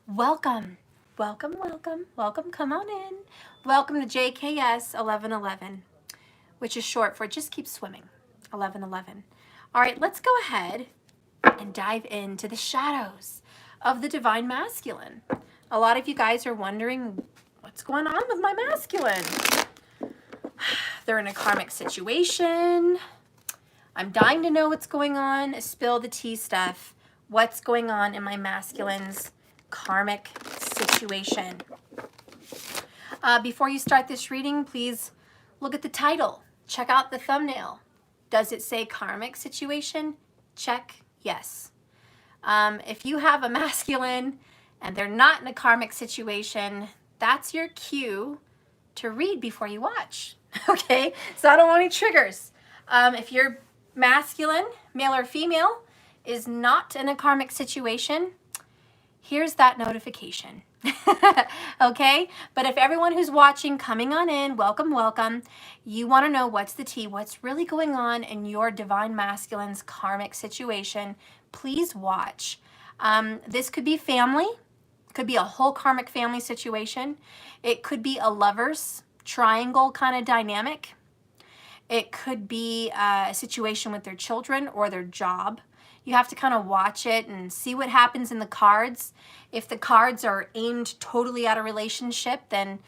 Welcome, welcome, welcome, welcome. Come on in. Welcome to JKS 1111, which is short for Just Keep Swimming 1111. All right, let's go ahead and dive into the shadows of the divine masculine. A lot of you guys are wondering what's going on with my masculine. They're in a karmic situation. I'm dying to know what's going on. Spill the tea stuff. What's going on in my masculine's karmic situation? Before you start this reading, please look at the title. Check out the thumbnail. Does it say karmic situation? Check yes. If you have a masculine and they're not in a karmic situation, that's your cue to read before you watch. Okay, so I don't want any triggers. If your masculine, male or female, is not in a karmic situation, here's that notification. Okay, but if everyone who's watching, coming on in, welcome, welcome, you want to know what's the tea, what's really going on in your divine masculine's karmic situation, please watch. This could be family, could be a whole karmic family situation. It could be a lover's triangle kind of dynamic. It could be a situation with their children or their job. You have to kind of watch it and see what happens in the cards. If the cards are aimed totally at a relationship, then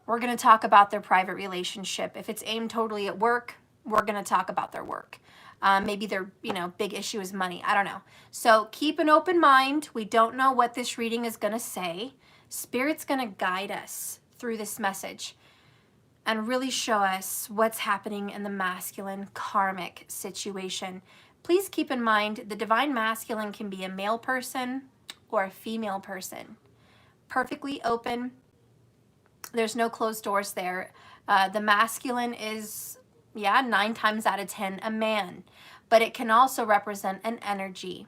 we're going to talk about their private relationship. If it's aimed totally at work, we're going to talk about their work. Maybe their, big issue is money. I don't know. So keep an open mind. We don't know what this reading is going to say. Spirit's going to guide us through this message and really show us what's happening in the masculine karmic situation. Please keep in mind the divine masculine can be a male person or a female person. Perfectly open. There's no closed doors there. The masculine is, 9 times out of 10 a man, but it can also represent an energy.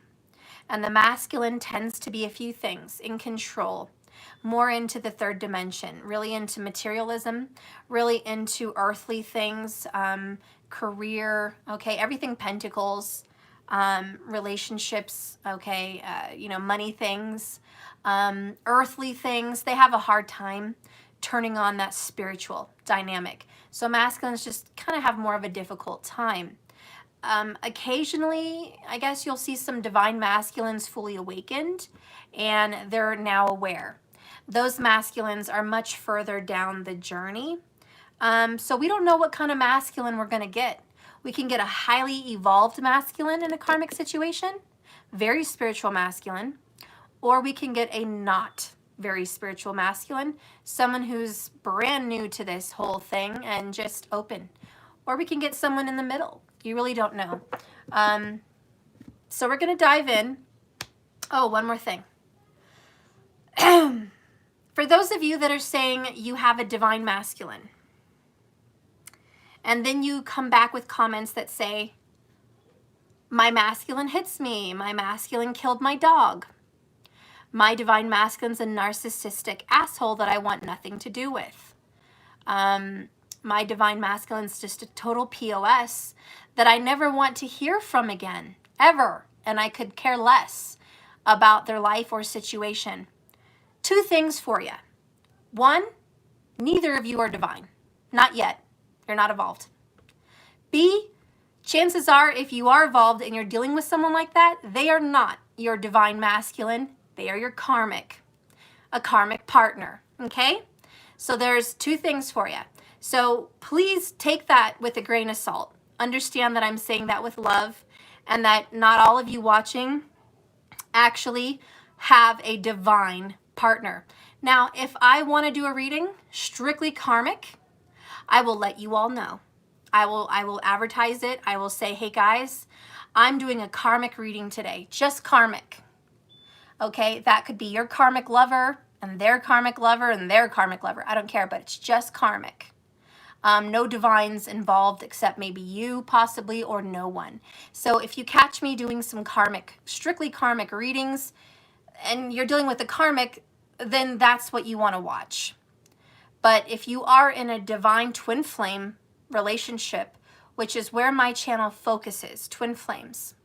And the masculine tends to be a few things: in control, more into the third dimension, really into materialism, really into earthly things, career, okay, everything pentacles, relationships, okay, money things, earthly things. They have a hard time turning on that spiritual dynamic. So masculines just kind of have more of a difficult time. Occasionally, I guess you'll see some divine masculines fully awakened and they're now aware. Those masculines are much further down the journey. So we don't know what kind of masculine we're going to get. We can get a highly evolved masculine in a karmic situation, very spiritual masculine, or we can get a not very spiritual masculine, someone who's brand new to this whole thing and just open. Or we can get someone in the middle. You really don't know. So we're going to dive in. Oh, one more thing. For those of you that are saying you have a divine masculine, and then you come back with comments that say, my masculine hits me, my masculine killed my dog, my divine masculine's a narcissistic asshole that I want nothing to do with, my divine masculine's just a total POS that I never want to hear from again, ever, and I could care less about their life or situation. 2 things for you. 1, neither of you are divine. Not yet. You're not evolved. B, chances are if you are evolved and you're dealing with someone like that, they are not your divine masculine. They are your karmic, a karmic partner. Okay? So there's 2 things for you. So please take that with a grain of salt. Understand that I'm saying that with love and that not all of you watching actually have a divine partner. Now, if I want to do a reading strictly karmic, I will let you all know. I will advertise it. I will say, hey guys, I'm doing a karmic reading today, just karmic. Okay, that could be your karmic lover and their karmic lover and their karmic lover. I don't care, but it's just karmic. No divines involved except maybe you possibly or no one. So if you catch me doing some karmic, strictly karmic readings and you're dealing with the karmic, then that's what you want to watch. But if you are in a divine twin flame relationship, which is where my channel focuses, twin flames,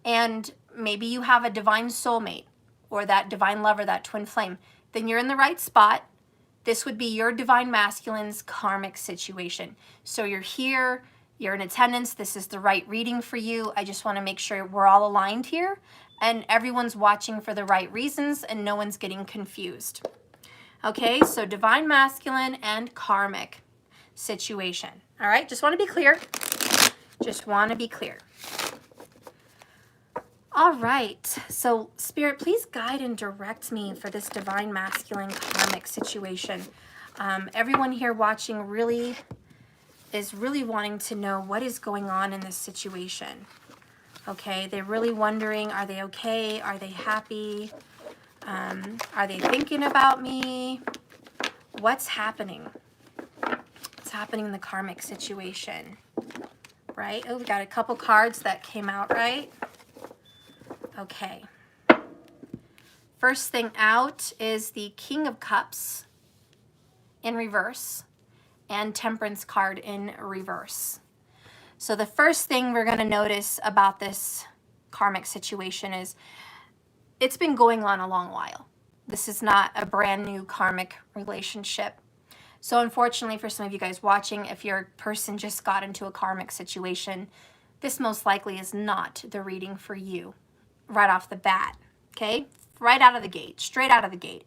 and maybe you have a divine soulmate or that divine love or that twin flame, then you're in the right spot. This would be your divine masculine's karmic situation. So you're here, you're in attendance, this is the right reading for you. I just want to make sure we're all aligned here and everyone's watching for the right reasons and no one's getting confused. Okay, so divine masculine and karmic situation. All right, just want to be clear. Just want to be clear. All right, so Spirit, please guide and direct me for this divine masculine karmic situation. Everyone here watching is really wanting to know what is going on in this situation. Okay, they're really wondering, are they okay? Are they happy? Are they thinking about me? What's happening? What's happening in the karmic situation? Right? Oh, we got a couple cards that came out, right? Okay. First thing out is the King of Cups in reverse and Temperance card in reverse. So the first thing we're going to notice about this karmic situation is it's been going on a long while. This is not a brand new karmic relationship. So unfortunately for some of you guys watching, if your person just got into a karmic situation, this most likely is not the reading for you right off the bat, okay? Right out of the gate, straight out of the gate.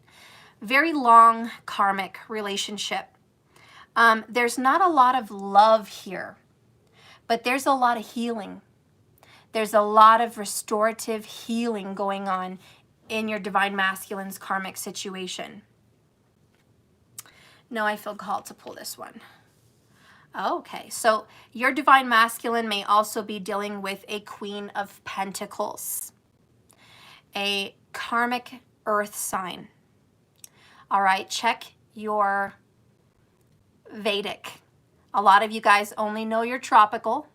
Very long karmic relationship. There's not a lot of love here, but there's a lot of healing. There's a lot of restorative healing going on in your divine masculine's karmic situation. No, I feel called to pull this one. Okay, so your divine masculine may also be dealing with a Queen of Pentacles, a karmic earth sign. All right, check your Vedic. A lot of you guys only know your tropical.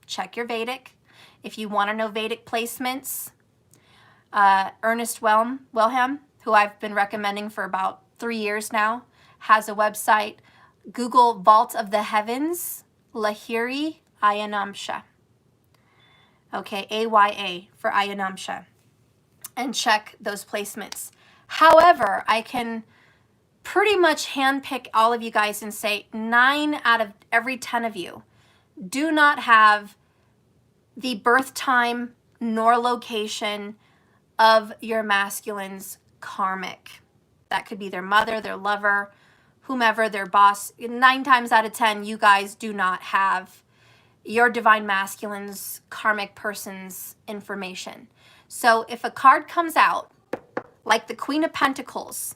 Check your Vedic. If you want to know Vedic placements, Ernest Wilhelm, who I've been recommending for about 3 years now, has a website. Google Vault of the Heavens, Lahiri Ayanamsha. Okay, AYA for Ayanamsha. And check those placements. However, I can pretty much handpick all of you guys and say 9 out of every 10 of you do not have the birth time nor location of your masculine's karmic. That could be their mother, their lover, whomever, their boss. 9 times out of 10, you guys do not have your divine masculine's karmic person's information. So if a card comes out, like the Queen of Pentacles,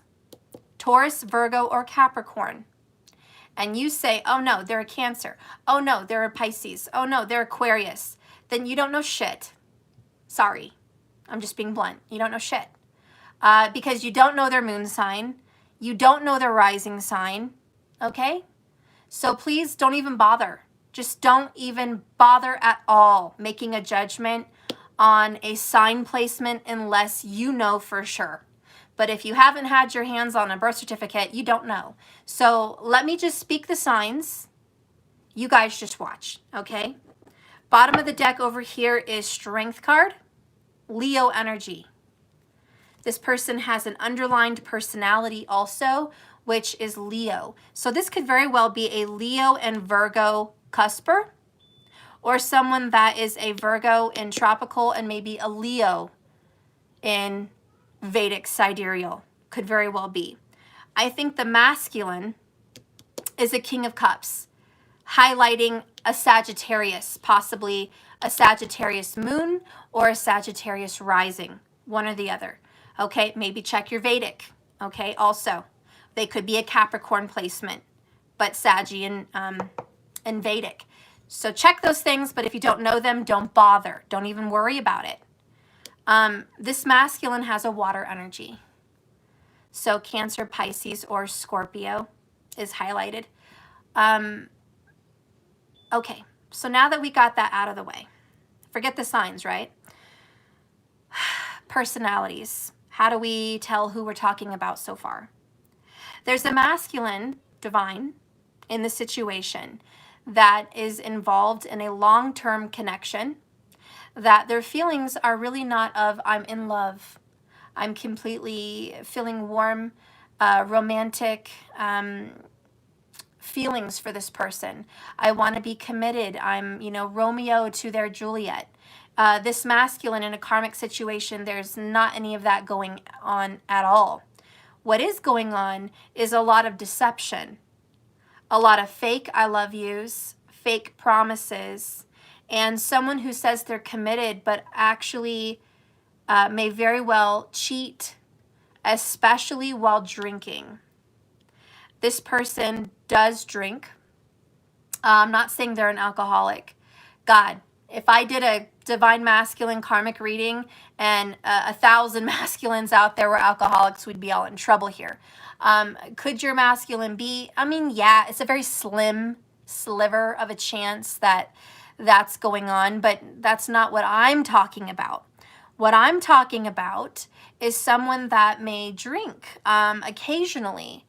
Taurus, Virgo, or Capricorn, and you say, oh no, they're a Cancer. Oh no, they're a Pisces. Oh no, they're Aquarius. Then you don't know shit. Sorry. I'm just being blunt. You don't know shit. Because you don't know their moon sign. You don't know their rising sign. Okay? So please don't even bother. Just don't even bother at all making a judgment on a sign placement unless you know for sure. But if you haven't had your hands on a birth certificate, you don't know. So let me just speak the signs. You guys just watch, okay? Bottom of the deck over here is Strength card, Leo energy. This person has an underlined personality also, which is Leo. So this could very well be a Leo and Virgo cusper, or someone that is a Virgo in tropical and maybe a Leo in Vedic sidereal. Could very well be. I think the masculine is a King of Cups, highlighting a Sagittarius, possibly a Sagittarius moon or a Sagittarius rising, one or the other. Okay, maybe check your Vedic. Okay, also, they could be a Capricorn placement, but Saggy and Vedic. So check those things, but if you don't know them, don't bother. Don't even worry about it. This masculine has a water energy. So Cancer, Pisces, or Scorpio is highlighted. Okay, so now that we got that out of the way, forget the signs, right? Personalities. How do we tell who we're talking about so far? There's a masculine, divine, in the situation that is involved in a long-term connection, that their feelings are really not of I'm in love, I'm completely feeling warm, romantic feelings for this person. I want to be committed. I'm, Romeo to their Juliet. This masculine in a karmic situation, there's not any of that going on at all. What is going on is a lot of deception, a lot of fake I love yous, fake promises, and someone who says they're committed but actually may very well cheat, especially while drinking. This person does drink. I'm not saying they're an alcoholic. God, if I did a divine masculine karmic reading and 1,000 masculines out there were alcoholics, we'd be all in trouble here. Could your masculine be? I mean, yeah, it's a very slim sliver of a chance that that's going on, but that's not what I'm talking about. What I'm talking about is someone that may drink occasionally,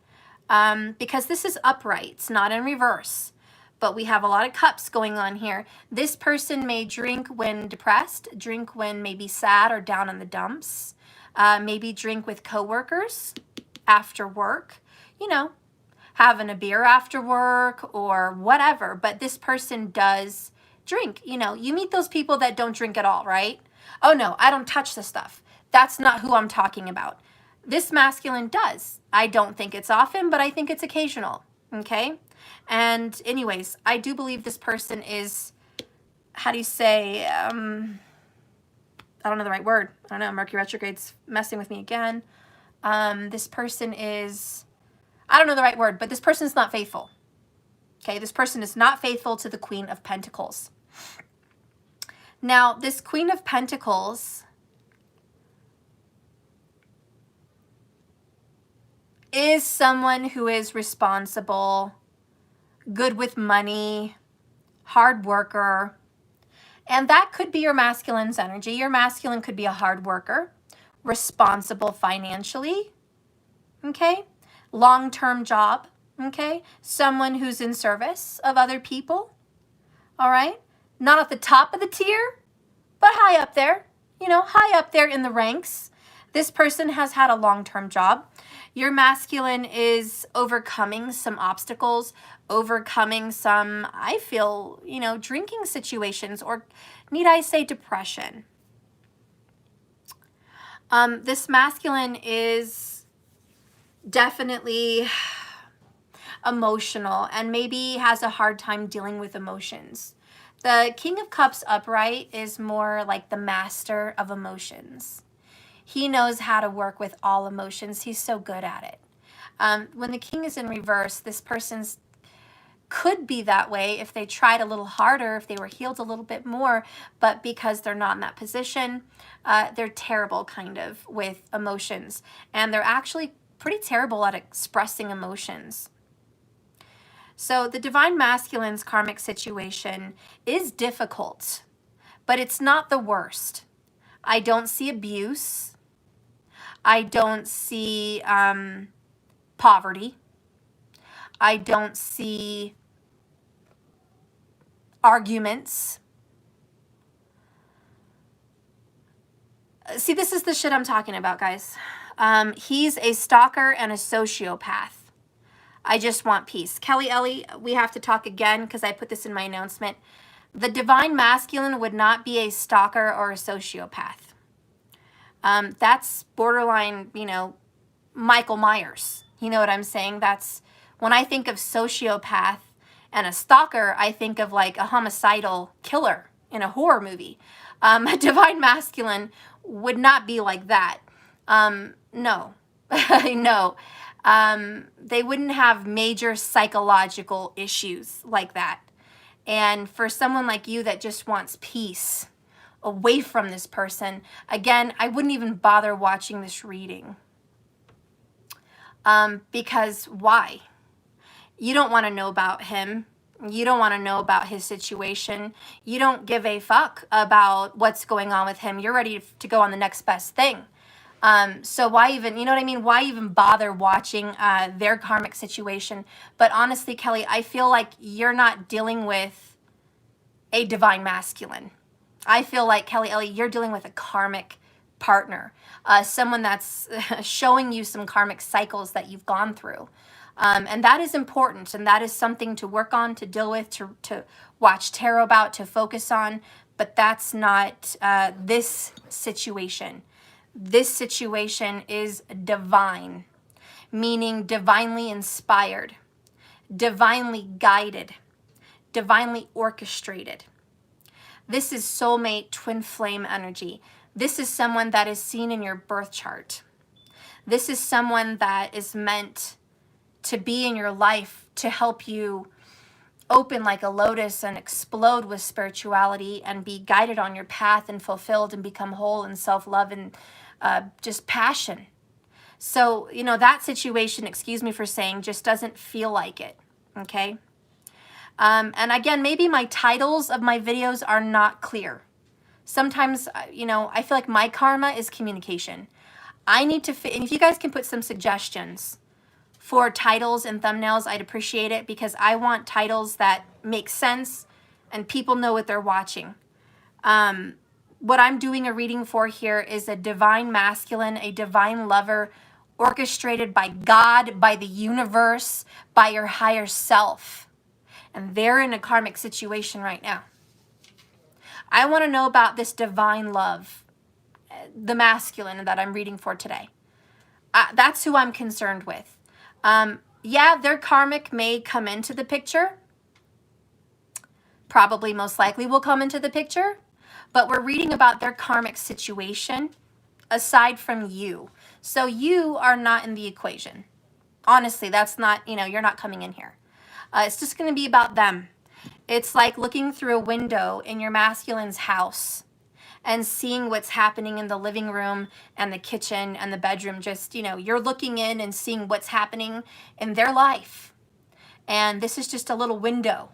because this is upright, it's not in reverse. But we have a lot of cups going on here. This person may drink when depressed, drink when maybe sad or down in the dumps, maybe drink with coworkers after work, having a beer after work or whatever. But this person does drink. You meet those people that don't drink at all, right? Oh no, I don't touch the stuff. That's not who I'm talking about. This masculine does. I don't think it's often, but I think it's occasional, okay? And anyways, I do believe this person is, how do you say, I don't know the right word. I don't know, Mercury retrograde's messing with me again. This person is, I don't know the right word, but this person is not faithful. Okay, this person is not faithful to the Queen of Pentacles. Now, this Queen of Pentacles is someone who is responsible, good with money, hard worker, and that could be your masculine's energy. Your masculine could be a hard worker, responsible financially, okay, long-term job, okay, someone who's in service of other people, all right, not at the top of the tier, but high up there, high up there in the ranks. This person has had a long-term job. Your masculine is overcoming some obstacles, overcoming some, I feel, drinking situations, or need I say depression. This masculine is definitely emotional and maybe has a hard time dealing with emotions. The King of Cups upright is more like the master of emotions. He knows how to work with all emotions. He's so good at it. When the King is in reverse, this person's could be that way if they tried a little harder, if they were healed a little bit more, but because they're not in that position, they're terrible kind of with emotions. And they're actually pretty terrible at expressing emotions. So the Divine Masculine's karmic situation is difficult, but it's not the worst. I don't see abuse. I don't see poverty. I don't see arguments. See, this is the shit I'm talking about, guys. He's a stalker and a sociopath. I just want peace. Kelly Ellie, we have to talk again because I put this in my announcement. The Divine Masculine would not be a stalker or a sociopath. That's borderline, Michael Myers. You know what I'm saying? That's, when I think of sociopath and a stalker, I think of like a homicidal killer in a horror movie. A Divine Masculine would not be like that. No. No. They wouldn't have major psychological issues like that. And for someone like you that just wants peace away from this person, again, I wouldn't even bother watching this reading. Because why? You don't want to know about him. You don't want to know about his situation. You don't give a fuck about what's going on with him. You're ready to go on the next best thing. So why even, you know what I mean? Why even bother watching their karmic situation? But honestly, Kelly, I feel like you're not dealing with a Divine Masculine. I feel like, Kelly Ellie, you're dealing with a karmic partner, someone that's showing you some karmic cycles that you've gone through. And that is important, and that is something to work on, to deal with, to watch tarot about, to focus on, but that's not this situation. This situation is divine, meaning divinely inspired, divinely guided, divinely orchestrated. This is soulmate twin flame energy. This is someone that is seen in your birth chart. This is someone that is meant to be in your life to help you open like a lotus and explode with spirituality and be guided on your path and fulfilled and become whole in self-love and just passion. So, you know, that situation, excuse me for saying, just doesn't feel like it, okay? And again, maybe my titles of my videos are not clear. Sometimes, you know, I feel like my karma is communication. I need to, and if you guys can put some suggestions for titles and thumbnails, I'd appreciate it, because I want titles that make sense and people know what they're watching. What I'm doing a reading for here is a divine masculine, a divine lover, orchestrated by God, by the universe, by your higher self. And they're in a karmic situation right now. I want to know about this divine love, the masculine that I'm reading for today. That's who I'm concerned with. Yeah, their karmic may come into the picture. Probably most likely will come into the picture. But we're reading about their karmic situation aside from you. So you are not in the equation. Honestly, that's not, you know, you're not coming in here. It's just going to be about them. It's like looking through a window in your masculine's house and seeing what's happening in the living room and the kitchen and the bedroom. Just, you know, you're looking in and seeing what's happening in their life. And this is just a little window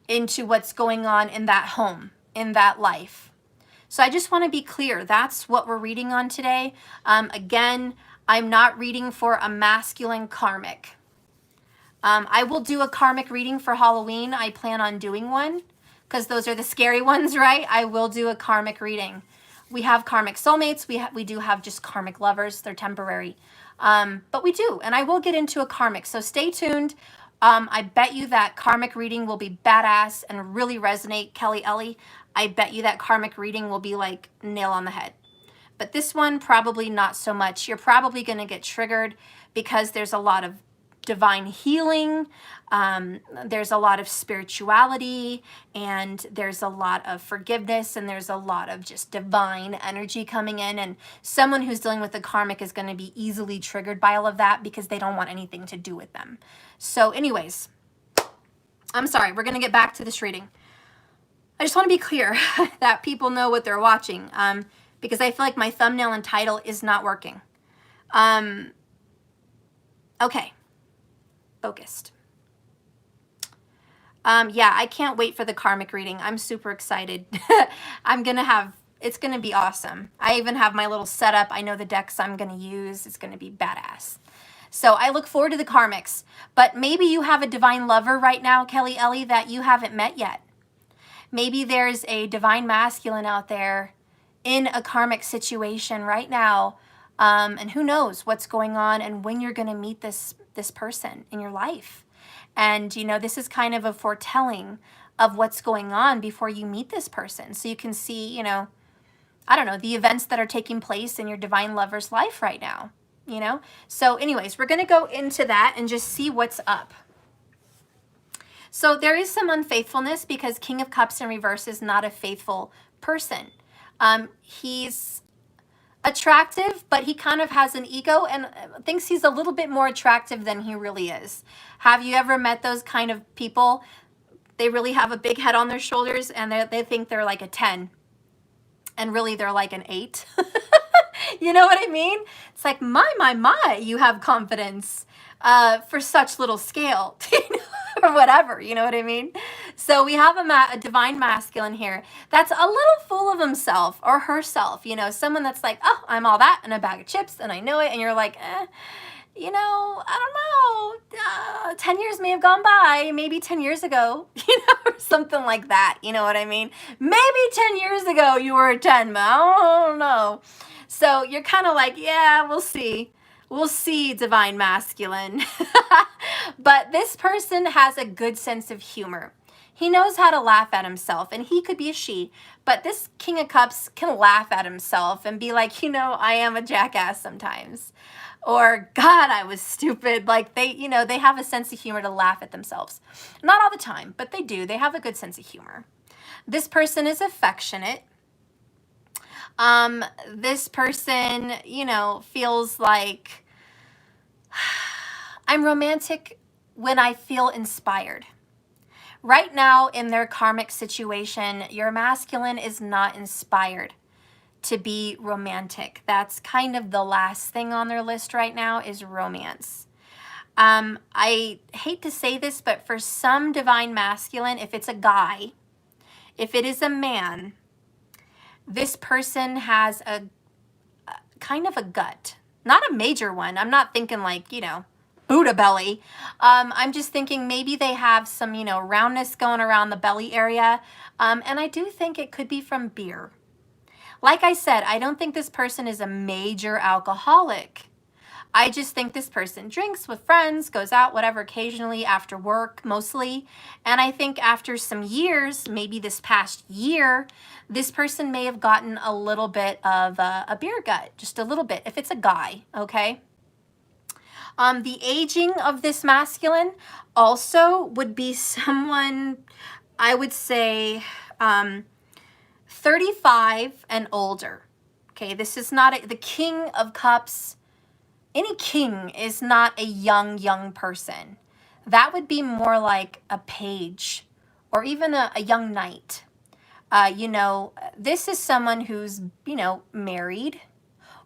into what's going on in that home, in that life. So I just want to be clear. That's what we're reading on today. Again, I'm not reading for a masculine karmic. I will do a karmic reading for Halloween. I plan on doing one because those are the scary ones, right? I will do a karmic reading. We have karmic soulmates. We do have just karmic lovers. They're temporary. But we do, and I will get into a karmic. So stay tuned. I bet you that karmic reading will be badass and really resonate, Kelly Ellie. I bet you that karmic reading will be like nail on the head. But this one, probably not so much. You're probably going to get triggered because there's a lot of divine healing, there's a lot of spirituality, and there's a lot of forgiveness, and there's a lot of just divine energy coming in, and someone who's dealing with the karmic is going to be easily triggered by all of that because they don't want anything to do with them. So anyways, I'm sorry, we're going to get back to this reading. I just want to be clear that people know what they're watching, because I feel like my thumbnail and title is not working. Okay. Focused. Yeah, I can't wait for the karmic reading. I'm super excited. It's gonna be awesome. I even have my little setup. I know the decks I'm gonna use. It's gonna be badass. So I look forward to the karmics. But maybe you have a divine lover right now, Kelly Ellie, that you haven't met yet. Maybe there's a divine masculine out there in a karmic situation right now. And who knows what's going on and when you're gonna meet this person in your life. And, you know, this is kind of a foretelling of what's going on before you meet this person. So you can see, you know, I don't know, the events that are taking place in your divine lover's life right now, you know? So anyways, we're going to go into that and just see what's up. So there is some unfaithfulness because King of Cups in reverse is not a faithful person. He's attractive, but he kind of has an ego and thinks he's a little bit more attractive than he really is. Have you ever met those kind of people? They really have a big head on their shoulders and they think they're like a 10 and really they're like an 8. You know what I mean? It's like, my, you have confidence for such little scale. Or whatever, you know what I mean? So we have a divine masculine here that's a little full of himself or herself, you know, someone that's like, oh, I'm all that and a bag of chips and I know it, and you're like, you know, I don't know, 10 years may have gone by, maybe 10 years ago, you know, or something like that. You know what I mean? Maybe 10 years ago you were a 10, but I don't know. So you're kind of like, yeah, we'll see. We'll see, divine masculine. But this person has a good sense of humor. He knows how to laugh at himself, and he could be a she, but this King of Cups can laugh at himself and be like, you know, I am a jackass sometimes. Or, God, I was stupid. Like they, you know, they have a sense of humor to laugh at themselves. Not all the time, but they do. They have a good sense of humor. This person is affectionate. This person, you know, feels like I'm romantic when I feel inspired. Right now in their karmic situation, your masculine is not inspired to be romantic. That's kind of the last thing on their list right now is romance. I hate to say this, but for some divine masculine, if it's a guy, if it is a man, this person has a kind of a gut, not a major one. I'm not thinking like, you know, Buddha belly. I'm just thinking maybe they have some, you know, roundness going around the belly area. And I do think it could be from beer. Like I said, I don't think this person is a major alcoholic. I just think this person drinks with friends, goes out, whatever, occasionally after work, mostly. And I think after some years, maybe this past year, this person may have gotten a little bit of a beer gut, just a little bit, if it's a guy, okay? The aging of this masculine also would be someone, I would say, 35 and older. Okay, this is not the King of Cups. Any king is not a young person. That would be more like a page or even a young knight. You know, this is someone who's, you know, married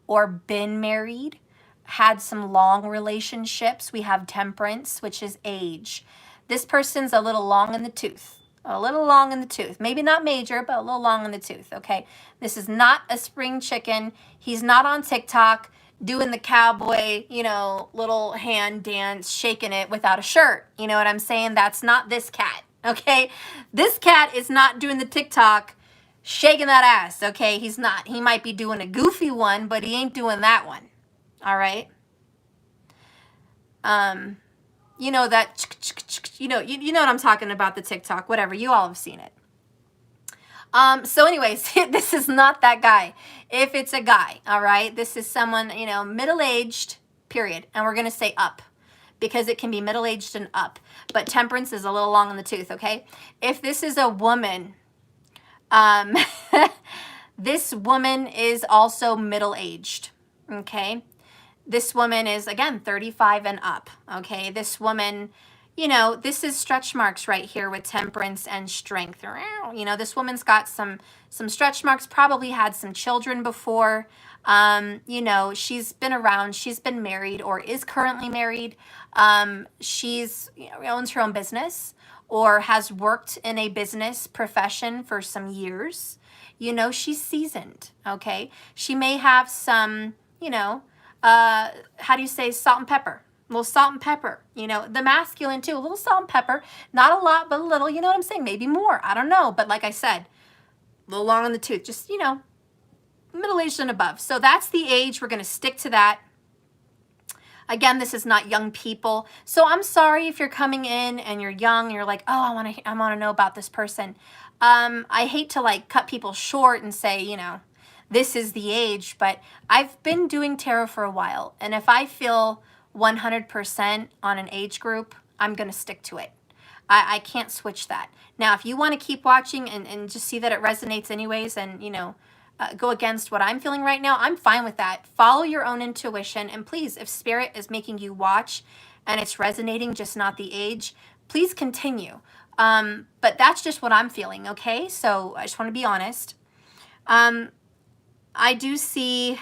or been married, had some long relationships. We have temperance, which is age. This person's a little long in the tooth. A little long in the tooth. Maybe not major, but a little long in the tooth, okay? This is not a spring chicken. He's not on TikTok doing the cowboy, you know, little hand dance, shaking it without a shirt. You know what I'm saying? That's not this cat, okay? This cat is not doing the TikTok shaking that ass, okay? He's not. He might be doing a goofy one, but he ain't doing that one, all right? You know that, you know what I'm talking about, the TikTok, whatever. You all have seen it. So anyways, this is not that guy. If it's a guy, all right, this is someone, you know, middle-aged, period. And we're going to say up because it can be middle-aged and up. But temperance is a little long in the tooth, okay? If this is a woman, this woman is also middle-aged, okay? This woman is, again, 35 and up, okay? This woman, you know, this is stretch marks right here with temperance and strength. You know, this woman's got some stretch marks, probably had some children before. You know, she's been around, she's been married or is currently married. She's, you know, owns her own business or has worked in a business profession for some years. You know, she's seasoned, okay? She may have some, you know, how do you say, salt and pepper? A little salt and pepper, you know, the masculine too, a little salt and pepper, not a lot, but a little, you know what I'm saying? Maybe more, I don't know. But like I said, a little long in the tooth, just, you know, middle-aged and above. So that's the age. We're going to stick to that. Again, this is not young people. So I'm sorry if you're coming in and you're young, and you're like, oh, I want to know about this person. I hate to like cut people short and say, you know, this is the age, but I've been doing tarot for a while. And if I feel 100% on an age group, I'm going to stick to it. I can't switch that. Now, if you want to keep watching and just see that it resonates anyways and, you know, go against what I'm feeling right now, I'm fine with that. Follow your own intuition. And please, if spirit is making you watch and it's resonating, just not the age, please continue. But that's just what I'm feeling, okay? So I just want to be honest. I do see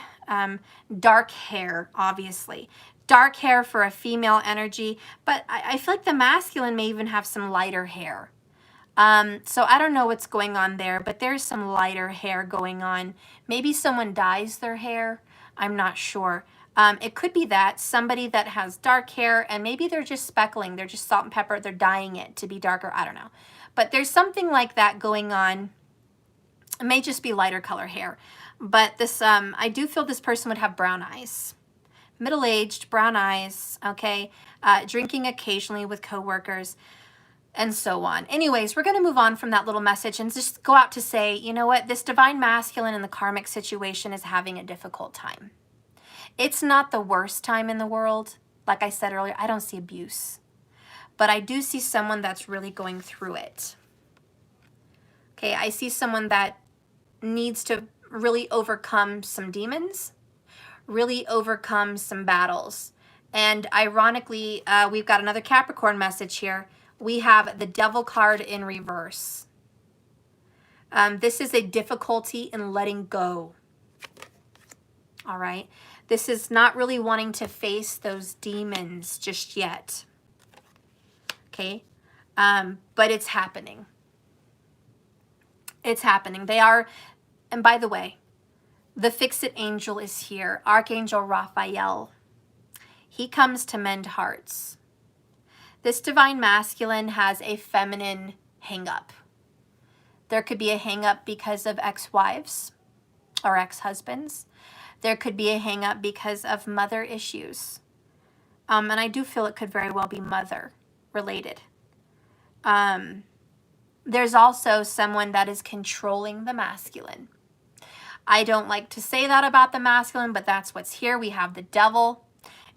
dark hair, obviously. Dark hair for a female energy, but I feel like the masculine may even have some lighter hair. So I don't know what's going on there, but there's some lighter hair going on. Maybe someone dyes their hair. I'm not sure. It could be that somebody that has dark hair and maybe they're just speckling, they're just salt and pepper, they're dyeing it to be darker, I don't know. But there's something like that going on. It may just be lighter color hair. But this, I do feel this person would have brown eyes. Middle-aged, brown eyes, okay? Drinking occasionally with coworkers, and so on. Anyways, we're going to move on from that little message and just go out to say, you know what? This divine masculine in the karmic situation is having a difficult time. It's not the worst time in the world. Like I said earlier, I don't see abuse. But I do see someone that's really going through it. Okay, I see someone that needs to really overcome some demons, really overcome some battles. And ironically, we've got another Capricorn message here. We have the Devil card in reverse. This is a difficulty in letting go. All right. This is not really wanting to face those demons just yet. Okay. But it's happening. It's happening. They are, and by the way, the Fix-It angel is here. Archangel Raphael. He comes to mend hearts. This divine masculine has a feminine hang-up. There could be a hang-up because of ex-wives or ex-husbands. There could be a hang-up because of mother issues. And I do feel it could very well be mother related. There's also someone that is controlling the masculine. I don't like to say that about the masculine, but that's what's here. We have the Devil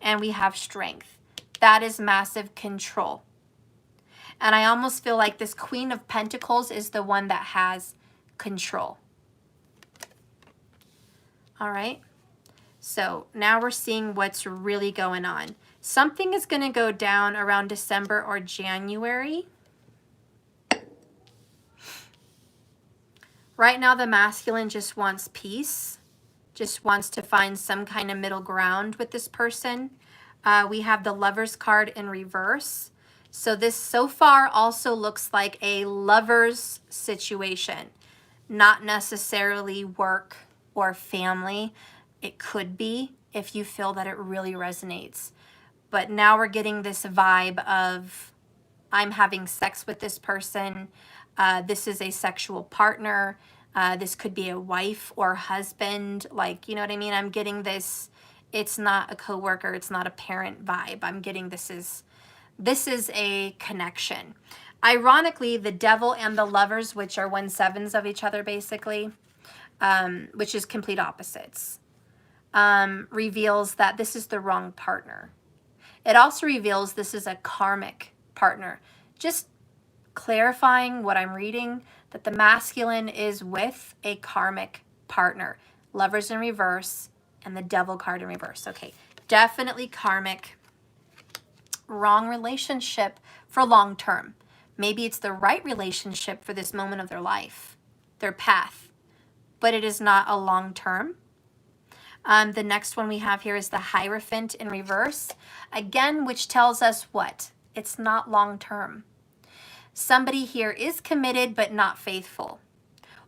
and we have Strength. That is massive control. And I almost feel like this Queen of Pentacles is the one that has control. All right. So now we're seeing what's really going on. Something is going to go down around December or January. Right now, the masculine just wants peace, just wants to find some kind of middle ground with this person. We have the Lovers card in reverse. So this so far also looks like a lover's situation, not necessarily work or family. It could be if you feel that it really resonates. But now we're getting this vibe of I'm having sex with this person. This is a sexual partner. This could be a wife or husband. Like, you know what I mean? I'm getting this, it's not a coworker, it's not a parent vibe. I'm getting this is a connection. Ironically, the Devil and the Lovers, which are 1/7s of each other basically, which is complete opposites, reveals that this is the wrong partner. It also reveals this is a karmic partner. Just clarifying what I'm reading, that the masculine is with a karmic partner. Lovers in reverse and the Devil card in reverse. Okay, definitely karmic. Wrong relationship for long term. Maybe it's the right relationship for this moment of their life, their path, but it is not a long term. The next one we have here is the Hierophant in reverse. Again, which tells us what? It's not long term. Somebody here is committed but not faithful,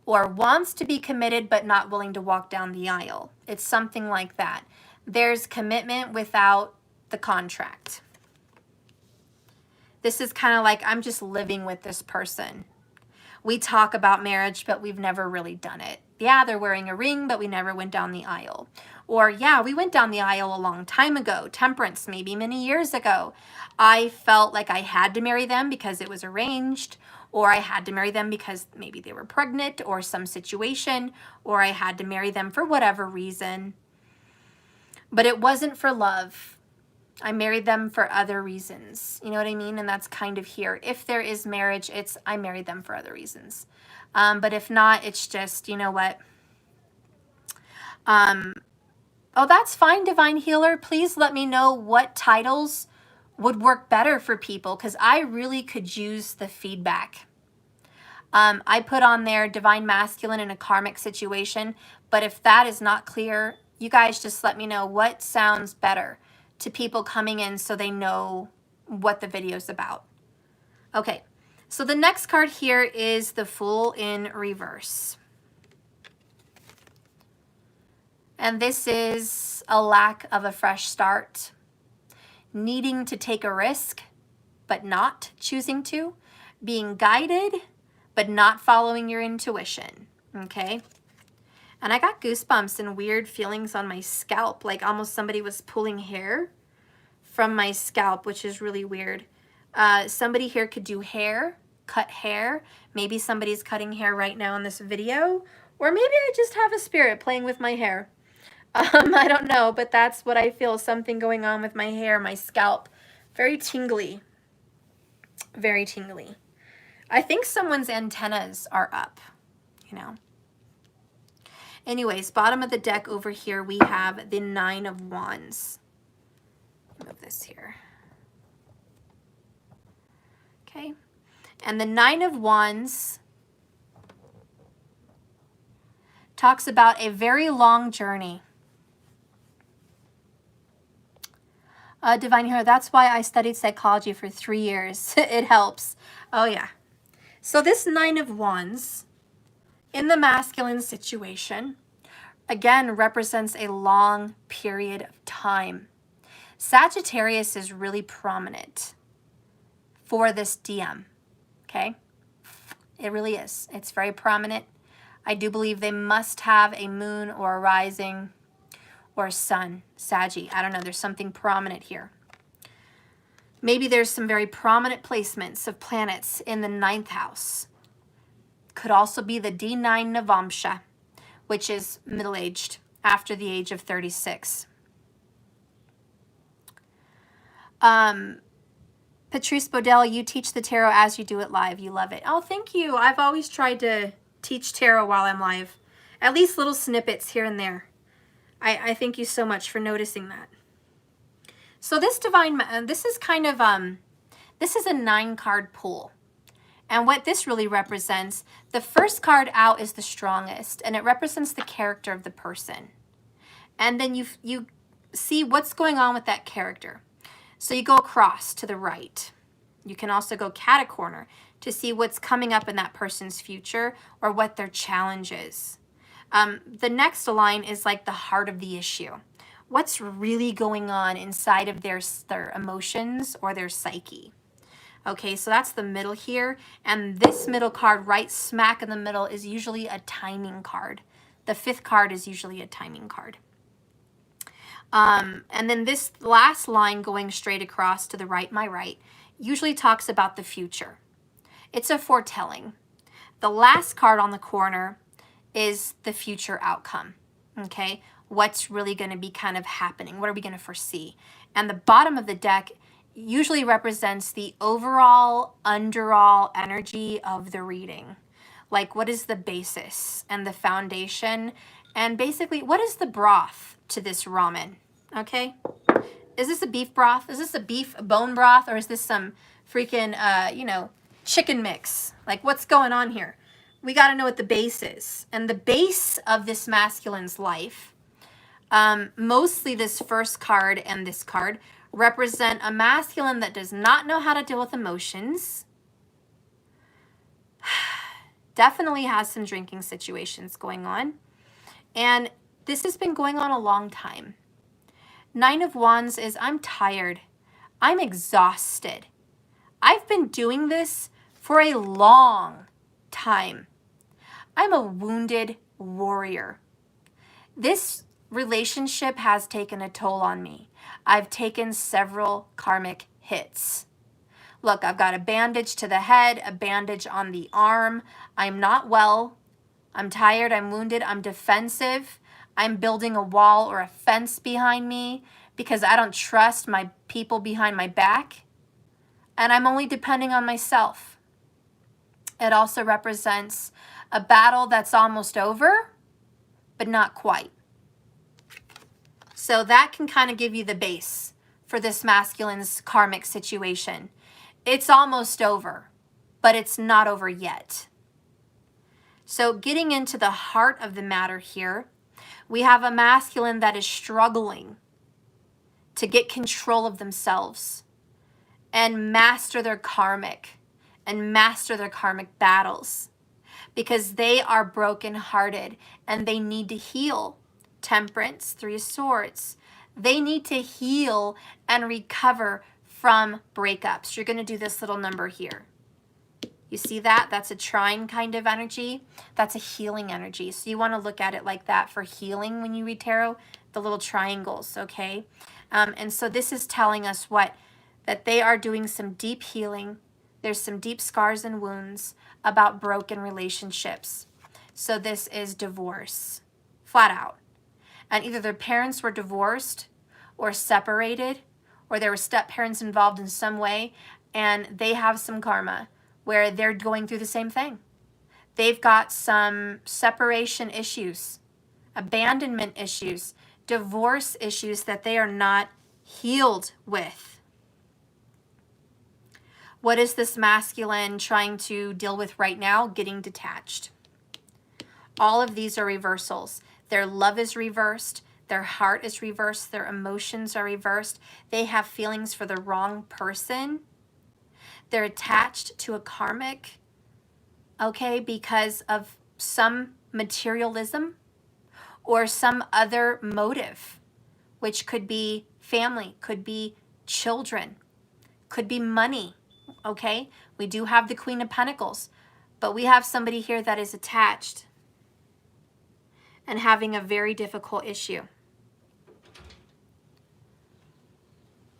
or wants to be committed but not willing to walk down the aisle. It's something like that. There's commitment without the contract. This is kind of like, I'm just living with this person. We talk about marriage, but we've never really done it. Yeah, they're wearing a ring, but we never went down the aisle. Or yeah, we went down the aisle a long time ago, temperance, maybe many years ago. I felt like I had to marry them because it was arranged, or I had to marry them because maybe they were pregnant or some situation, or I had to marry them for whatever reason. But it wasn't for love. I married them for other reasons. You know what I mean? And that's kind of here. If there is marriage, it's I married them for other reasons. But if not, it's just, you know what? Oh, that's fine, Divine Healer. Please let me know what titles would work better for people, because I really could use the feedback. I put on there Divine Masculine in a karmic situation, but if that is not clear, you guys just let me know what sounds better to people coming in so they know what the video is about. Okay, so the next card here is the Fool in reverse. And this is a lack of a fresh start, needing to take a risk, but not choosing to, being guided, but not following your intuition, okay? And I got goosebumps and weird feelings on my scalp, like almost somebody was pulling hair from my scalp, which is really weird. Somebody here could do hair, cut hair. Maybe somebody's cutting hair right now in this video, or maybe I just have a spirit playing with my hair. I don't know, but that's what I feel, something going on with my hair, my scalp. Very tingly, very tingly. I think someone's antennas are up, you know. Anyways, bottom of the deck over here, we have the Nine of Wands. Move this here. Okay. And the Nine of Wands talks about a very long journey. Divine Hero, that's why I studied psychology for 3 years. It helps. Oh, yeah. So this Nine of Wands in the masculine situation, again, represents a long period of time. Sagittarius is really prominent for this DM, okay? It really is. It's very prominent. I do believe they must have a moon or a rising or a sun, Saggy. I don't know. There's something prominent here. Maybe there's some very prominent placements of planets in the 9th house. Could also be the D9 Navamsha, which is middle-aged, after the age of 36. Patrice Baudel, you teach the tarot as you do it live. You love it. Oh, thank you. I've always tried to teach tarot while I'm live. At least little snippets here and there. I thank you so much for noticing that. So this this is kind of, this is a 9-card pool. And what this really represents, the first card out is the strongest, and it represents the character of the person. And then you see what's going on with that character. So you go across to the right. You can also go catacorner to see what's coming up in that person's future or what their challenge is. The next line is like the heart of the issue. What's really going on inside of their emotions or their psyche? Okay, so that's the middle here. And this middle card right smack in the middle is usually a timing card. The 5th card is usually a timing card. And then this last line going straight across to the right, my right, usually talks about the future. It's a foretelling. The last card on the corner is the future outcome, okay? What's really going to be kind of happening? What are we going to foresee? And the bottom of the deck usually represents the overall, underall energy of the reading. Like, what is the basis and the foundation? And basically, what is the broth to this ramen? Okay? Is this a beef broth? Is this a beef bone broth? Or is this some freaking, chicken mix? Like, what's going on here? We got to know what the base is. And the base of this masculine's life, mostly this first card and this card, represent a masculine that does not know how to deal with emotions. Definitely has some drinking situations going on. And this has been going on a long time. 9 of Wands is, I'm tired. I'm exhausted. I've been doing this for a long time. I'm a wounded warrior. This relationship has taken a toll on me. I've taken several karmic hits. Look, I've got a bandage to the head, a bandage on the arm. I'm not well. I'm tired. I'm wounded. I'm defensive. I'm building a wall or a fence behind me because I don't trust my people behind my back. And I'm only depending on myself. It also represents a battle that's almost over, but not quite. So that can kind of give you the base for this masculine's karmic situation. It's almost over, but it's not over yet. So getting into the heart of the matter here, we have a masculine that is struggling to get control of themselves and master their karmic and master their karmic battles because they are brokenhearted and they need to heal Temperance, Three of Swords. They need to heal and recover from breakups. You're going to do this little number here. You see that? That's a trine kind of energy. That's a healing energy. So you want to look at it like that for healing when you read tarot, the little triangles, okay? And so this is telling us what? That they are doing some deep healing. There's some deep scars and wounds about broken relationships. So this is divorce, flat out. And either their parents were divorced or separated, or there were step-parents involved in some way, and they have some karma where they're going through the same thing. They've got some separation issues, abandonment issues, divorce issues that they are not healed with. What is this masculine trying to deal with right now? Getting detached. All of these are reversals. Their love is reversed. Their heart is reversed. Their emotions are reversed. They have feelings for the wrong person. They're attached to a karmic, okay, because of some materialism or some other motive, which could be family, could be children, could be money, okay? We do have the Queen of Pentacles, but we have somebody here that is attached and having a very difficult issue.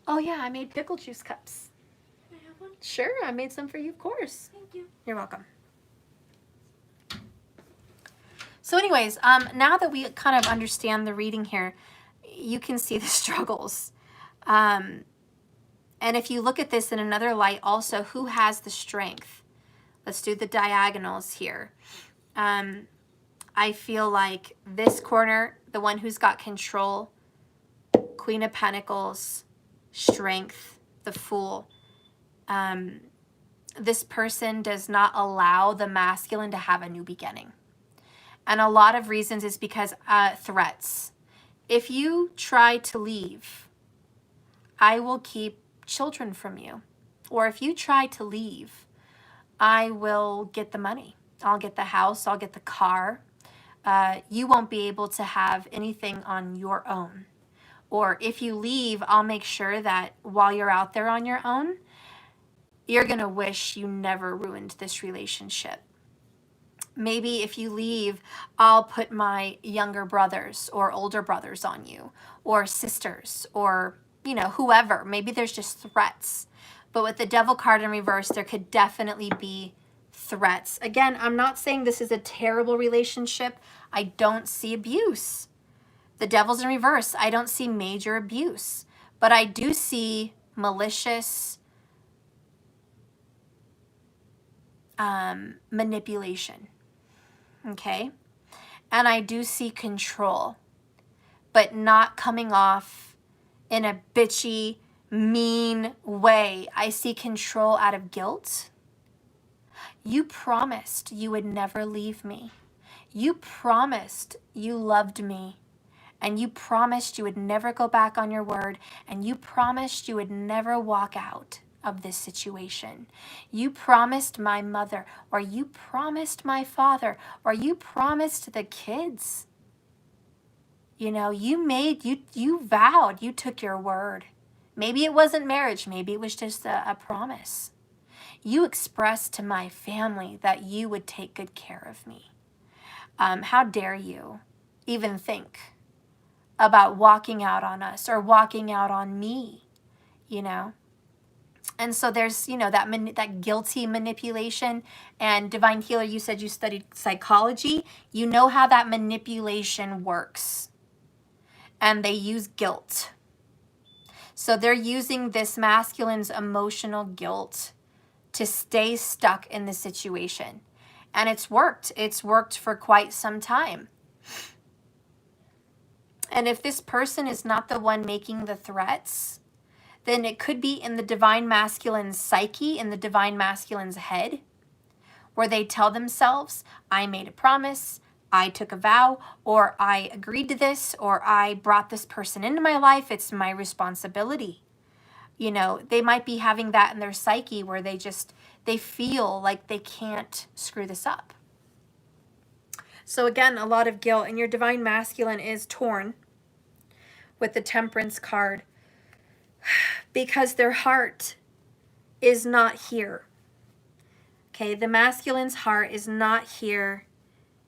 Oh yeah, I made pickle juice cups. Can I have one? Sure, I made some for you, of course. Thank you. You're welcome. So anyways, now that we kind of understand the reading here, you can see the struggles. And if you look at this in another light also, who has the strength? Let's do the diagonals here. I feel like this corner, the one who's got control, Queen of Pentacles, strength, the Fool. This person does not allow the masculine to have a new beginning. And a lot of reasons is because threats. If you try to leave, I will keep children from you. Or if you try to leave, I will get the money. I'll get the house, I'll get the car. You won't be able to have anything on your own. Or if you leave, I'll make sure that while you're out there on your own, you're going to wish you never ruined this relationship. Maybe if you leave, I'll put my younger brothers or older brothers on you, or sisters, or, you know, whoever. Maybe there's just threats. But with the Devil card in reverse, there could definitely be threats. Again, I'm not saying this is a terrible relationship. I don't see abuse. The Devil's in reverse. I don't see major abuse. But I do see malicious manipulation. Okay? And I do see control, but not coming off in a bitchy, mean way. I see control out of guilt. You promised you would never leave me. You promised you loved me. And you promised you would never go back on your word. And you promised you would never walk out of this situation. You promised my mother, or you promised my father, or you promised the kids. You know, you vowed, you took your word. Maybe it wasn't marriage, maybe it was just a promise. You expressed to my family that you would take good care of me. How dare you even think about walking out on us or walking out on me, you know? And so there's, you know, that guilty manipulation. And Divine Healer, you said you studied psychology. You know how that manipulation works. And they use guilt. So they're using this masculine's emotional guilt to stay stuck in the situation. And it's worked. It's worked for quite some time. And if this person is not the one making the threats, then it could be in the divine masculine's psyche, in the divine masculine's head, where they tell themselves, I made a promise, I took a vow, or I agreed to this, or I brought this person into my life, it's my responsibility. You know, they might be having that in their psyche where they feel like they can't screw this up. So again, a lot of guilt, and your divine masculine is torn with the Temperance card because their heart is not here. Okay, the masculine's heart is not here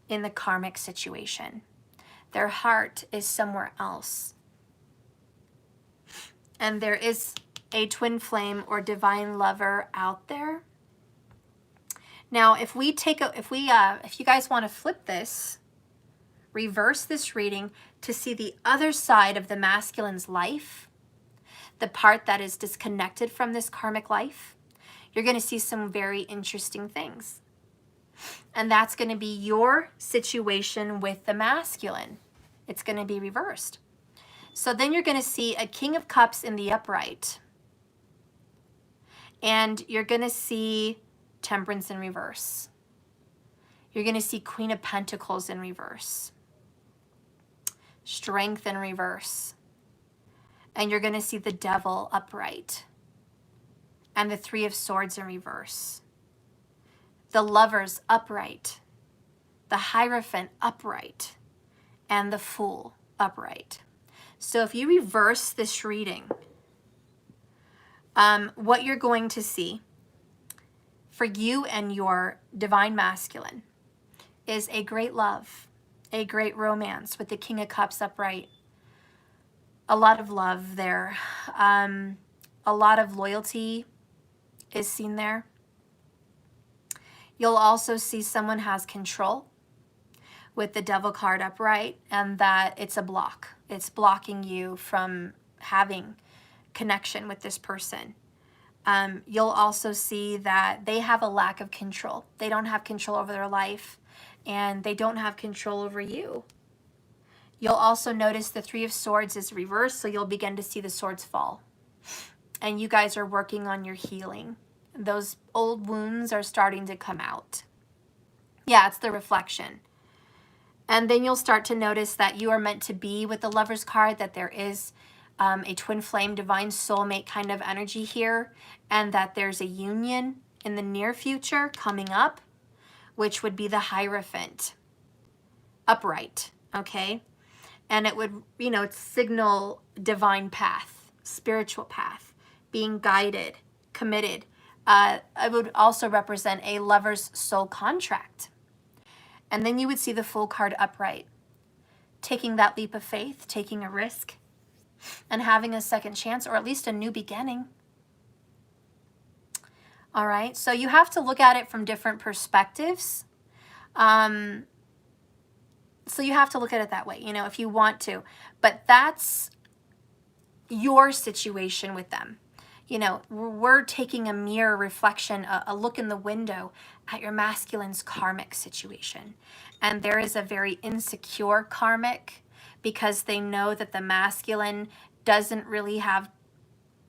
in the karmic situation. Their heart is somewhere else. And there is a twin flame or divine lover out there. Now, if you guys want to flip this, reverse this reading to see the other side of the masculine's life, the part that is disconnected from this karmic life, you're going to see some very interesting things. And that's going to be your situation with the masculine. It's going to be reversed. So then you're going to see a King of Cups in the upright. And you're going to see Temperance in reverse. You're going to see Queen of Pentacles in reverse. Strength in reverse. And you're going to see the Devil upright. And the Three of Swords in reverse. The Lovers upright. The Hierophant upright. And the Fool upright. So if you reverse this reading, what you're going to see for you and your divine masculine is a great love, a great romance with the King of Cups upright. A lot of love there. A lot of loyalty is seen there. You'll also see someone has control with the Devil card upright, and that it's a block. It's blocking you from having connection with this person. You'll also see that they have a lack of control. They don't have control over their life, and they don't have control over you. You'll also notice the Three of Swords is reversed, so you'll begin to see the swords fall. And you guys are working on your healing. Those old wounds are starting to come out. Yeah, it's the reflection. And then you'll start to notice that you are meant to be with the Lover's card, that there is a twin flame, divine soulmate kind of energy here, and that there's a union in the near future coming up, which would be the Hierophant upright, okay? And it would, signal divine path, spiritual path, being guided, committed. It would also represent a lover's soul contract. And then you would see the Fool card upright, taking that leap of faith, taking a risk, and having a second chance, or at least a new beginning. All right, so you have to look at it from different perspectives. So you have to look at it that way, if you want to. But that's your situation with them. We're taking a mirror reflection, a look in the window at your masculine's karmic situation. And there is a very insecure karmic because they know that the masculine doesn't really have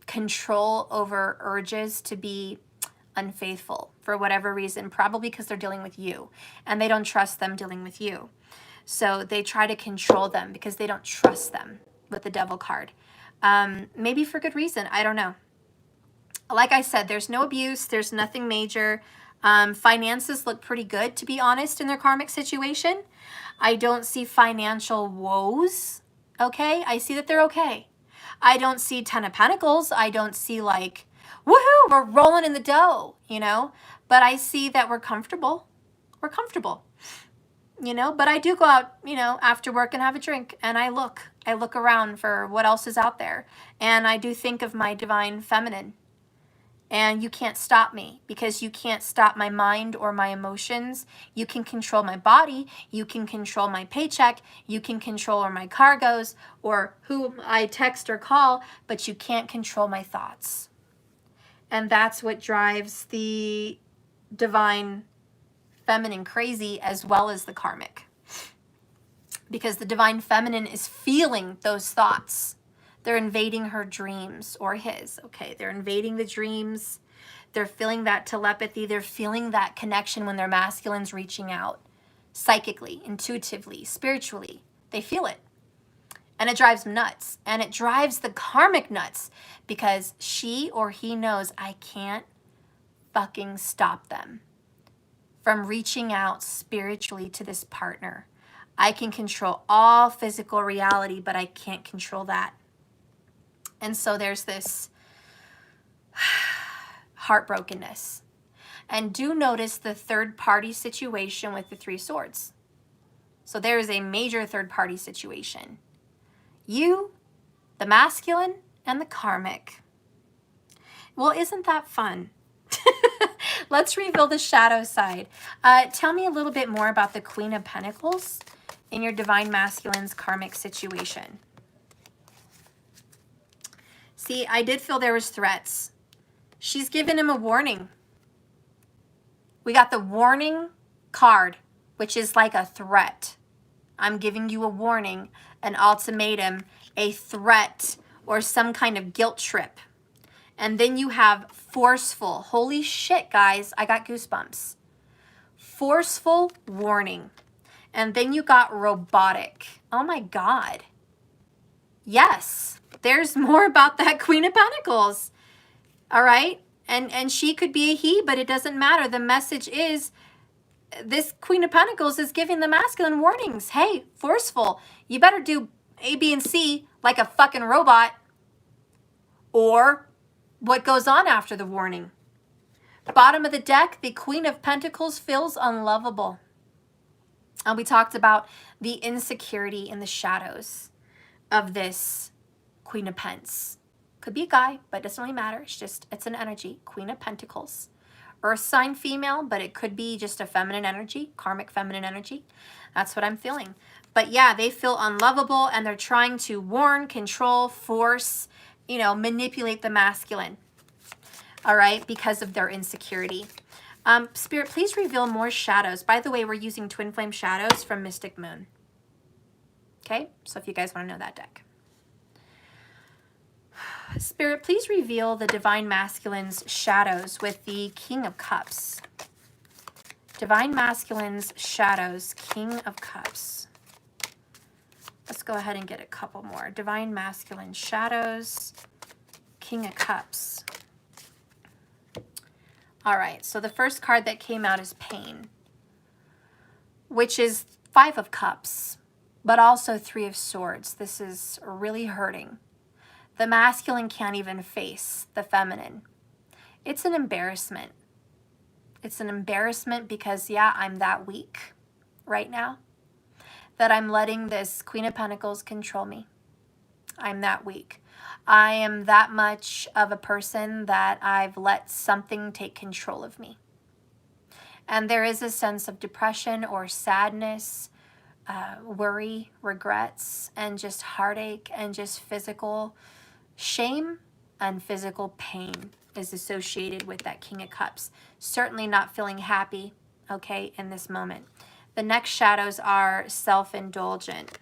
control over urges to be unfaithful for whatever reason, probably because they're dealing with you and they don't trust them dealing with you. So they try to control them because they don't trust them with the Devil card. Maybe for good reason, I don't know. Like I said, there's no abuse. There's nothing major. Finances look pretty good, to be honest, in their karmic situation. I don't see financial woes, okay? I see that they're okay. I don't see 10 of Pentacles. I don't see like, woohoo, we're rolling in the dough, But I see that we're comfortable. We're comfortable, But I do go out, after work and have a drink, and I look around for what else is out there. And I do think of my divine feminine. And you can't stop me because you can't stop my mind or my emotions. You can control my body. You can control my paycheck. You can control where my car goes or who I text or call, but you can't control my thoughts. And that's what drives the divine feminine crazy as well as the karmic. Because the divine feminine is feeling those thoughts. They're invading her dreams or his, okay? They're invading the dreams. They're feeling that telepathy. They're feeling that connection when their masculine's reaching out psychically, intuitively, spiritually. They feel it. And it drives them nuts. And it drives the karmic nuts because she or he knows I can't fucking stop them from reaching out spiritually to this partner. I can control all physical reality, but I can't control that. And so there's this heartbrokenness. And do notice the third party situation with the Three Swords. So there is a major third party situation. You, the masculine, and the karmic. Well, isn't that fun? Let's reveal the shadow side. Tell me a little bit more about the Queen of Pentacles in your divine masculine's karmic situation. See, I did feel there was threats. She's given him a warning. We got the warning card, which is like a threat. I'm giving you a warning, an ultimatum, a threat, or some kind of guilt trip. And then you have forceful. Holy shit, guys, I got goosebumps. Forceful warning. And then you got robotic. Oh my God. Yes, there's more about that Queen of Pentacles. All right? And she could be a he, but it doesn't matter. The message is this Queen of Pentacles is giving the masculine warnings. Hey, forceful. You better do A, B, and C like a fucking robot. Or what goes on after the warning? Bottom of the deck, the Queen of Pentacles feels unlovable. And we talked about the insecurity in the shadows of this Queen of Pents. Could be a guy, but it doesn't really matter. It's an energy. Queen of Pentacles. Earth sign female, but it could be just a feminine energy, karmic feminine energy. That's what I'm feeling. But yeah, they feel unlovable and they're trying to warn, control, force, manipulate the masculine. All right, because of their insecurity. Spirit, please reveal more shadows. By the way, we're using Twin Flame Shadows from Mystic Moon. Okay, so if you guys want to know that deck. Spirit, please reveal the Divine Masculine's shadows with the King of Cups. Divine Masculine's shadows, King of Cups. Let's go ahead and get a couple more. Divine Masculine shadows, King of Cups. All right, so the first card that came out is Pain, which is Five of Cups, but also Three of Swords. This is really hurting. The masculine can't even face the feminine. It's an embarrassment. It's an embarrassment because, yeah, I'm that weak right now that I'm letting this Queen of Pentacles control me. I'm that weak. I am that much of a person that I've let something take control of me. And there is a sense of depression or sadness, worry, regrets, and just heartache and just physical shame and physical pain is associated with that King of Cups. Certainly not feeling happy, okay, in this moment. The next shadows are self-indulgent.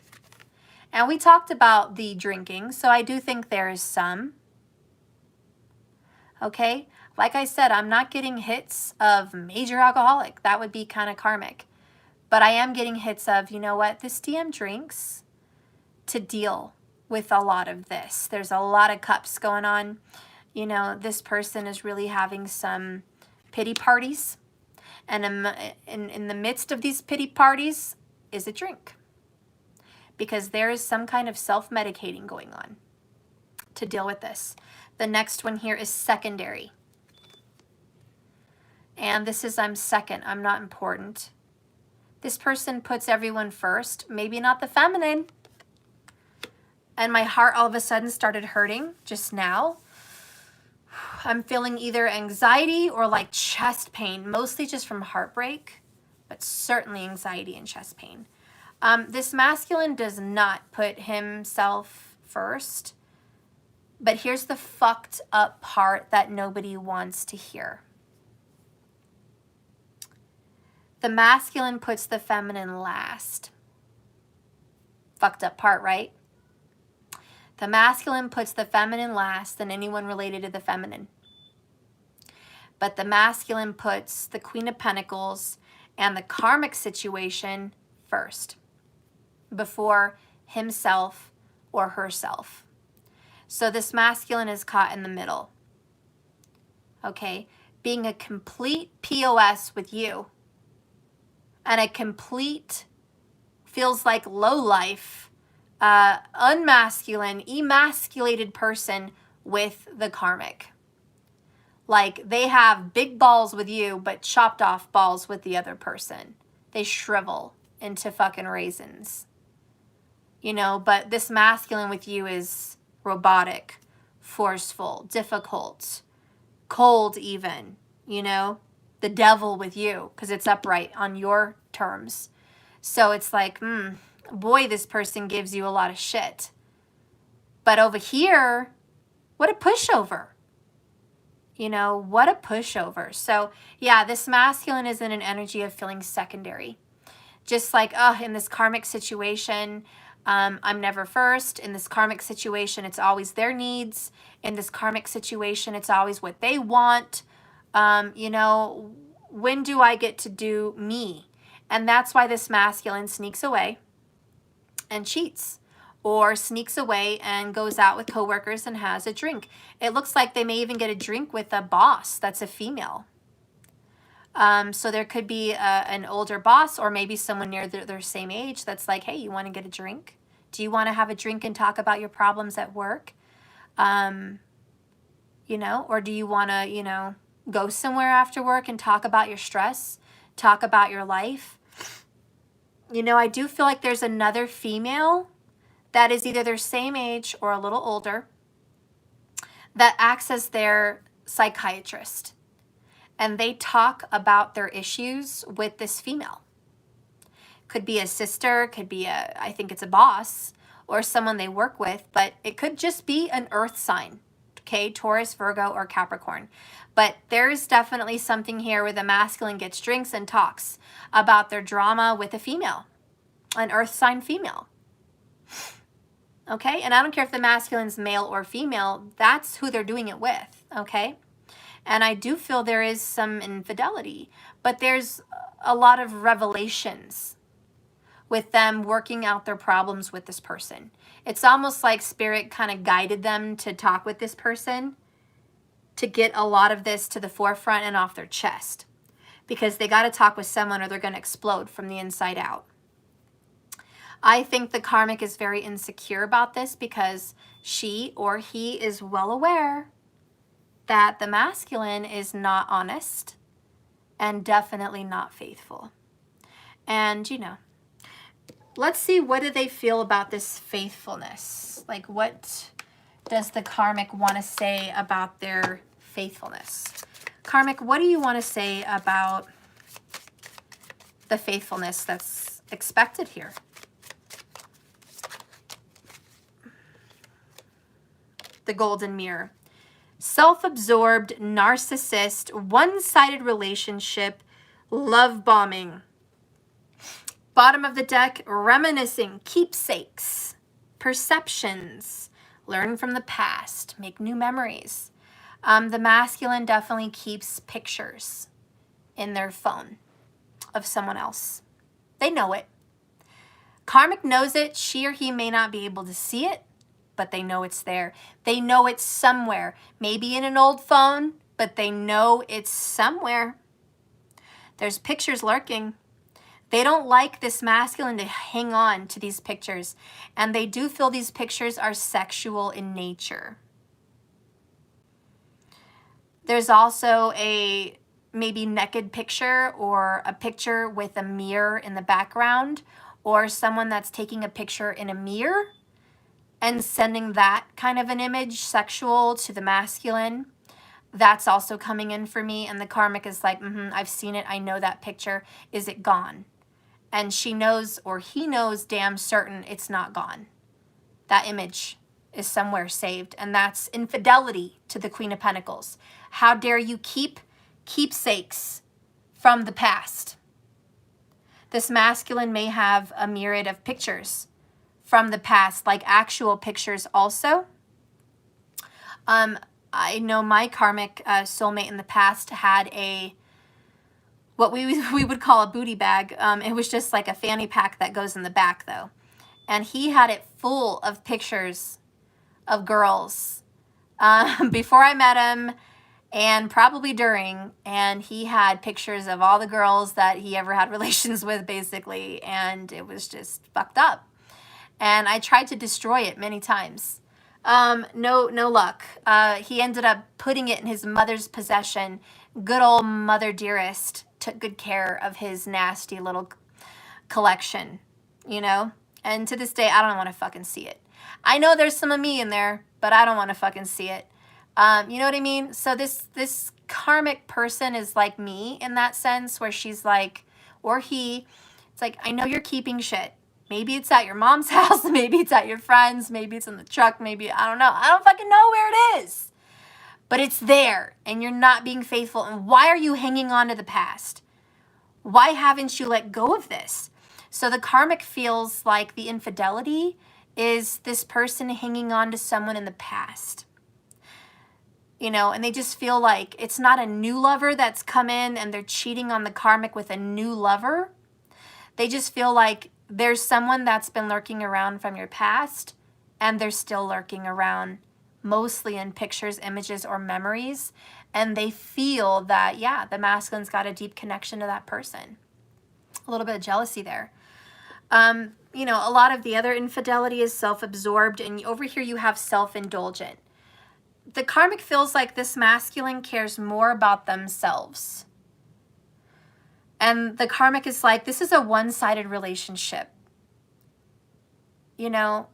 And we talked about the drinking, so I do think there is some. Okay, like I said, I'm not getting hits of major alcoholic. That would be kind of karmic. But I am getting hits of, you know what, this DM drinks to deal with a lot of this. There's a lot of cups going on. This person is really having some pity parties. And in the midst of these pity parties is a drink. Because there is some kind of self-medicating going on to deal with this. The next one here is secondary. And this is I'm second. I'm not important. This person puts everyone first. Maybe not the feminine. And my heart all of a sudden started hurting just now. I'm feeling either anxiety or like chest pain, mostly just from heartbreak, but certainly anxiety and chest pain. This masculine does not put himself first, but here's the fucked up part that nobody wants to hear. The masculine puts the feminine last. Fucked up part, right? The masculine puts the feminine last than anyone related to the feminine. But the masculine puts the Queen of Pentacles and the karmic situation first, before himself or herself. So this masculine is caught in the middle. Okay? Being a complete POS with you and a complete, feels like low life, unmasculine, emasculated person with the karmic. Like they have big balls with you, but chopped off balls with the other person. They shrivel into fucking raisins. You know, but this masculine with you is robotic, forceful, difficult, cold even, you know, the devil with you because it's upright on your terms. So it's like, boy, this person gives you a lot of shit. But over here, what a pushover. You know, what a pushover. So yeah, this masculine is in an energy of feeling secondary. Just like, in this karmic situation, I'm never first. In this karmic situation, it's always their needs. In this karmic situation, it's always what they want. You know, when do I get to do me? And that's why this masculine sneaks away and cheats, or sneaks away and goes out with coworkers and has a drink. It looks like they may even get a drink with a boss that's a female. So there could be an older boss, or maybe someone near their same age that's like, hey, you want to get a drink? Do you want to have a drink and talk about your problems at work? You know, or do you want to, you know, go somewhere after work and talk about your stress, talk about your life? You know, I do feel like there's another female that is either their same age or a little older that acts as their psychiatrist. And they talk about their issues with this female. Could be a sister, could be I think it's a boss, or someone they work with, but it could just be an earth sign, okay? Taurus, Virgo, or Capricorn. But there's definitely something here where the masculine gets drinks and talks about their drama with a female, an earth sign female. Okay? And I don't care if the masculine's male or female, that's who they're doing it with, okay? And I do feel there is some infidelity, but there's a lot of revelations with them working out their problems with this person. It's almost like spirit kind of guided them to talk with this person to get a lot of this to the forefront and off their chest, because they got to talk with someone or they're going to explode from the inside out. I think the karmic is very insecure about this because she or he is well aware that the masculine is not honest and definitely not faithful. And, you know, let's see, what do they feel about this faithfulness? Like, what does the karmic want to say about their faithfulness? Karmic, what do you want to say about the faithfulness that's expected here? The golden mirror. Self-absorbed, narcissist, one-sided relationship, love bombing. Bottom of the deck, reminiscing, keepsakes, perceptions, learn from the past, make new memories. The masculine definitely keeps pictures in their phone of someone else. They know it. Karmic knows it. She or he may not be able to see it, but they know it's there. They know it's somewhere. Maybe in an old phone, but they know it's somewhere. There's pictures lurking. They don't like this masculine to hang on to these pictures. And they do feel these pictures are sexual in nature. There's also a maybe naked picture, or a picture with a mirror in the background, or someone that's taking a picture in a mirror and sending that kind of an image, sexual, to the masculine. That's also coming in for me. And the karmic is like, I've seen it. I know that picture. Is it gone? And she knows, or he knows damn certain it's not gone. That image is somewhere saved. And that's infidelity to the Queen of Pentacles. How dare you keep keepsakes from the past? This masculine may have a myriad of pictures from the past, like actual pictures also. I know my karmic soulmate in the past had what we would call a booty bag. It was just like a fanny pack that goes in the back though. And he had it full of pictures of girls before I met him and probably during, and he had pictures of all the girls that he ever had relations with, basically, and it was just fucked up. And I tried to destroy it many times. No luck. He ended up putting it in his mother's possession. Good old Mother Dearest took good care of his nasty little collection, you know? And to this day, I don't want to fucking see it. I know there's some of me in there, but I don't want to fucking see it. You know what I mean? So this karmic person is like me in that sense, where she's like, or he, it's like, I know you're keeping shit. Maybe it's at your mom's house, maybe it's at your friend's, maybe it's in the truck, maybe, I don't know. I don't fucking know where it is. But it's there, and you're not being faithful. And why are you hanging on to the past? Why haven't you let go of this? So the karmic feels like the infidelity is this person hanging on to someone in the past. You know, and they just feel like it's not a new lover that's come in and they're cheating on the karmic with a new lover. They just feel like there's someone that's been lurking around from your past, and they're still lurking around, mostly in pictures, images, or memories. And they feel that, yeah, the masculine's got a deep connection to that person. A little bit of jealousy there. You know, a lot of the other infidelity is self-absorbed, and over here you have self-indulgent. The karmic feels like this masculine cares more about themselves. And the karmic is like, this is a one-sided relationship. You know,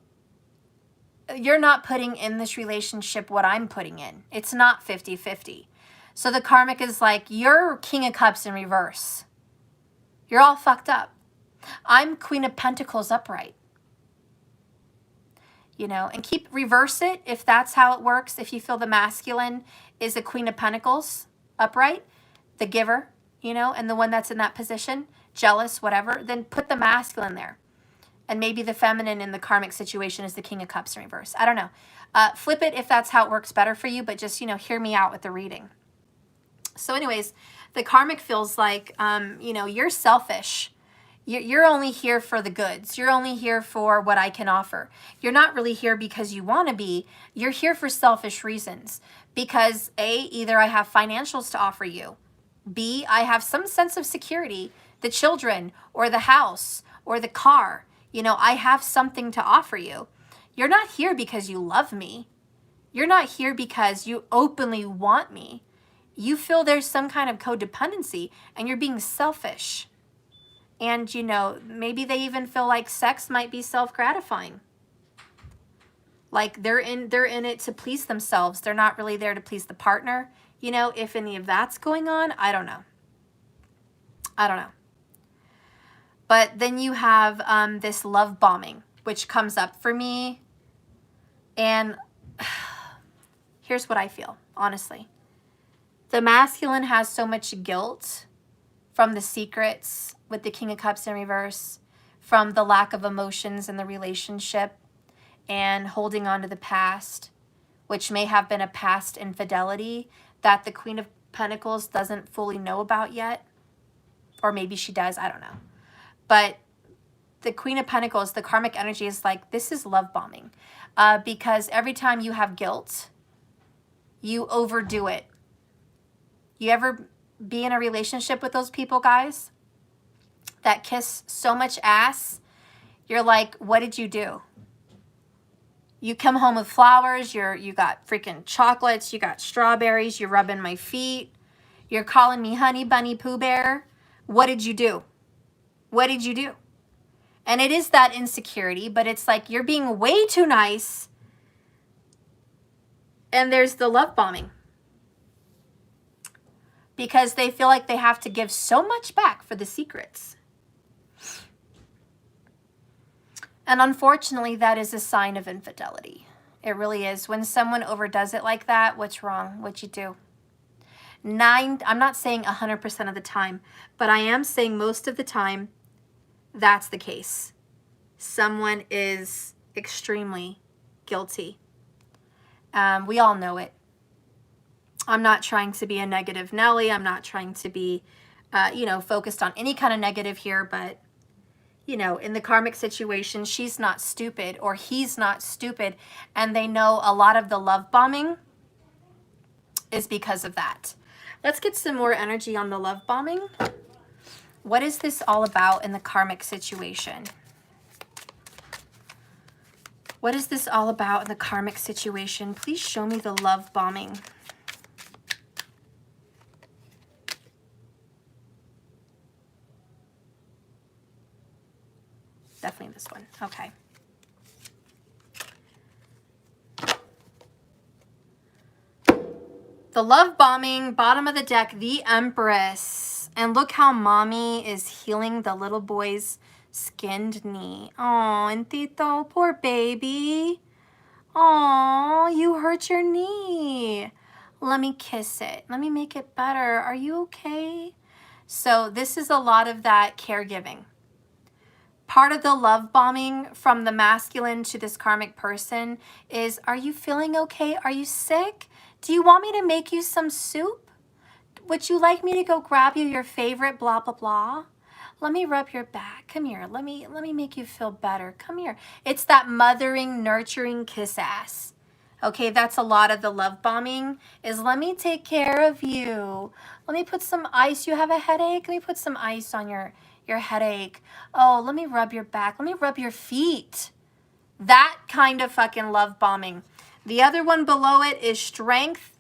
you're not putting in this relationship what I'm putting in. It's not 50-50. So the karmic is like, you're King of Cups in reverse. You're all fucked up. I'm Queen of Pentacles upright. You know, and reverse it if that's how it works. If you feel the masculine is a Queen of Pentacles upright, the giver, you know, and the one that's in that position, jealous, whatever, then put the masculine there. And maybe the feminine in the karmic situation is the King of Cups in reverse. I don't know. Flip it if that's how it works better for you, but just, you know, hear me out with the reading. So anyways, the karmic feels like, you know, you're selfish. You're only here for the goods. You're only here for what I can offer. You're not really here because you want to be. You're here for selfish reasons. Because A, either I have financials to offer you. B, I have some sense of security. The children or the house or the car. You know, I have something to offer you. You're not here because you love me. You're not here because you openly want me. You feel there's some kind of codependency and you're being selfish. And, you know, maybe they even feel like sex might be self-gratifying. Like they're in it to please themselves. They're not really there to please the partner. You know, if any of that's going on, I don't know. I don't know. But then you have this love bombing, which comes up for me. And here's what I feel, honestly. The masculine has so much guilt from the secrets with the King of Cups in reverse, from the lack of emotions in the relationship and holding on to the past, which may have been a past infidelity that the Queen of Pentacles doesn't fully know about yet. Or maybe she does, I don't know. But the Queen of Pentacles, the karmic energy is like, this is love bombing. Because every time you have guilt, you overdo it. You ever be in a relationship with those people, guys, that kiss so much ass? You're like, what did you do? You come home with flowers, you got freaking chocolates, you got strawberries, you're rubbing my feet, you're calling me honey bunny Pooh Bear. What did you do? What did you do? And it is that insecurity, but it's like you're being way too nice. And there's the love bombing. Because they feel like they have to give so much back for the secrets. And unfortunately, that is a sign of infidelity. It really is. When someone overdoes it like that, what's wrong? What'd you do? I'm not saying 100% of the time, but I am saying most of the time, that's the case. Someone is extremely guilty. We all know it. I'm not trying to be a negative Nelly. I'm not trying to be, you know, focused on any kind of negative here, but, you know, in the karmic situation, she's not stupid or he's not stupid. And they know a lot of the love bombing is because of that. Let's get some more energy on the love bombing. What is this all about in the karmic situation? What is this all about in the karmic situation? Please show me the love bombing. Definitely this one. Okay. The love bombing, bottom of the deck, the Empress. And look how mommy is healing the little boy's skinned knee. Oh, and Tito, poor baby. Oh, you hurt your knee. Let me kiss it. Let me make it better. Are you okay? So this is a lot of that caregiving. Part of the love bombing from the masculine to this karmic person is, are you feeling okay? Are you sick? Do you want me to make you some soup? Would you like me to go grab you your favorite blah, blah, blah? Let me rub your back. Come here. Let me make you feel better. Come here. It's that mothering, nurturing kiss ass. Okay, that's a lot of the love bombing is, let me take care of you. Let me put some ice. You have a headache? Let me put some ice on your headache. Oh, let me rub your back. Let me rub your feet. That kind of fucking love bombing. The other one below it is strength,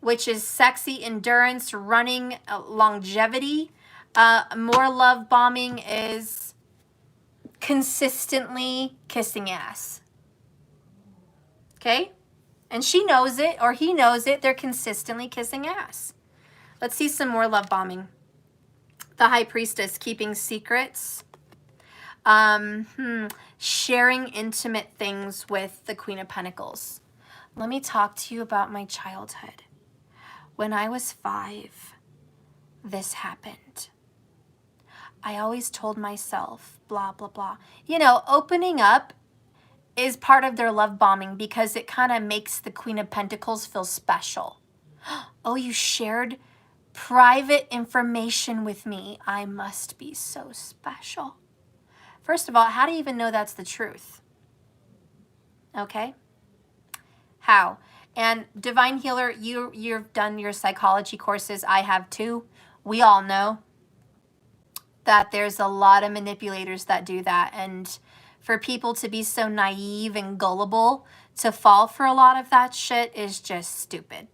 which is sexy endurance, running, longevity. More love bombing is consistently kissing ass. Okay? And she knows it, or he knows it. They're consistently kissing ass. Let's see some more love bombing. The High Priestess, keeping secrets. Sharing intimate things with the Queen of Pentacles. Let me talk to you about my childhood. When I was 5, this happened. I always told myself, blah, blah, blah. You know, opening up is part of their love bombing because it kind of makes the Queen of Pentacles feel special. Oh, you shared private information with me. I must be so special. First of all, how do you even know that's the truth? Okay? How? And Divine Healer, you've done your psychology courses. I have too. We all know that there's a lot of manipulators that do that. And for people to be so naive and gullible to fall for a lot of that shit is just stupid.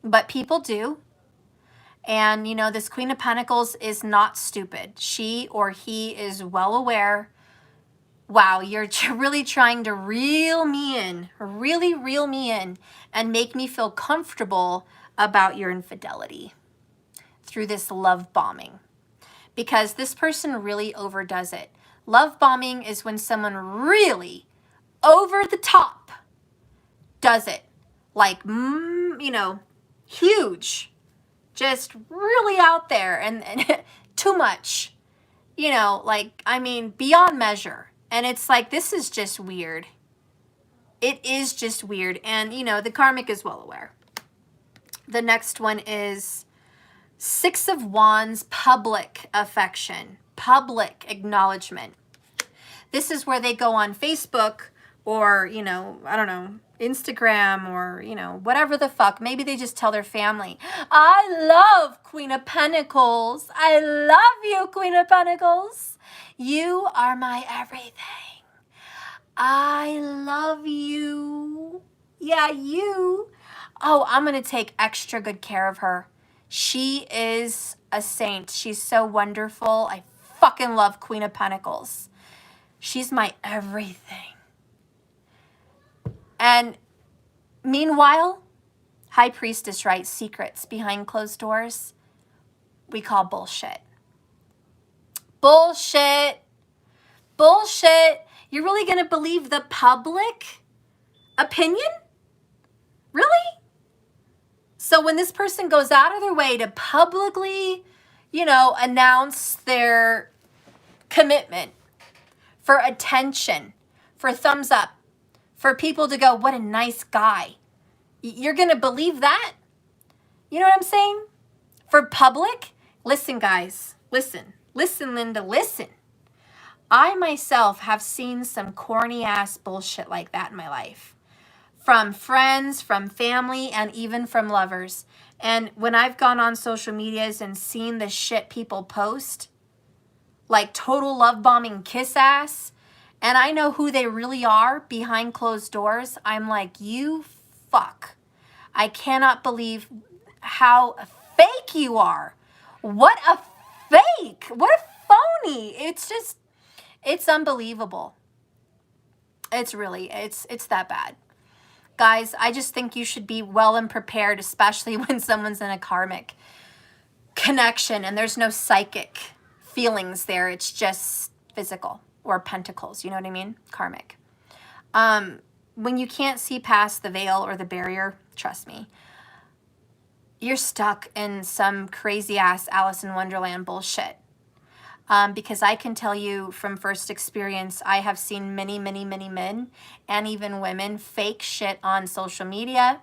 But people do. And, you know, this Queen of Pentacles is not stupid. She or he is well aware. Wow, you're really trying to reel me in, really reel me in, and make me feel comfortable about your infidelity through this love bombing. Because this person really overdoes it. Love bombing is when someone really over the top does it. Like, you know, huge. Just really out there and too much, you know, like, I mean, beyond measure. And it's like, this is just weird. It is just weird. And, you know, the karmic is well aware. The next one is 6 of Wands, public affection, public acknowledgement. This is where they go on Facebook or, you know, I don't know, Instagram or, you know, whatever the fuck. Maybe they just tell their family, I love Queen of Pentacles. I love you, Queen of Pentacles. You are my everything. I love you. Yeah, you. Oh, I'm going to take extra good care of her. She is a saint. She's so wonderful. I fucking love Queen of Pentacles. She's my everything. And meanwhile, High Priestess writes secrets behind closed doors. We call bullshit. Bullshit. Bullshit. You're really going to believe the public opinion? Really? So when this person goes out of their way to publicly, you know, announce their commitment for attention, for thumbs up, for people to go, what a nice guy. You're going to believe that? You know what I'm saying? For public? Listen, guys. Listen. Listen, Linda. Listen. I myself have seen some corny ass bullshit like that in my life. from friends, from family, and even from lovers. And when I've gone on social medias and seen the shit people post, like total love bombing kiss ass, and I know who they really are behind closed doors, I'm like, you fuck. I cannot believe how fake you are. What a fake. What a phony. It's just, it's unbelievable. It's really, it's that bad. Guys, I just think you should be well and prepared, especially when someone's in a karmic connection and there's no psychic feelings there. It's just physical, or pentacles. You know what I mean? Karmic. When you can't see past the veil or the barrier, trust me, you're stuck in some crazy ass Alice in Wonderland bullshit. Because I can tell you from first experience, I have seen many, many, many men and even women fake shit on social media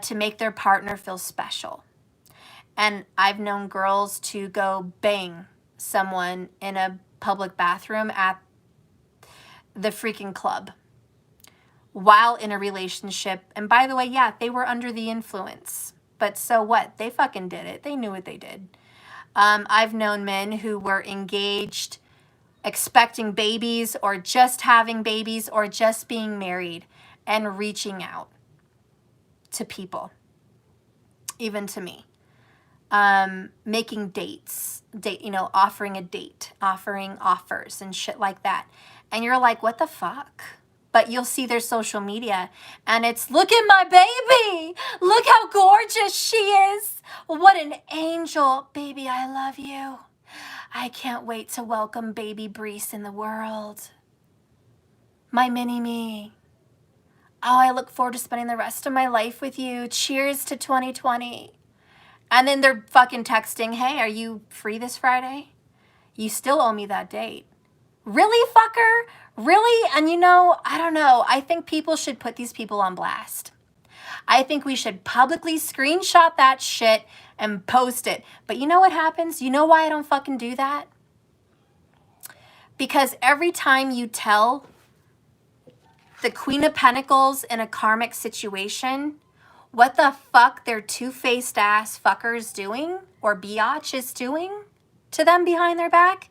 to make their partner feel special. And I've known girls to go bang someone in a public bathroom at the freaking club while in a relationship. And by the way, yeah, they were under the influence. But so what? They fucking did it. They knew what they did. I've known men who were engaged, expecting babies, or just having babies, or just being married, and reaching out to people, even to me, making dates, offering a date, offering offers and shit like that. And you're like, what the fuck? But you'll see their social media and it's, look at my baby. Look how gorgeous she is. What an angel. Baby, I love you. I can't wait to welcome baby Brees in the world. My mini-me. Oh, I look forward to spending the rest of my life with you. Cheers to 2020. And then they're fucking texting, hey, are you free this Friday? You still owe me that date. Really, fucker? Really? And I don't know. I think people should put these people on blast. I think we should publicly screenshot that shit and post it. But you know what happens? You know why I don't fucking do that? Because every time you tell the Queen of Pentacles in a karmic situation what the fuck their two-faced ass fucker's doing, or biatch is doing to them behind their back,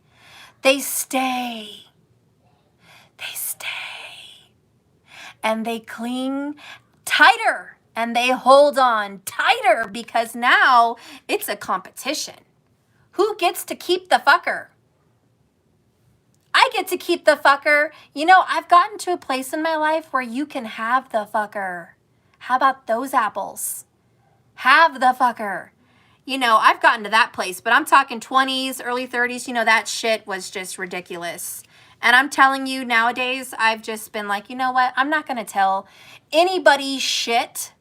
they stay. They stay. And they cling tighter. And they hold on tighter because now it's a competition. Who gets to keep the fucker? I get to keep the fucker. I've gotten to a place in my life where you can have the fucker. How about those apples? Have the fucker. I've gotten to that place, but I'm talking 20s, early 30s. That shit was just ridiculous. And I'm telling you, nowadays, I've just been like, you know what? I'm not going to tell anybody shit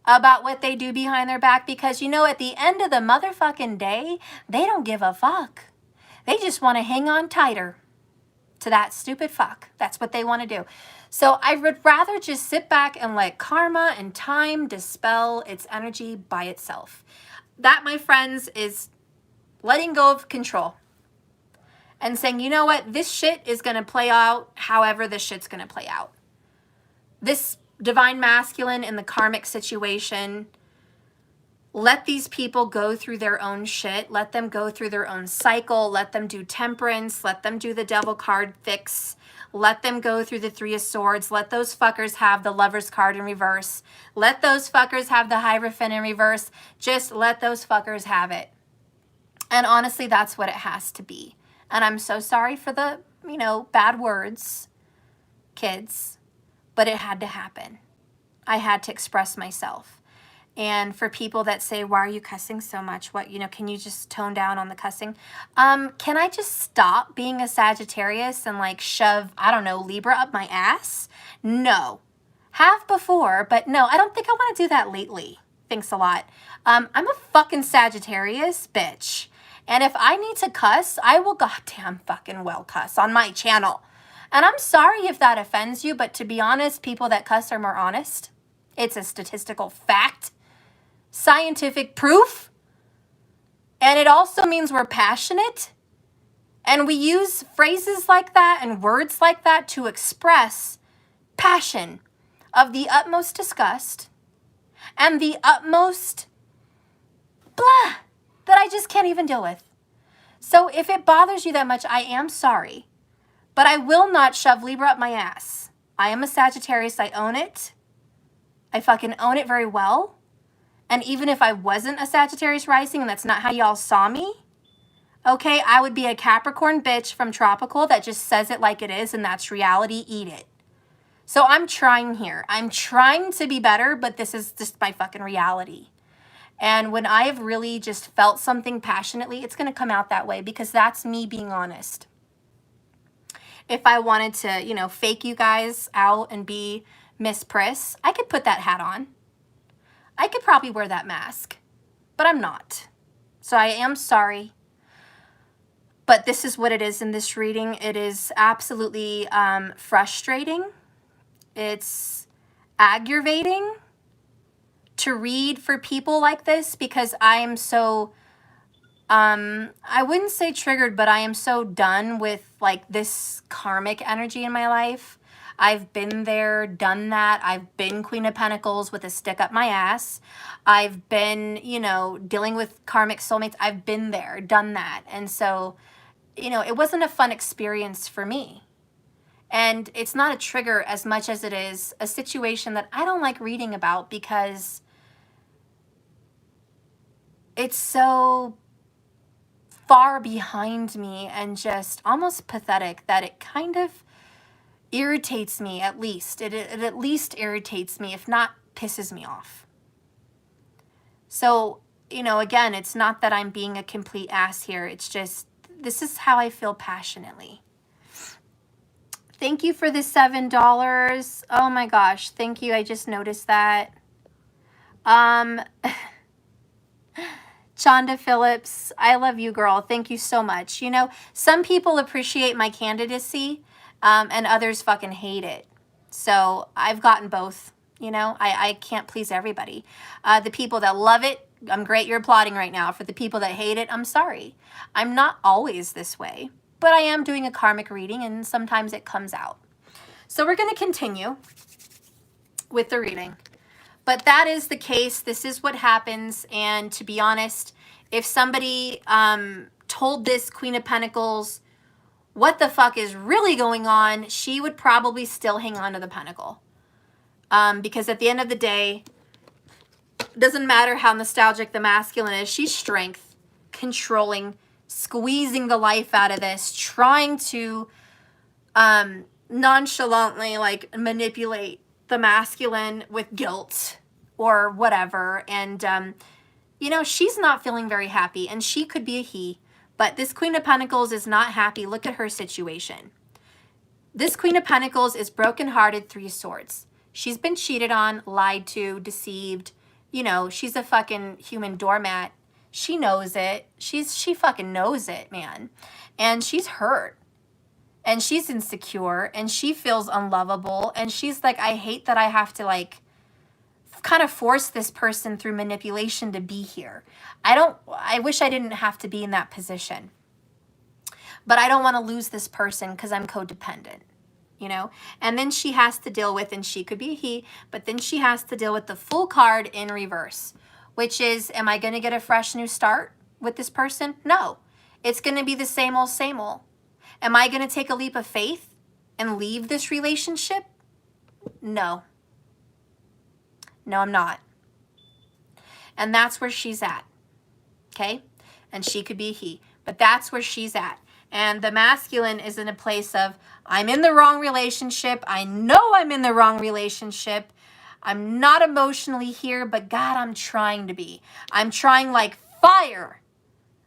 about what they do behind their back because, at the end of the motherfucking day, they don't give a fuck. They just want to hang on tighter to that stupid fuck. That's what they want to do. So I would rather just sit back and let karma and time dispel its energy by itself. That, my friends, is letting go of control and saying, you know what, this shit is going to play out however this shit's going to play out. This divine masculine in the karmic situation, let these people go through their own shit. Let them go through their own cycle. Let them do temperance. Let them do the devil card fix. Let them go through the Three of Swords. Let those fuckers have the Lover's card in reverse. Let those fuckers have the Hierophant in reverse. Just let those fuckers have it. And honestly, that's what it has to be. And I'm so sorry for the, bad words, kids, but it had to happen. I had to express myself. And for people that say, why are you cussing so much? What, can you just tone down on the cussing? Can I just stop being a Sagittarius and shove, Libra up my ass? No. Have before, but no, I don't think I want to do that lately. Thanks a lot. I'm a fucking Sagittarius, bitch. And if I need to cuss, I will goddamn fucking well cuss on my channel. And I'm sorry if that offends you, but to be honest, people that cuss are more honest. It's a statistical fact. Scientific proof. And it also means we're passionate. And we use phrases like that and words like that to express passion of the utmost disgust and the utmost blah that I just can't even deal with. So if it bothers you that much, I am sorry, but I will not shove Libra up my ass. I am a Sagittarius. I own it. I fucking own it very well. And even if I wasn't a Sagittarius rising and that's not how y'all saw me, okay, I would be a Capricorn bitch from Tropical that just says it like it is and that's reality. Eat it. So I'm trying here. I'm trying to be better, but this is just my fucking reality. And when I have really just felt something passionately, it's going to come out that way because that's me being honest. If I wanted to, you know, fake you guys out and be Miss Priss, I could put that hat on. I could probably wear that mask, but I'm not. So I am sorry. But this is what it is in this reading. It is absolutely frustrating. It's aggravating to read for people like this because I am so, I wouldn't say triggered, but I am so done with like this karmic energy in my life. I've been there, done that. I've been Queen of Pentacles with a stick up my ass. I've been, you know, dealing with karmic soulmates. I've been there, done that. And so, you know, it wasn't a fun experience for me. And it's not a trigger as much as it is a situation that I don't like reading about because it's so far behind me and just almost pathetic that it kind of irritates me at least. It at least irritates me, if not pisses me off. So, you know, again, it's not that I'm being a complete ass here. It's just, this is how I feel passionately. Thank you for the $7. Oh my gosh, thank you. I just noticed that. Chonda Phillips, I love you, girl. Thank you so much. You know, some people appreciate my candidacy and others fucking hate it. So I've gotten both, you know. I can't please everybody. The people that love it, I'm great you're applauding right now. For the people that hate it, I'm sorry. I'm not always this way, but I am doing a karmic reading and sometimes it comes out. So we're going to continue with the reading. But that is the case. This is what happens. And to be honest, if somebody told this Queen of Pentacles what the fuck is really going on, she would probably still hang on to the pentacle. Because at the end of the day, it doesn't matter how nostalgic the masculine is. She's strength, controlling, squeezing the life out of this, trying to nonchalantly like manipulate the masculine with guilt or whatever. And, you know, she's not feeling very happy and she could be a he, but this Queen of Pentacles is not happy. Look at her situation. This Queen of Pentacles is brokenhearted, 3 swords. She's been cheated on, lied to, deceived. You know, she's a fucking human doormat. She knows it. She fucking knows it, man. And she's hurt. And she's insecure and she feels unlovable and she's like, I hate that I have to like kind of force this person through manipulation to be here. I wish I didn't have to be in that position, but I don't want to lose this person because I'm codependent, you know? And then she has to deal with, and she could be a he, but then she has to deal with the full card in reverse, which is, am I going to get a fresh new start with this person? No, it's going to be the same old, same old. Am I going to take a leap of faith and leave this relationship? No. No, I'm not. And that's where she's at. Okay? And she could be a he. But that's where she's at. And the masculine is in a place of, I'm in the wrong relationship. I know I'm in the wrong relationship. I'm not emotionally here, but God, I'm trying to be. I'm trying like fire.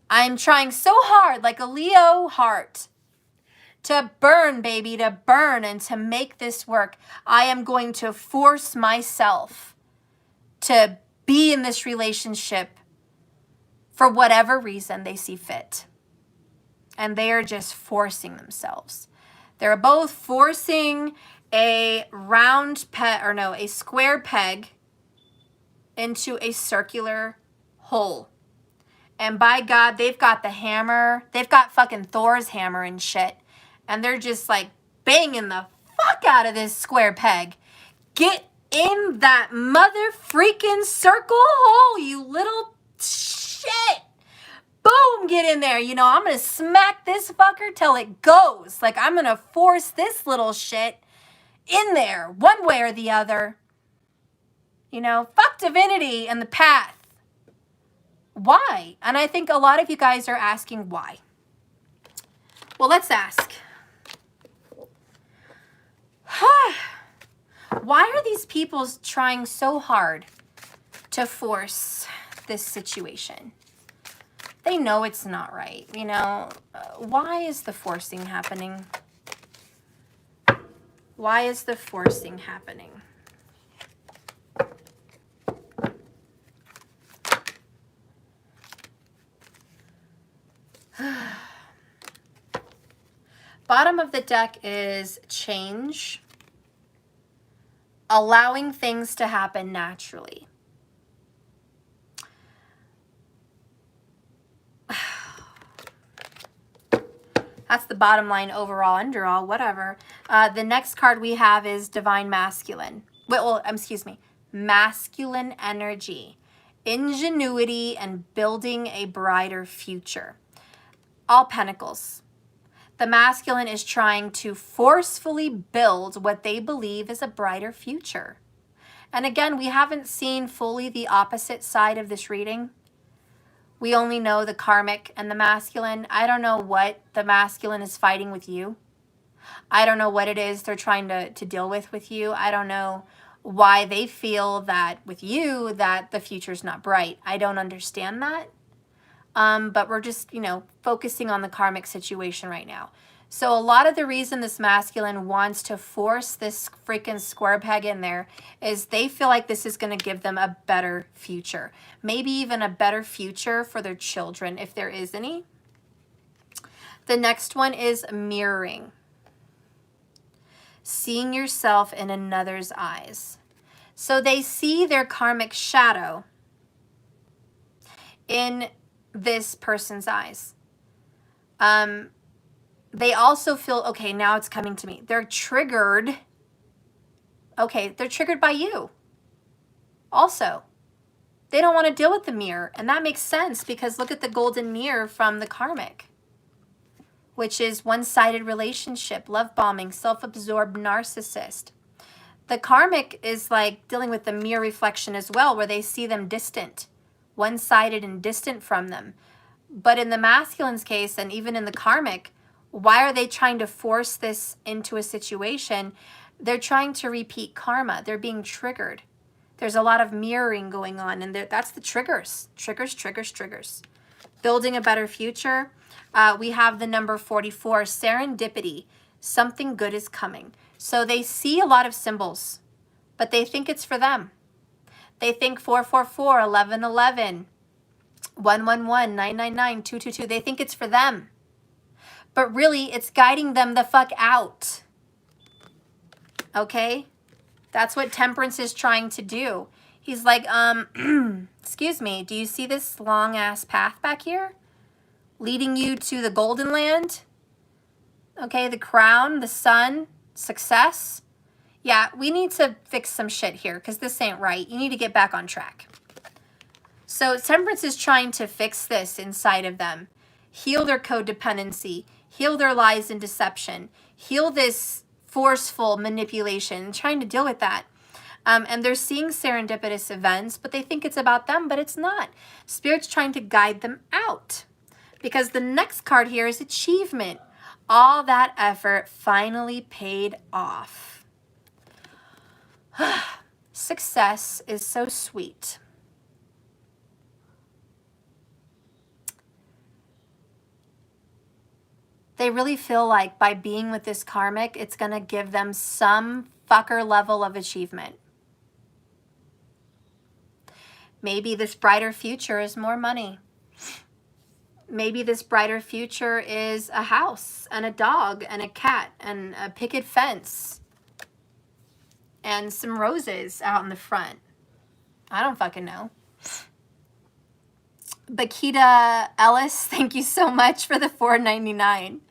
I'm trying so hard, like a Leo heart. To burn, baby, to burn and to make this work. I am going to force myself to be in this relationship for whatever reason they see fit. And they are just forcing themselves. They're both forcing a a square peg into a circular hole. And by God, they've got the hammer. They've got fucking Thor's hammer and shit. And they're just like banging the fuck out of this square peg. Get in that mother freaking circle hole, you little shit. Boom, get in there. You know, I'm going to smack this fucker till it goes. Like, I'm going to force this little shit in there one way or the other. You know, fuck divinity and the path. Why? And I think a lot of you guys are asking why. Well, let's ask. Why are these people trying so hard to force this situation? They know it's not right, you know. Why is the forcing happening? Why is the forcing happening? Bottom of the deck is change, allowing things to happen naturally. That's the bottom line overall, underall, whatever. The next card we have is Divine Masculine. Masculine energy, ingenuity, and building a brighter future. All Pentacles. The masculine is trying to forcefully build what they believe is a brighter future. And again, we haven't seen fully the opposite side of this reading. We only know the karmic and the masculine. I don't know what the masculine is fighting with you. I don't know what it is they're trying to deal with you. I don't know why they feel that with you that the future's not bright. I don't understand that. But we're just, you know, focusing on the karmic situation right now. So a lot of the reason this masculine wants to force this freaking square peg in there is they feel like this is going to give them a better future. Maybe even a better future for their children, if there is any. The next one is mirroring. Seeing yourself in another's eyes. So they see their karmic shadow in this person's eyes. They also feel, okay, now it's coming to me. They're triggered. Okay, they're triggered by you. Also, they don't want to deal with the mirror. And that makes sense because look at the golden mirror from the karmic, which is one-sided relationship, love bombing, self-absorbed narcissist. The karmic is like dealing with the mirror reflection as well, where they see them distant, one-sided and distant from them. But in the masculine's case, and even in the karmic, why are they trying to force this into a situation? They're trying to repeat karma. They're being triggered. There's a lot of mirroring going on, and that's the triggers. Triggers. Building a better future. We have the number 44, serendipity. Something good is coming. So they see a lot of symbols, but they think it's for them. They think 444, 1111, 111, 999, 222. They think it's for them. But really, it's guiding them the fuck out. Okay? That's what Temperance is trying to do. He's like, excuse me, do you see this long-ass path back here? Leading you to the golden land? Okay, the crown, the sun, success. Yeah, we need to fix some shit here because this ain't right. You need to get back on track. So Temperance is trying to fix this inside of them. Heal their codependency. Heal their lies and deception. Heal this forceful manipulation. Trying to deal with that. And they're seeing serendipitous events, but they think it's about them, but it's not. Spirit's trying to guide them out. Because the next card here is achievement. All that effort finally paid off. Success is so sweet. They really feel like by being with this karmic, it's going to give them some fucker level of achievement. Maybe this brighter future is more money. Maybe this brighter future is a house and a dog and a cat and a picket fence and some roses out in the front. I don't fucking know. Bakita Ellis, thank you so much for the $4.99.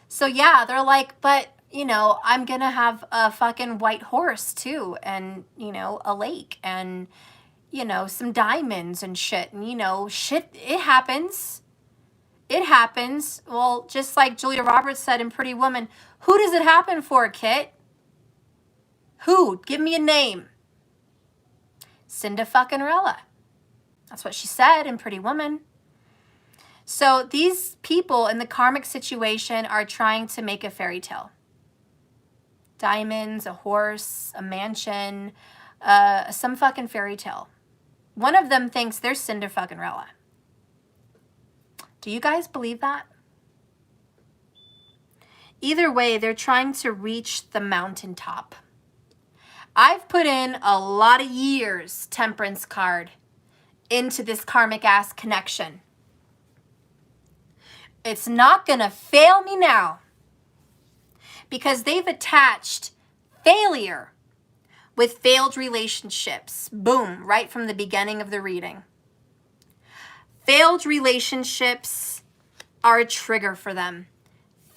So yeah, they're like, but you know, I'm going to have a fucking white horse too. And, you know, a lake and, you know, some diamonds and shit. And, you know, shit, it happens. It happens. Well, just like Julia Roberts said in Pretty Woman, who does it happen for, Kit? Who? Give me a name. Cinderella. That's what she said in Pretty Woman. So these people in the karmic situation are trying to make a fairy tale. Diamonds, a horse, a mansion, some fucking fairy tale. One of them thinks they're Cinderella. Do you guys believe that? Either way, they're trying to reach the mountaintop. I've put in a lot of years, Temperance card, into this karmic ass connection. It's not gonna fail me now because they've attached failure with failed relationships. Boom, right from the beginning of the reading. Failed relationships are a trigger for them.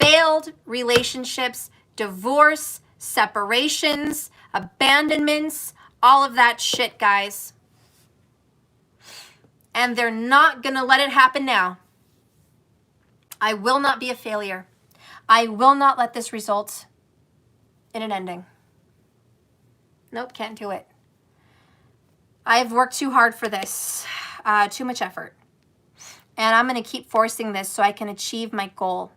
Failed relationships, divorce, separations, abandonments, all of that shit, guys. And they're not gonna let it happen now. I will not be a failure. I will not let this result in an ending. Nope, can't do it. I've worked too hard for this, too much effort. And I'm gonna keep forcing this so I can achieve my goal.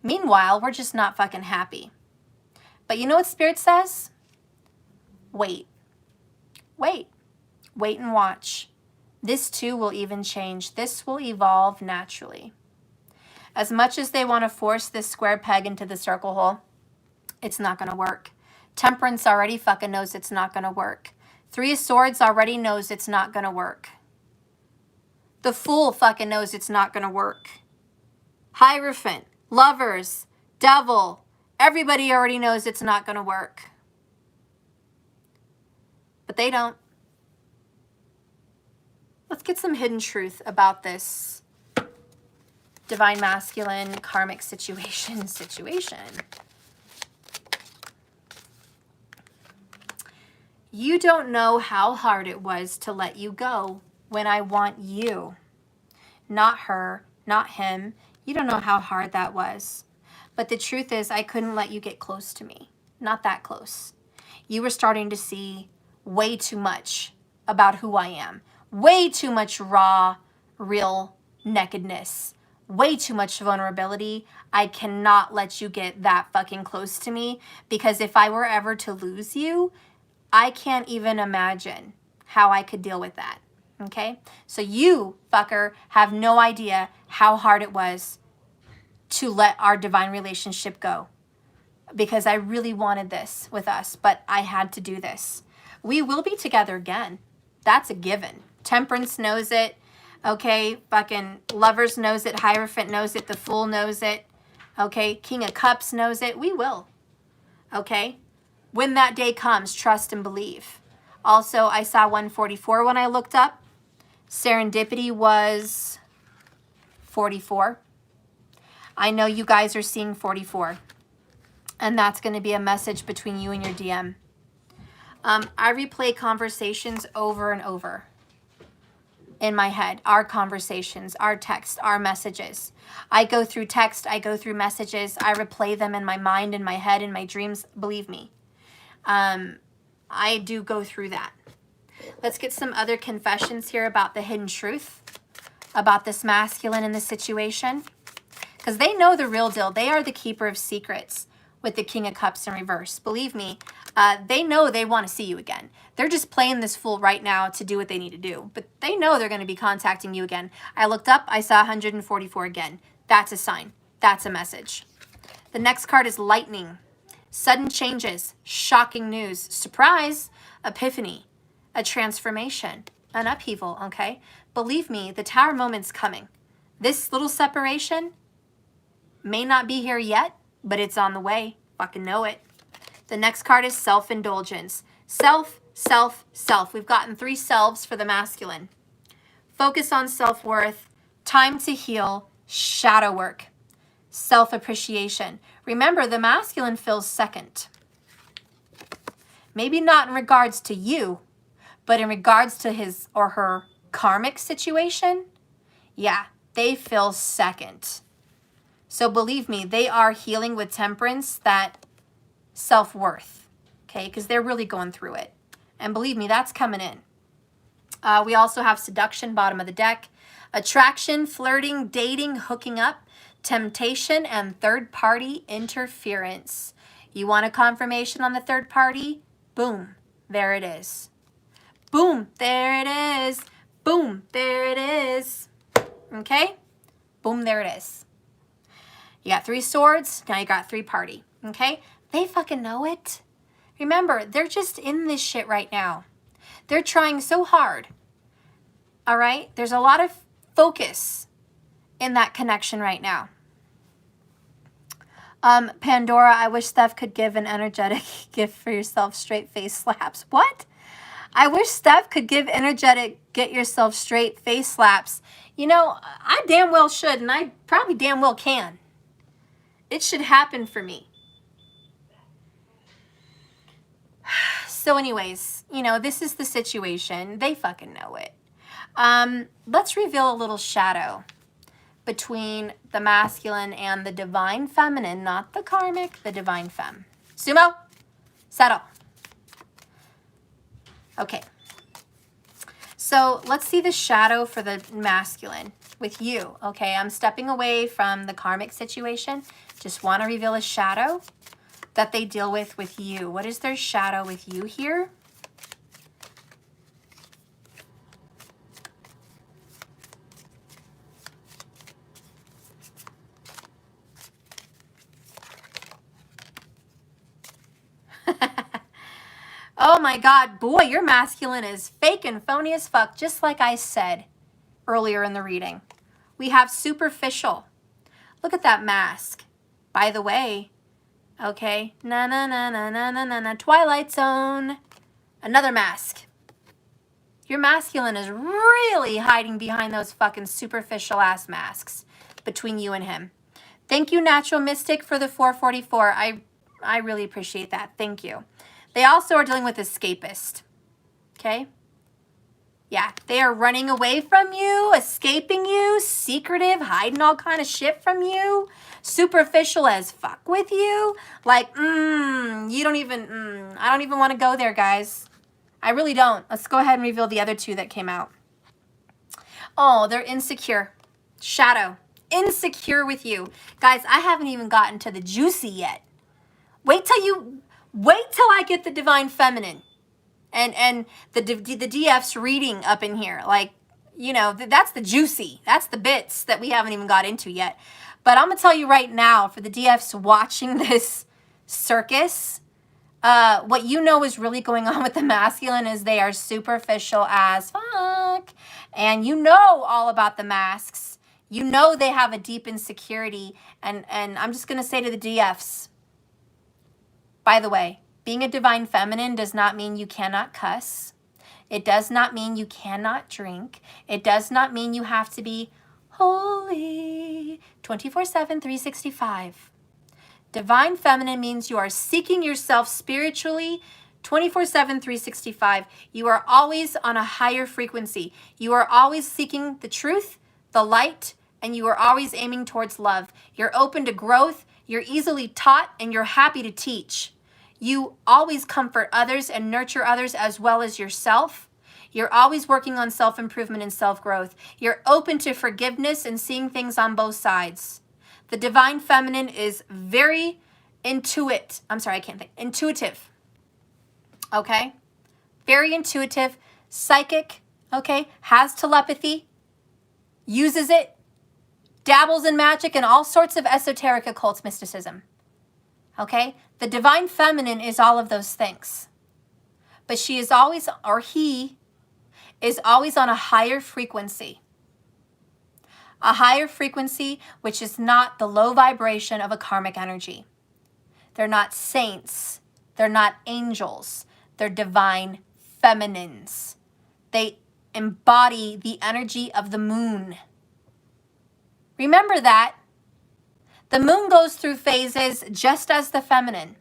Meanwhile, we're just not fucking happy. But you know what Spirit says? Wait. Wait. Wait and watch. This too will even change. This will evolve naturally. As much as they want to force this square peg into the circle hole, it's not going to work. Temperance already fucking knows it's not going to work. Three of Swords already knows it's not going to work. The Fool fucking knows it's not going to work. Hierophant, Lovers, Devil, everybody already knows it's not going to work. But they don't. Let's get some hidden truth about this divine masculine karmic situation. You don't know how hard it was to let you go when I want you. Not her, not him. You don't know how hard that was. But the truth is, I couldn't let you get close to me. Not that close. You were starting to see way too much about who I am. Way too much raw, real nakedness. Way too much vulnerability. I cannot let you get that fucking close to me, because if I were ever to lose you, I can't even imagine how I could deal with that. Okay? So you, fucker, have no idea how hard it was to let our divine relationship go, because I really wanted this with us, but I had to do this. We will be together again. That's a given. Temperance knows it. Okay, fucking Lovers knows it. Hierophant knows it. The Fool knows it. Okay, King of Cups knows it. We will. Okay? When that day comes, trust and believe. Also, I saw 144 when I looked up. Serendipity was 44. I know you guys are seeing 44. And that's going to be a message between you and your DM. I replay conversations over and over in my head. Our conversations, our text, our messages. I go through text, I go through messages, I replay them in my mind, in my head, in my dreams. Believe me. I do go through that. Let's get some other confessions here about the hidden truth, about this masculine in this situation. Because they know the real deal. They are the keeper of secrets with the King of Cups in reverse. Believe me, they know they want to see you again. They're just playing this fool right now to do what they need to do. But they know they're going to be contacting you again. I looked up, I saw 144 again. That's a sign. That's a message. The next card is Lightning. Sudden changes, shocking news, surprise, epiphany, a transformation, an upheaval, okay? Believe me, the Tower moment's coming. This little separation may not be here yet, but it's on the way. Fucking know it. The next card is self-indulgence. Self, self, self. We've gotten 3 selves for the masculine. Focus on self-worth, time to heal, shadow work. self-appreciation. Remember, the masculine feels second. Maybe not in regards to you, but in regards to his or her karmic situation, yeah, they feel second. So believe me, they are healing with temperance, that self-worth, okay? Because they're really going through it. And believe me, that's coming in. We also have seduction, bottom of the deck, attraction, flirting, dating, hooking up, temptation, and third-party interference. You want a confirmation on the third party? Boom, there it is. Boom, there it is. Boom, there it is. Okay? Boom, there it is. You got 3 swords, now you got 3 party. Okay? They fucking know it. Remember, they're just in this shit right now. They're trying so hard. All right? There's a lot of focus in that connection right now. Pandora, I wish Steph could give an energetic gift for yourself, straight face slaps. What? I wish Steph could give energetic get yourself straight face slaps. You know, I damn well should, and I probably damn well can. It should happen for me. So anyways, you know, this is the situation. They fucking know it. Let's reveal a little shadow between the masculine and the divine feminine, not the karmic, the divine femme. Sumo, settle. Okay. So let's see the shadow for the masculine with you. Okay, I'm stepping away from the karmic situation. Just want to reveal a shadow that they deal with you. What is their shadow with you here? Oh my God, boy, your masculine is fake and phony as fuck, just like I said earlier in the reading. We have superficial. Look at that mask. By the way, okay, na na na na na na na na, Twilight Zone. Another mask. Your masculine is really hiding behind those fucking superficial ass masks between you and him. Thank you, Natural Mystic, for the 444. I really appreciate that. Thank you. They also are dealing with escapist. Okay? Yeah, they are running away from you, escaping you, secretive, hiding all kind of shit from you, superficial as fuck with you. Like, you don't even, I don't even want to go there, guys. I really don't. Let's go ahead and reveal the other 2 that came out. Oh, they're insecure. Shadow. Insecure with you. Guys, I haven't even gotten to the juicy yet. Wait till I get the divine feminine and the DF's reading up in here. Like, you know, that's the juicy. That's the bits that we haven't even got into yet. But I'm going to tell you right now, for the DFs watching this circus, what you know is really going on with the masculine is they are superficial as fuck. And you know all about the masks. You know they have a deep insecurity. And I'm just going to say to the DFs, by the way, being a divine feminine does not mean you cannot cuss. It does not mean you cannot drink. It does not mean you have to be holy 24/7, 365. Divine feminine means you are seeking yourself spiritually 24/7, 365. You are always on a higher frequency. You are always seeking the truth, the light, and you are always aiming towards love. You're open to growth. You're easily taught, and you're happy to teach. You always comfort others and nurture others as well as yourself. You're always working on self-improvement and self-growth. You're open to forgiveness and seeing things on both sides. The divine feminine is very intuitive. Okay? Very intuitive, psychic, okay? Has telepathy, uses it, dabbles in magic and all sorts of esoteric occult mysticism. Okay? The divine feminine is all of those things. But she is always, or he is always on a higher frequency. A higher frequency which is not the low vibration of a karmic energy. They're not saints. They're not angels. They're divine feminines. They embody the energy of the moon. Remember that. The moon goes through phases just as the feminine.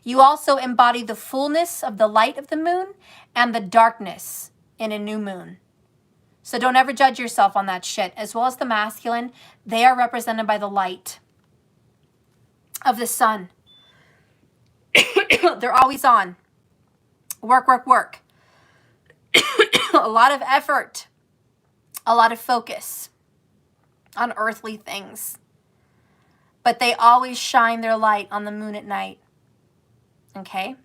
You also embody the fullness of the light of the moon and the darkness in a new moon. So don't ever judge yourself on that shit. As well as the masculine, they are represented by the light of the sun. They're always on. Work, work, work. A lot of effort. A lot of focus on earthly things. But they always shine their light on the moon at night. Okay?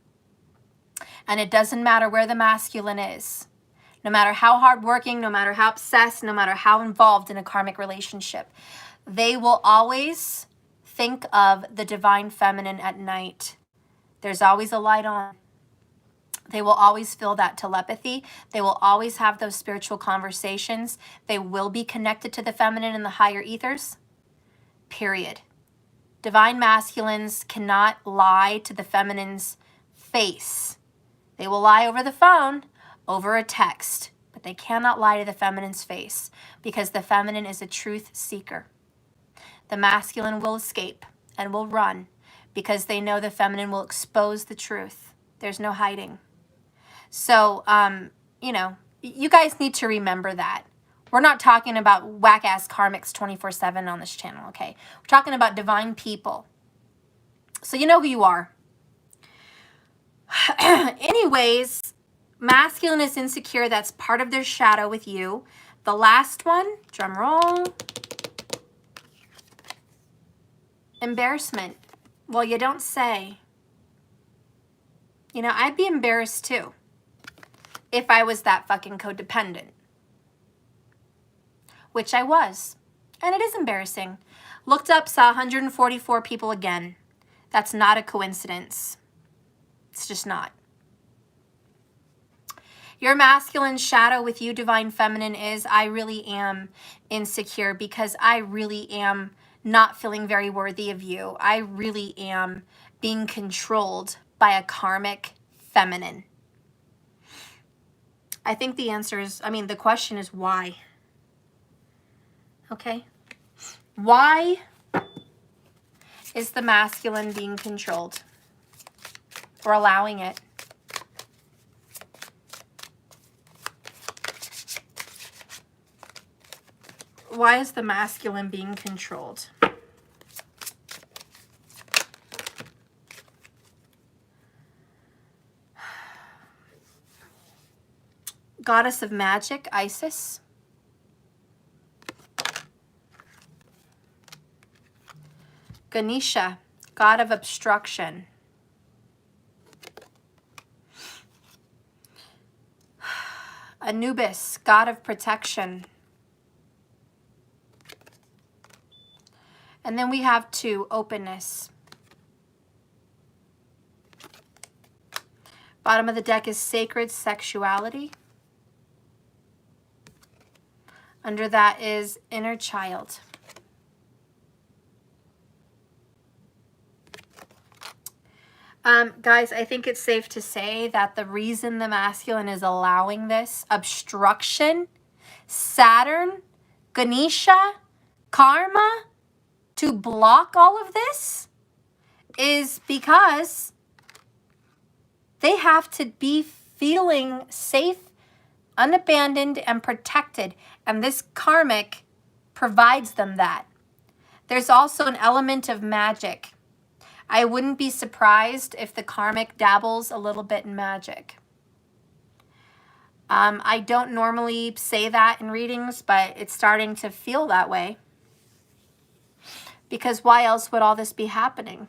And it doesn't matter where the masculine is. No matter how hardworking, no matter how obsessed, no matter how involved in a karmic relationship, they will always think of the divine feminine at night. There's always a light on. They will always feel that telepathy. They will always have those spiritual conversations. They will be connected to the feminine and the higher ethers. Period. Divine masculines cannot lie to the feminine's face. They will lie over the phone, over a text, but they cannot lie to the feminine's face because the feminine is a truth seeker. The masculine will escape and will run because they know the feminine will expose the truth. There's no hiding. So, you know, you guys need to remember that. We're not talking about whack-ass karmics 24/7 on this channel, okay? We're talking about divine people. So you know who you are. Anyways, masculine is insecure. That's part of their shadow with you. The last one, drum roll. Embarrassment. Well, you don't say. You know, I'd be embarrassed too if I was that fucking codependent. Which I was. And it is embarrassing. Looked up, saw 144 people again. That's not a coincidence. It's just not. Your masculine shadow with you, divine feminine, is I really am insecure because I really am not feeling very worthy of you. I really am being controlled by a karmic feminine. I think the answer is, the question is why? Okay? Why is the masculine being controlled or allowing it? Why is the masculine being controlled? Goddess of magic, Isis. Ganesha, god of obstruction. Anubis, god of protection. And then we have 2, openness. Bottom of the deck is sacred sexuality. Under that is inner child. Guys, I think it's safe to say that the reason the masculine is allowing this obstruction, Saturn, Ganesha, karma, to block all of this is because they have to be feeling safe, unabandoned, and protected. And this karmic provides them that. There's also an element of magic. I wouldn't be surprised if the karmic dabbles a little bit in magic. I don't normally say that in readings, but it's starting to feel that way. Because why else would all this be happening?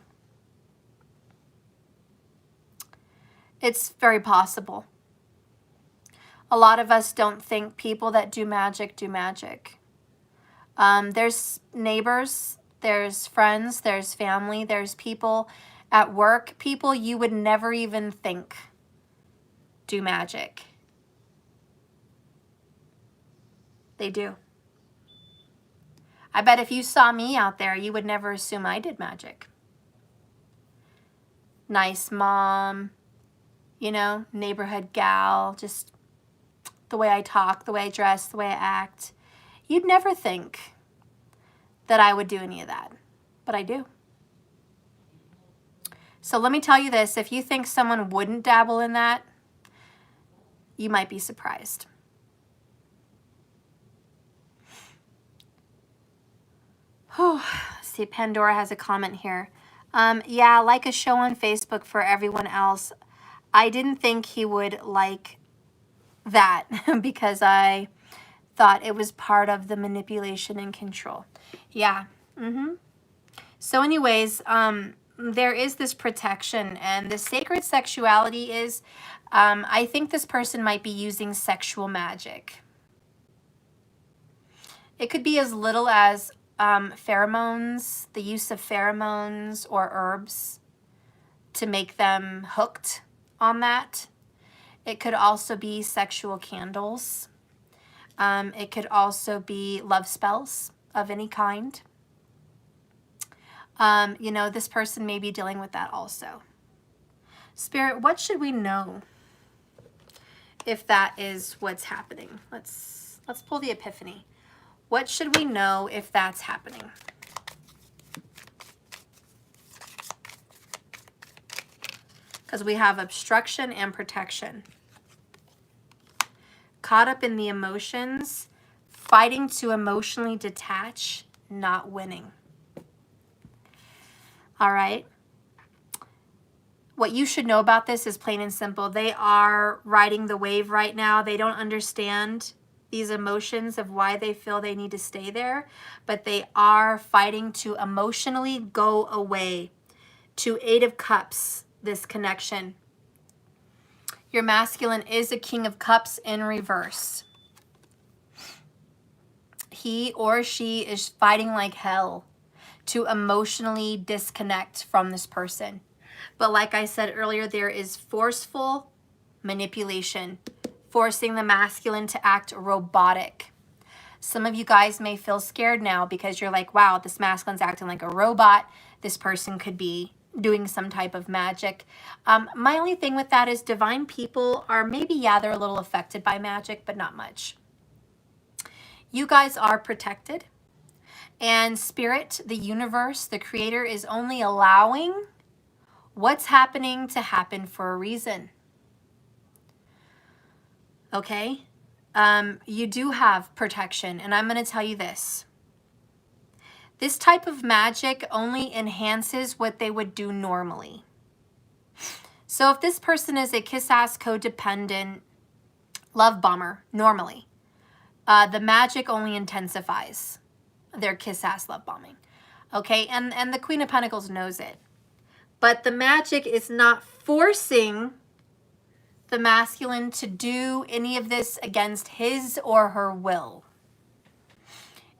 It's very possible. A lot of us don't think people that do magic do magic. There's neighbors, there's friends, there's family, there's people at work, people you would never even think do magic. They do. I bet if you saw me out there, you would never assume I did magic. Nice mom, you know, neighborhood gal, just the way I talk, the way I dress, the way I act. You'd never think that I would do any of that, but I do. So let me tell you this, if you think someone wouldn't dabble in that, you might be surprised. Let's see, Pandora has a comment here. Yeah, like a show on Facebook for everyone else. I didn't think he would like that because I thought it was part of the manipulation and control. Yeah. So anyways, there is this protection, and the sacred sexuality is, I think this person might be using sexual magic. It could be as little as pheromones, the use of pheromones or herbs to make them hooked on that. It could also be sexual candles. It could also be love spells of any kind. You know, this person may be dealing with that also. Spirit, what should we know if that is what's happening? Let's pull the Epiphany. What should we know if that's happening? Because we have obstruction and protection. Caught up in the emotions, fighting to emotionally detach, not winning. All right. What you should know about this is plain and simple. They are riding the wave right now. They don't understand these emotions of why they feel they need to stay there, but they are fighting to emotionally go away. To Eight of Cups, this connection. Your masculine is a King of Cups in reverse. He or she is fighting like hell to emotionally disconnect from this person. But like I said earlier, there is forceful manipulation, forcing the masculine to act robotic. Some of you guys may feel scared now because you're like, wow, this masculine's acting like a robot. This person could be doing some type of magic. My only thing with that is divine people are maybe, yeah, they're a little affected by magic, but not much. You guys are protected. And Spirit, the universe, the creator is only allowing what's happening to happen for a reason. Okay? You do have protection, and I'm going to tell you this. This type of magic only enhances what they would do normally. So if this person is a kiss-ass codependent love bomber, normally, the magic only intensifies their kiss-ass love bombing. Okay? And the Queen of Pentacles knows it. But the magic is not forcing the masculine to do any of this against his or her will.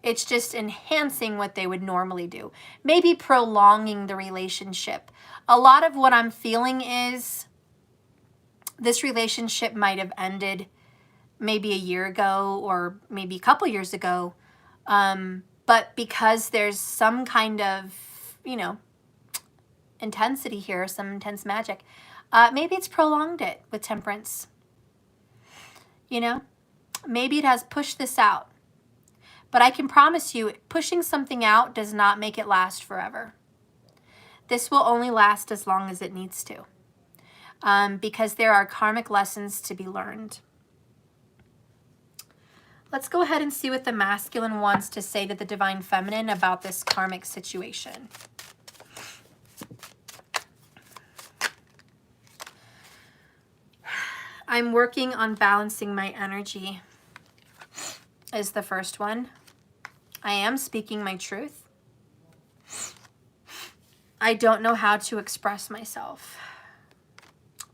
It's just enhancing what they would normally do. Maybe prolonging the relationship. A lot of what I'm feeling is this relationship might have ended maybe a year ago or maybe a couple years ago. But because there's some kind of, you know, intensity here, some intense magic, maybe it's prolonged it with Temperance. You know, maybe it has pushed this out. But I can promise you, pushing something out does not make it last forever. This will only last as long as it needs to, because there are karmic lessons to be learned. Let's go ahead and see what the masculine wants to say to the divine feminine about this karmic situation. I'm working on balancing my energy is the first one. I am speaking my truth. I don't know how to express myself.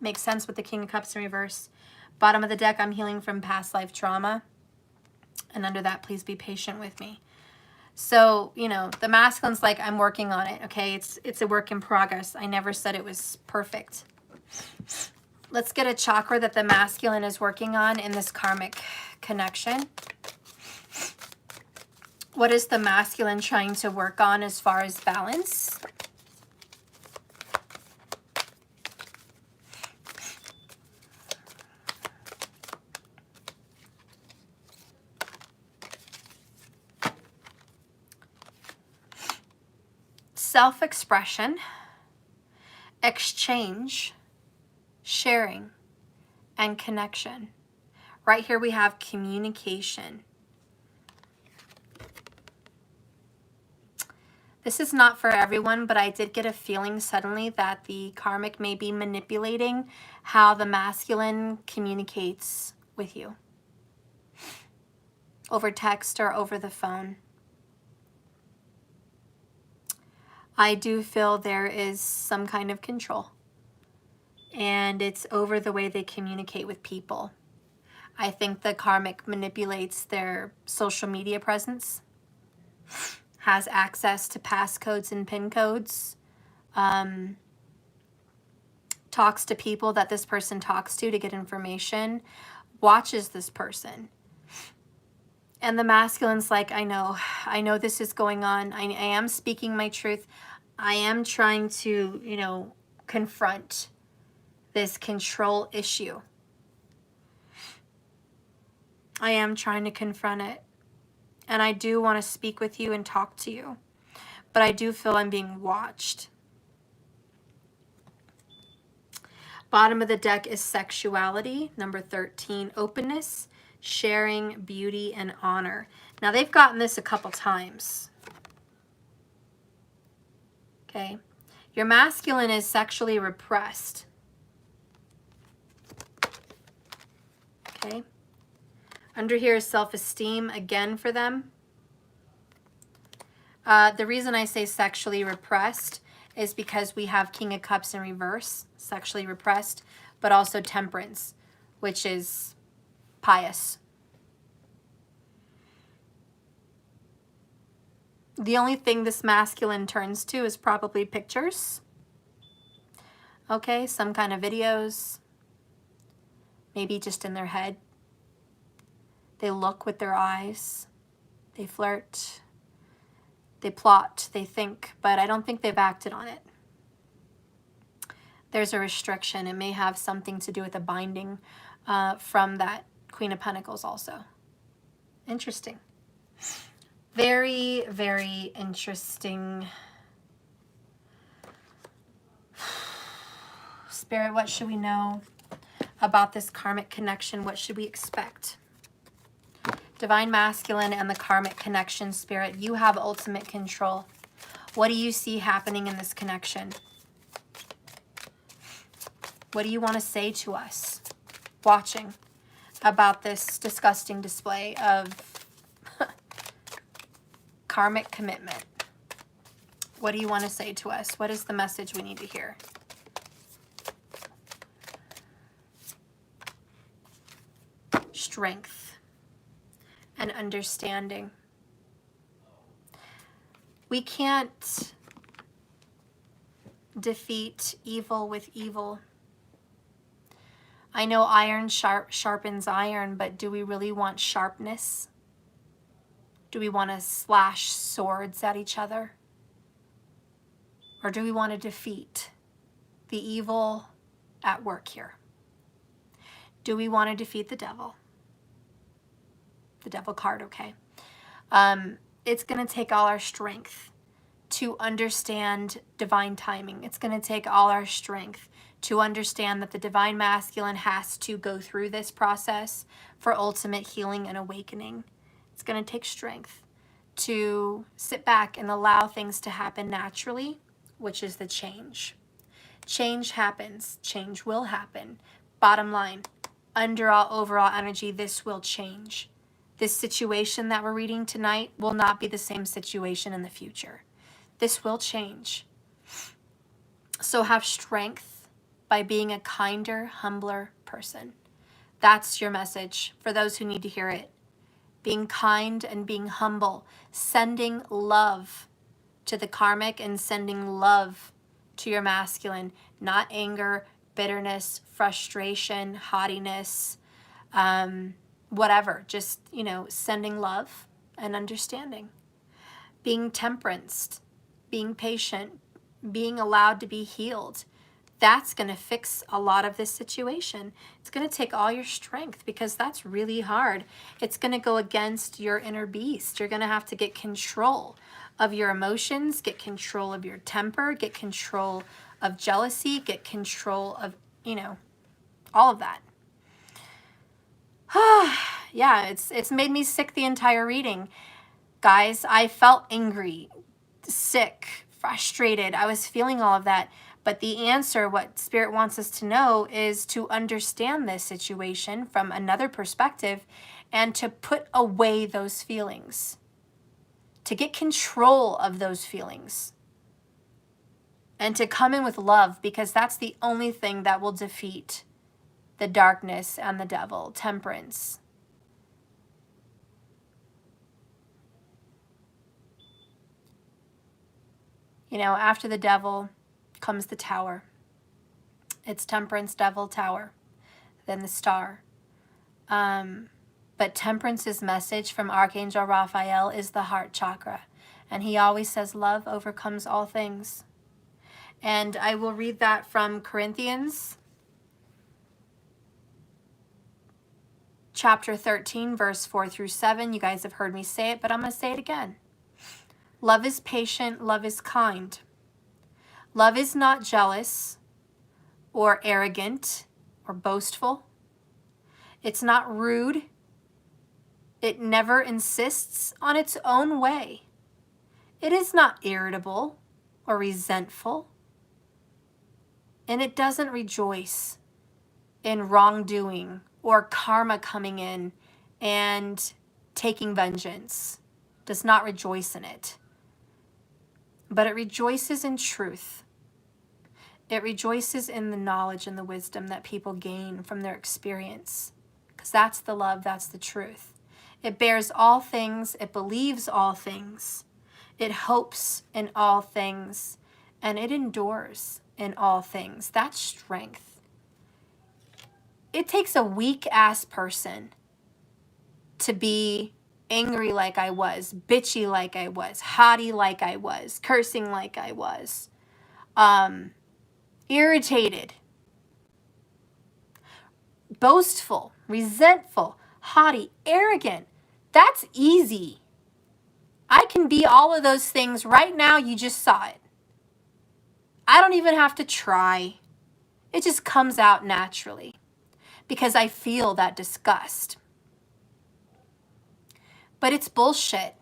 Makes sense with the King of Cups in reverse. Bottom of the deck, I'm healing from past life trauma. And under that, please be patient with me. So, you know, the masculine's like, I'm working on it, okay? It's a work in progress. I never said it was perfect. Let's get a chakra that the masculine is working on in this karmic connection. What is the masculine trying to work on as far as balance? self-expression, exchange, sharing, and connection. Right here we have communication. This is not for everyone, but I did get a feeling suddenly that the karmic may be manipulating how the masculine communicates with you. Over text or over the phone. I do feel there is some kind of control. And it's over the way they communicate with people. I think the karmic manipulates their social media presence, has access to passcodes and PIN codes, talks to people that this person talks to get information, watches this person. And the masculine's like, I know this is going on. I am speaking my truth. I am trying to, you know, confront this control issue. I am trying to confront it. And I do want to speak with you and talk to you. But I do feel I'm being watched. Bottom of the deck is sexuality. Number 13, openness, sharing, beauty, and honor. Now they've gotten this a couple times. Okay. Your masculine is sexually repressed. Okay. Under here is self-esteem again for them. The reason I say sexually repressed is because we have King of Cups in reverse, sexually repressed, but also temperance, which is pious. The only thing this masculine turns to is probably pictures. Okay, some kind of videos, maybe just in their head. They look with their eyes, they flirt, they plot, they think, but I don't think they've acted on it. There's a restriction. It may have something to do with a binding from that Queen of Pentacles also. Interesting. Very, very interesting. Spirit, what should we know about this karmic connection? What should we expect? Divine Masculine and the karmic connection, Spirit, you have ultimate control. What do you see happening in this connection? What do you want to say to us watching about this disgusting display of karmic commitment? What do you want to say to us? What is the message we need to hear? Strength and understanding. We can't defeat evil with evil. I know iron sharpens iron, but do we really want sharpness? Do we want to slash swords at each other? Or do we want to defeat the evil at work here? Do we want to defeat the devil? The devil card, okay. It's going to take all our strength to understand divine timing. It's going to take all our strength to understand that the divine masculine has to go through this process for ultimate healing and awakening. It's going to take strength to sit back and allow things to happen naturally, which is the change. Change happens. Change will happen. Bottom line, overall energy, this will change. This situation that we're reading tonight will not be the same situation in the future. This will change. So have strength by being a kinder, humbler person. That's your message for those who need to hear it. Being kind and being humble, sending love to the karmic and sending love to your masculine, not anger, bitterness, frustration, haughtiness, whatever, just, you know, sending love and understanding. Being temperance, being patient, being allowed to be healed. That's going to fix a lot of this situation. It's going to take all your strength because that's really hard. It's going to go against your inner beast. You're going to have to get control of your emotions, get control of your temper, get control of jealousy, get control of, you know, all of that. Yeah, it's made me sick the entire reading. Guys, I felt angry, sick, frustrated. I was feeling all of that. But the answer, what Spirit wants us to know, is to understand this situation from another perspective and to put away those feelings, to get control of those feelings, and to come in with love, because that's the only thing that will defeat the darkness and the devil. Temperance. You know, after the devil comes the tower. It's temperance, devil, tower, then the star. But temperance's message from Archangel Raphael is the heart chakra. And he always says love overcomes all things. And I will read that from Corinthians chapter 13, verse 4 through 7. You guys have heard me say it, but I'm going to say it again. Love is patient, love is kind. Love is not jealous or arrogant or boastful. It's not rude. It never insists on its own way. It is not irritable or resentful. And it doesn't rejoice in wrongdoing or karma coming in and taking vengeance. Does not rejoice in it. But it rejoices in truth. It rejoices in the knowledge and the wisdom that people gain from their experience. Because that's the love, that's the truth. It bears all things, it believes all things, it hopes in all things, and it endures in all things. That's strength. It takes a weak-ass person to be angry like I was, bitchy like I was, haughty like I was, cursing like I was, irritated, boastful, resentful, haughty, arrogant. That's easy. I can be all of those things right now. You just saw it. I don't even have to try. It just comes out naturally because I feel that disgust. But it's bullshit.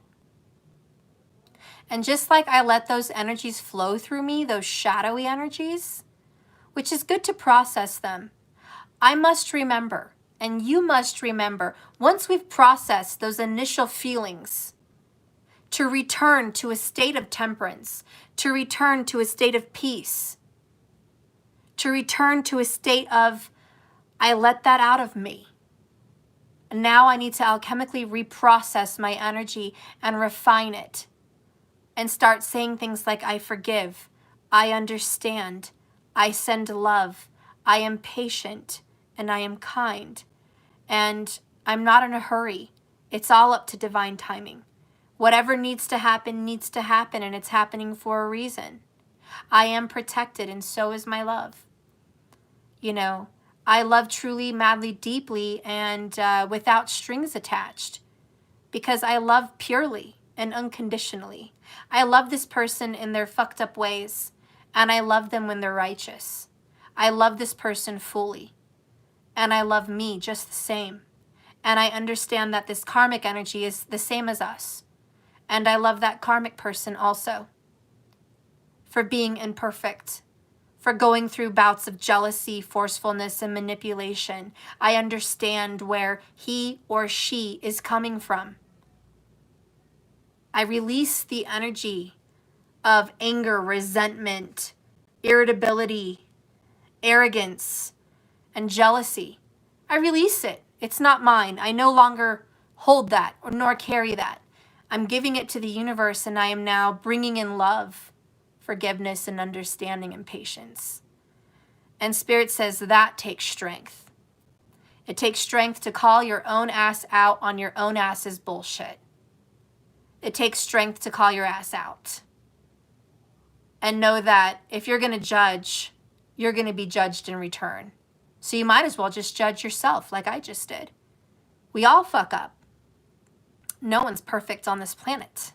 And just like I let those energies flow through me, those shadowy energies, which is good to process them, I must remember, and you must remember, once we've processed those initial feelings, to return to a state of temperance, to return to a state of peace, to return to a state of, I let that out of me. And now I need to alchemically reprocess my energy and refine it and start saying things like, I forgive, I understand, I send love, I am patient, and I am kind. And I'm not in a hurry. It's all up to divine timing. Whatever needs to happen, and it's happening for a reason. I am protected, and so is my love. You know, I love truly, madly, deeply, and without strings attached, because I love purely and unconditionally. I love this person in their fucked up ways, and I love them when they're righteous. I love this person fully, and I love me just the same. And I understand that this karmic energy is the same as us, and I love that karmic person also for being imperfect, for going through bouts of jealousy, forcefulness, and manipulation. I understand where he or she is coming from. I release the energy of anger, resentment, irritability, arrogance, and jealousy. I release it. It's not mine. I no longer hold that or nor carry that. I'm giving it to the universe, and I am now bringing in love, forgiveness, and understanding and patience. And Spirit says that takes strength. It takes strength to call your own ass out on your own ass's bullshit. It takes strength to call your ass out. And know that if you're going to judge, you're going to be judged in return. So you might as well just judge yourself like I just did. We all fuck up. No one's perfect on this planet.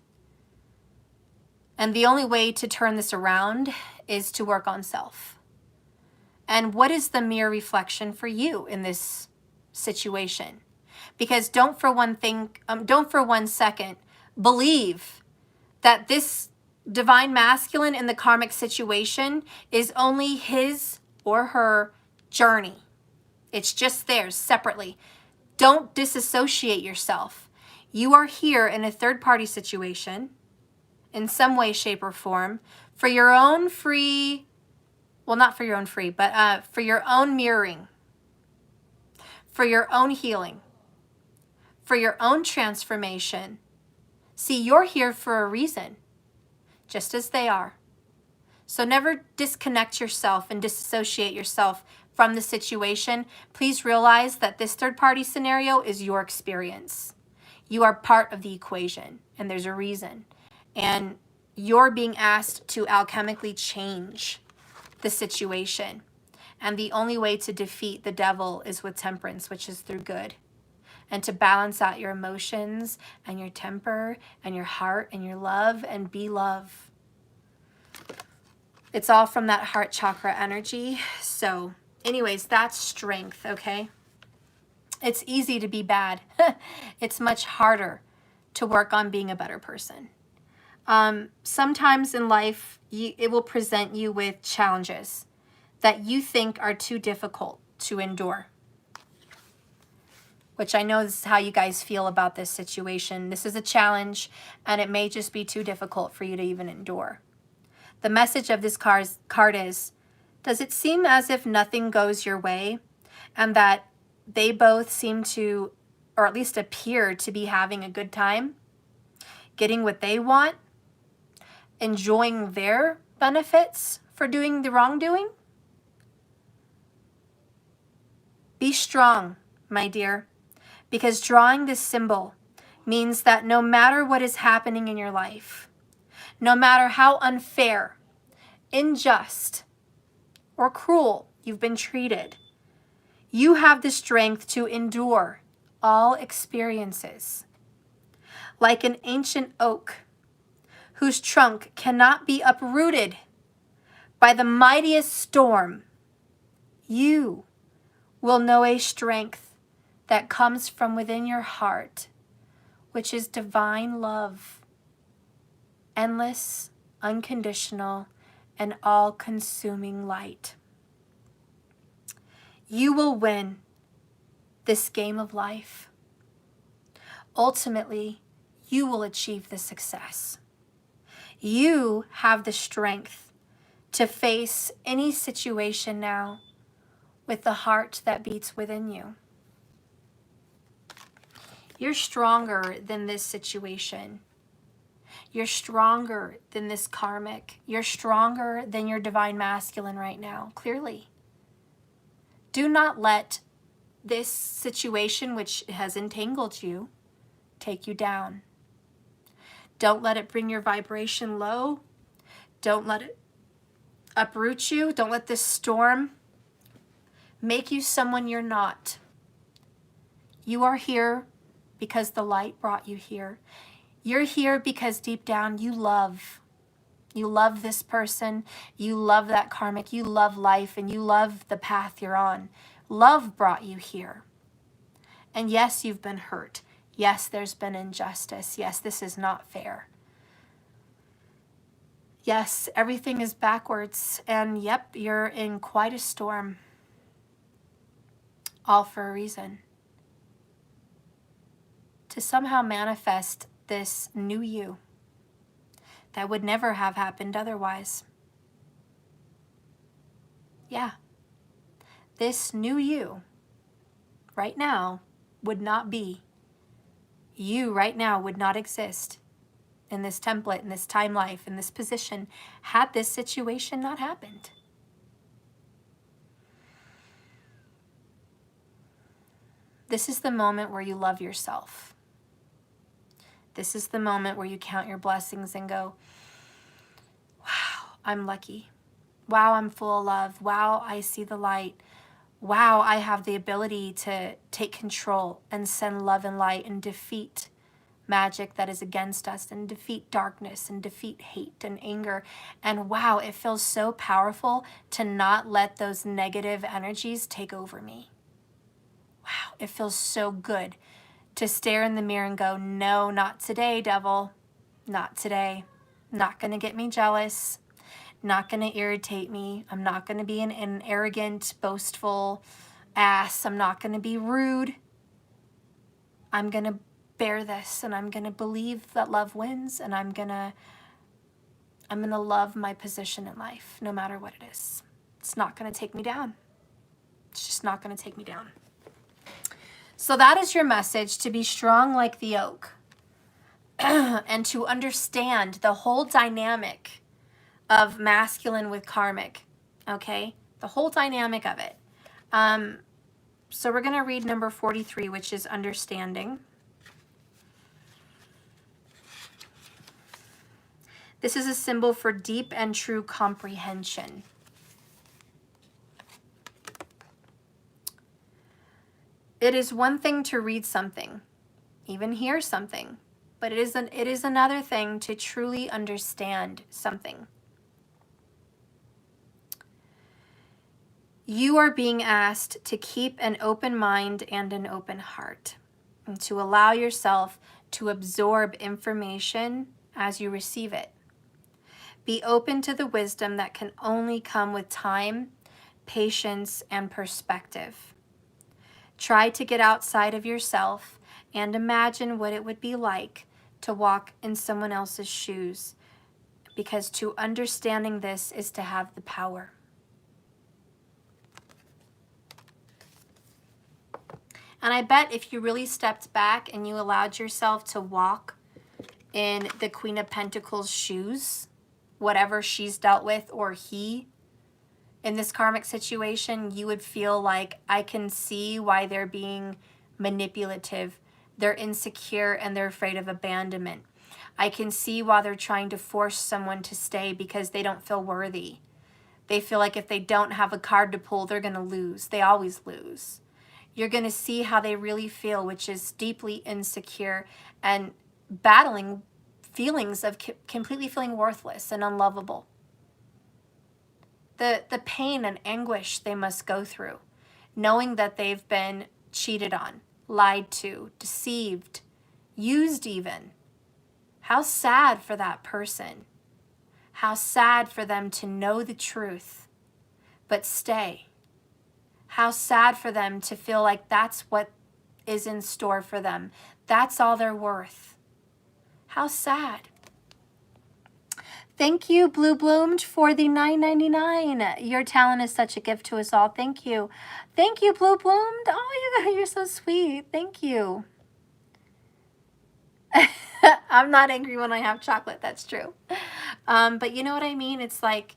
And the only way to turn this around is to work on self. And what is the mirror reflection for you in this situation? Because don't for one second believe that this divine masculine in the karmic situation is only his or her journey. It's just theirs separately. Don't disassociate yourself. You are here in a third-party situation in some way, shape, or form for your own free, well, not for your own free, but for your own mirroring, for your own healing, for your own transformation. See, you're here for a reason, just as they are. So never disconnect yourself and disassociate yourself from the situation. Please realize that this third-party scenario is your experience. You are part of the equation, and there's a reason. And you're being asked to alchemically change the situation. And the only way to defeat the devil is with temperance, which is through good. And to balance out your emotions and your temper and your heart and your love and be love. It's all from that heart chakra energy. So anyways, that's strength, okay? It's easy to be bad. It's much harder to work on being a better person. Sometimes in life, it will present you with challenges that you think are too difficult to endure. Which I know this is how you guys feel about this situation. This is a challenge, and it may just be too difficult for you to even endure. The message of this card is, does it seem as if nothing goes your way, and that they both seem to, or at least appear to be having a good time, getting what they want, enjoying their benefits for doing the wrongdoing? Be strong, my dear, because drawing this symbol means that no matter what is happening in your life, no matter how unfair, unjust, or cruel you've been treated, you have the strength to endure all experiences. Like an ancient oak whose trunk cannot be uprooted by the mightiest storm, you will know a strength that comes from within your heart, which is divine love, endless, unconditional, and all-consuming light. You will win this game of life. Ultimately, you will achieve the success. You have the strength to face any situation now with the heart that beats within you. You're stronger than this situation. You're stronger than this karmic. You're stronger than your divine masculine right now, clearly. Do not let this situation, which has entangled you, take you down. Don't let it bring your vibration low. Don't let it uproot you. Don't let this storm make you someone you're not. You are here because the light brought you here. You're here because deep down you love. You love this person. You love that karmic. You love life, and you love the path you're on. Love brought you here. And yes, you've been hurt. Yes, there's been injustice. Yes, this is not fair. Yes, everything is backwards. And yep, you're in quite a storm. All for a reason. To somehow manifest this new you that would never have happened otherwise. Yeah. This new you right now would not be. You right now would not exist in this template, in this time life, in this position, had this situation not happened. This is the moment where you love yourself. This is the moment where you count your blessings and go, wow, I'm lucky. Wow, I'm full of love. Wow, I see the light. Wow, I have the ability to take control and send love and light and defeat magic that is against us and defeat darkness and defeat hate and anger. And wow, it feels so powerful to not let those negative energies take over me. Wow, it feels so good to stare in the mirror and go, no, not today, devil. Not today. Not going to get me jealous. Not going to irritate me. I'm not going to be an arrogant, boastful ass. I'm not going to be rude. I'm going to bear this, and I'm going to believe that love wins, and I'm going to love my position in life no matter what it is. It's not going to take me down. It's just not going to take me down. So that is your message, to be strong like the oak and to understand the whole dynamic of masculine with karmic, okay? The whole dynamic of it. So we're going to read number 43, which is understanding. This is a symbol for deep and true comprehension. It is one thing to read something, even hear something, but it is another thing to truly understand something. You are being asked to keep an open mind and an open heart, and to allow yourself to absorb information as you receive it. Be open to the wisdom that can only come with time, patience, and perspective. Try to get outside of yourself and imagine what it would be like to walk in someone else's shoes, because to understanding this is to have the power. And I bet if you really stepped back and you allowed yourself to walk in the Queen of Pentacles' shoes, whatever she's dealt with or he, in this karmic situation, you would feel like, I can see why they're being manipulative. They're insecure and they're afraid of abandonment. I can see why they're trying to force someone to stay, because they don't feel worthy. They feel like if they don't have a card to pull, they're going to lose. They always lose. You're going to see how they really feel, which is deeply insecure and battling feelings of completely feeling worthless and unlovable. The pain and anguish they must go through, knowing that they've been cheated on, lied to, deceived, used even. How sad for that person. How sad for them to know the truth, but stay. How sad for them to feel like that's what is in store for them. That's all they're worth. How sad. Thank you, Blue Bloomed, for the $9.99. Your talent is such a gift to us all. Thank you. Thank you, Blue Bloomed. Oh, you're so sweet. Thank you. I'm not angry when I have chocolate. That's true. But you know what I mean? It's like,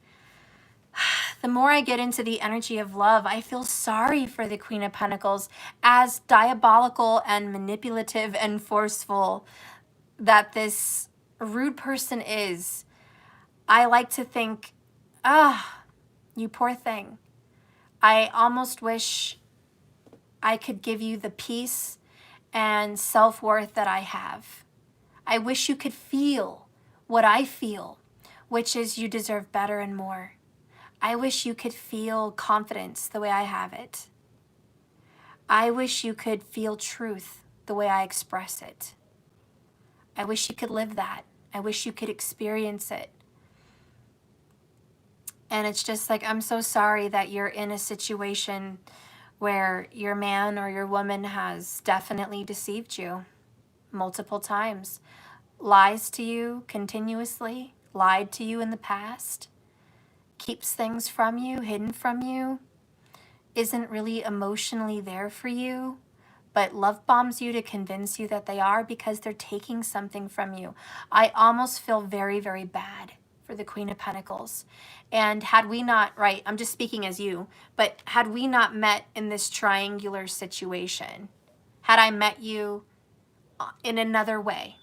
the more I get into the energy of love, I feel sorry for the Queen of Pentacles, as diabolical and manipulative and forceful that this rude person is. I like to think, you poor thing. I almost wish I could give you the peace and self-worth that I have. I wish you could feel what I feel, which is you deserve better and more. I wish you could feel confidence the way I have it. I wish you could feel truth the way I express it. I wish you could live that. I wish you could experience it. And it's just like, I'm so sorry that you're in a situation where your man or your woman has definitely deceived you multiple times. Lies to you continuously, lied to you in the past, keeps things from you, hidden from you, isn't really emotionally there for you, but love bombs you to convince you that they are, because they're taking something from you. I almost feel very, very bad for the Queen of Pentacles. And had we not, right, I'm just speaking as you, but had we not met in this triangular situation, had I met you in another way,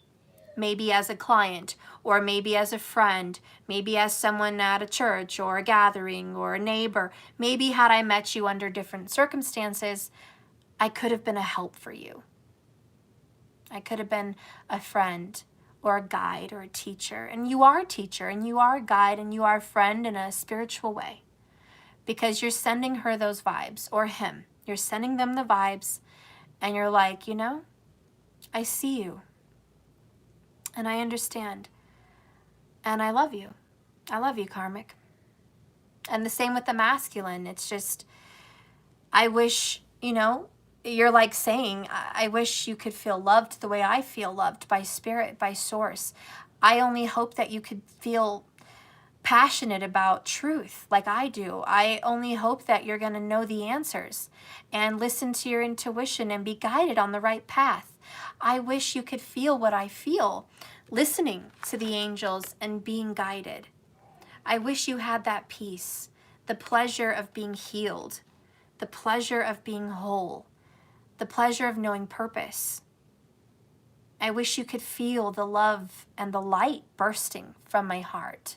maybe as a client, or maybe as a friend, maybe as someone at a church or a gathering or a neighbor. Maybe had I met you under different circumstances, I could have been a help for you. I could have been a friend or a guide or a teacher. And you are a teacher and you are a guide and you are a friend in a spiritual way, because you're sending her those vibes, or him. You're sending them the vibes and you're like, you know, I see you and I understand and I love you. I love you, Karmic. And the same with the masculine. It's just, I wish, you know, you're like saying, I wish you could feel loved the way I feel loved, by spirit, by source. I only hope that you could feel passionate about truth like I do. I only hope that you're going to know the answers and listen to your intuition and be guided on the right path. I wish you could feel what I feel, listening to the angels and being guided. I wish you had that peace, the pleasure of being healed, the pleasure of being whole, the pleasure of knowing purpose. I wish you could feel the love and the light bursting from my heart.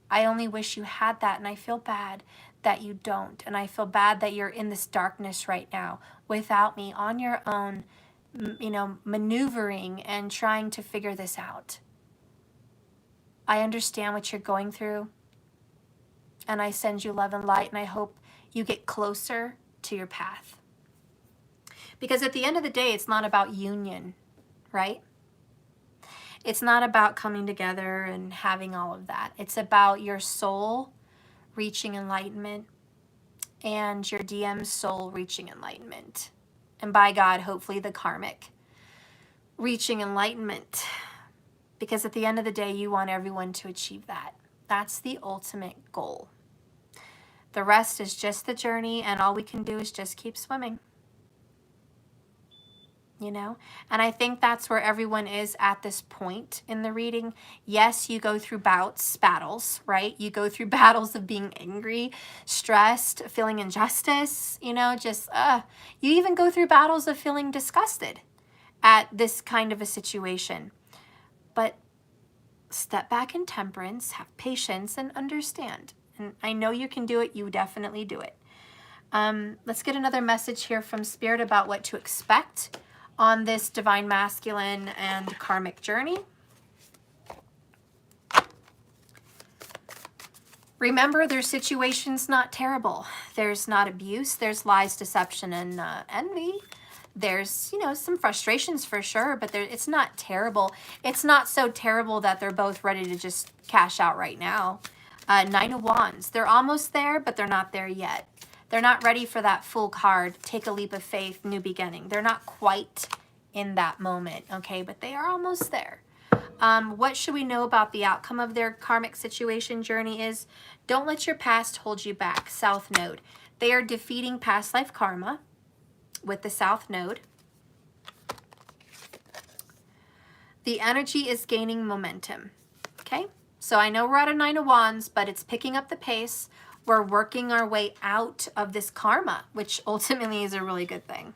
I only wish you had that, and I feel bad that you don't. And I feel bad that you're in this darkness right now without me, on your own, you know, maneuvering and trying to figure this out. I understand what you're going through, and I send you love and light, and I hope you get closer to your path. Because at the end of the day, it's not about union, right? It's not about coming together and having all of that. It's about your soul reaching enlightenment and your DM's soul reaching enlightenment. And by God, hopefully the karmic reaching enlightenment. Because at the end of the day, you want everyone to achieve that. That's the ultimate goal. The rest is just the journey, and all we can do is just keep swimming. You know, and I think that's where everyone is at this point in the reading. Yes, you go through battles, right? You go through battles of being angry, stressed, feeling injustice, you know, just, you even go through battles of feeling disgusted at this kind of a situation. But step back in temperance, have patience, and understand. And I know you can do it. You definitely do it. Let's get another message here from Spirit about what to expect on this divine masculine and karmic journey. Remember, their situation's not terrible. There's not abuse. There's lies, deception, and envy. There's, you know, some frustrations for sure, but it's not terrible. It's not so terrible that they're both ready to just cash out right now. Nine of Wands. They're almost there, but they're not there yet. They're not ready for that full card, take a leap of faith, new beginning. They're not quite in that moment, okay? But they are almost there. What should we know about the outcome of their karmic situation journey is, don't let your past hold you back. South Node. They are defeating past life karma with the South Node. The energy is gaining momentum, okay? So I know we're at a Nine of Wands, but it's picking up the pace. We're working our way out of this karma, which ultimately is a really good thing.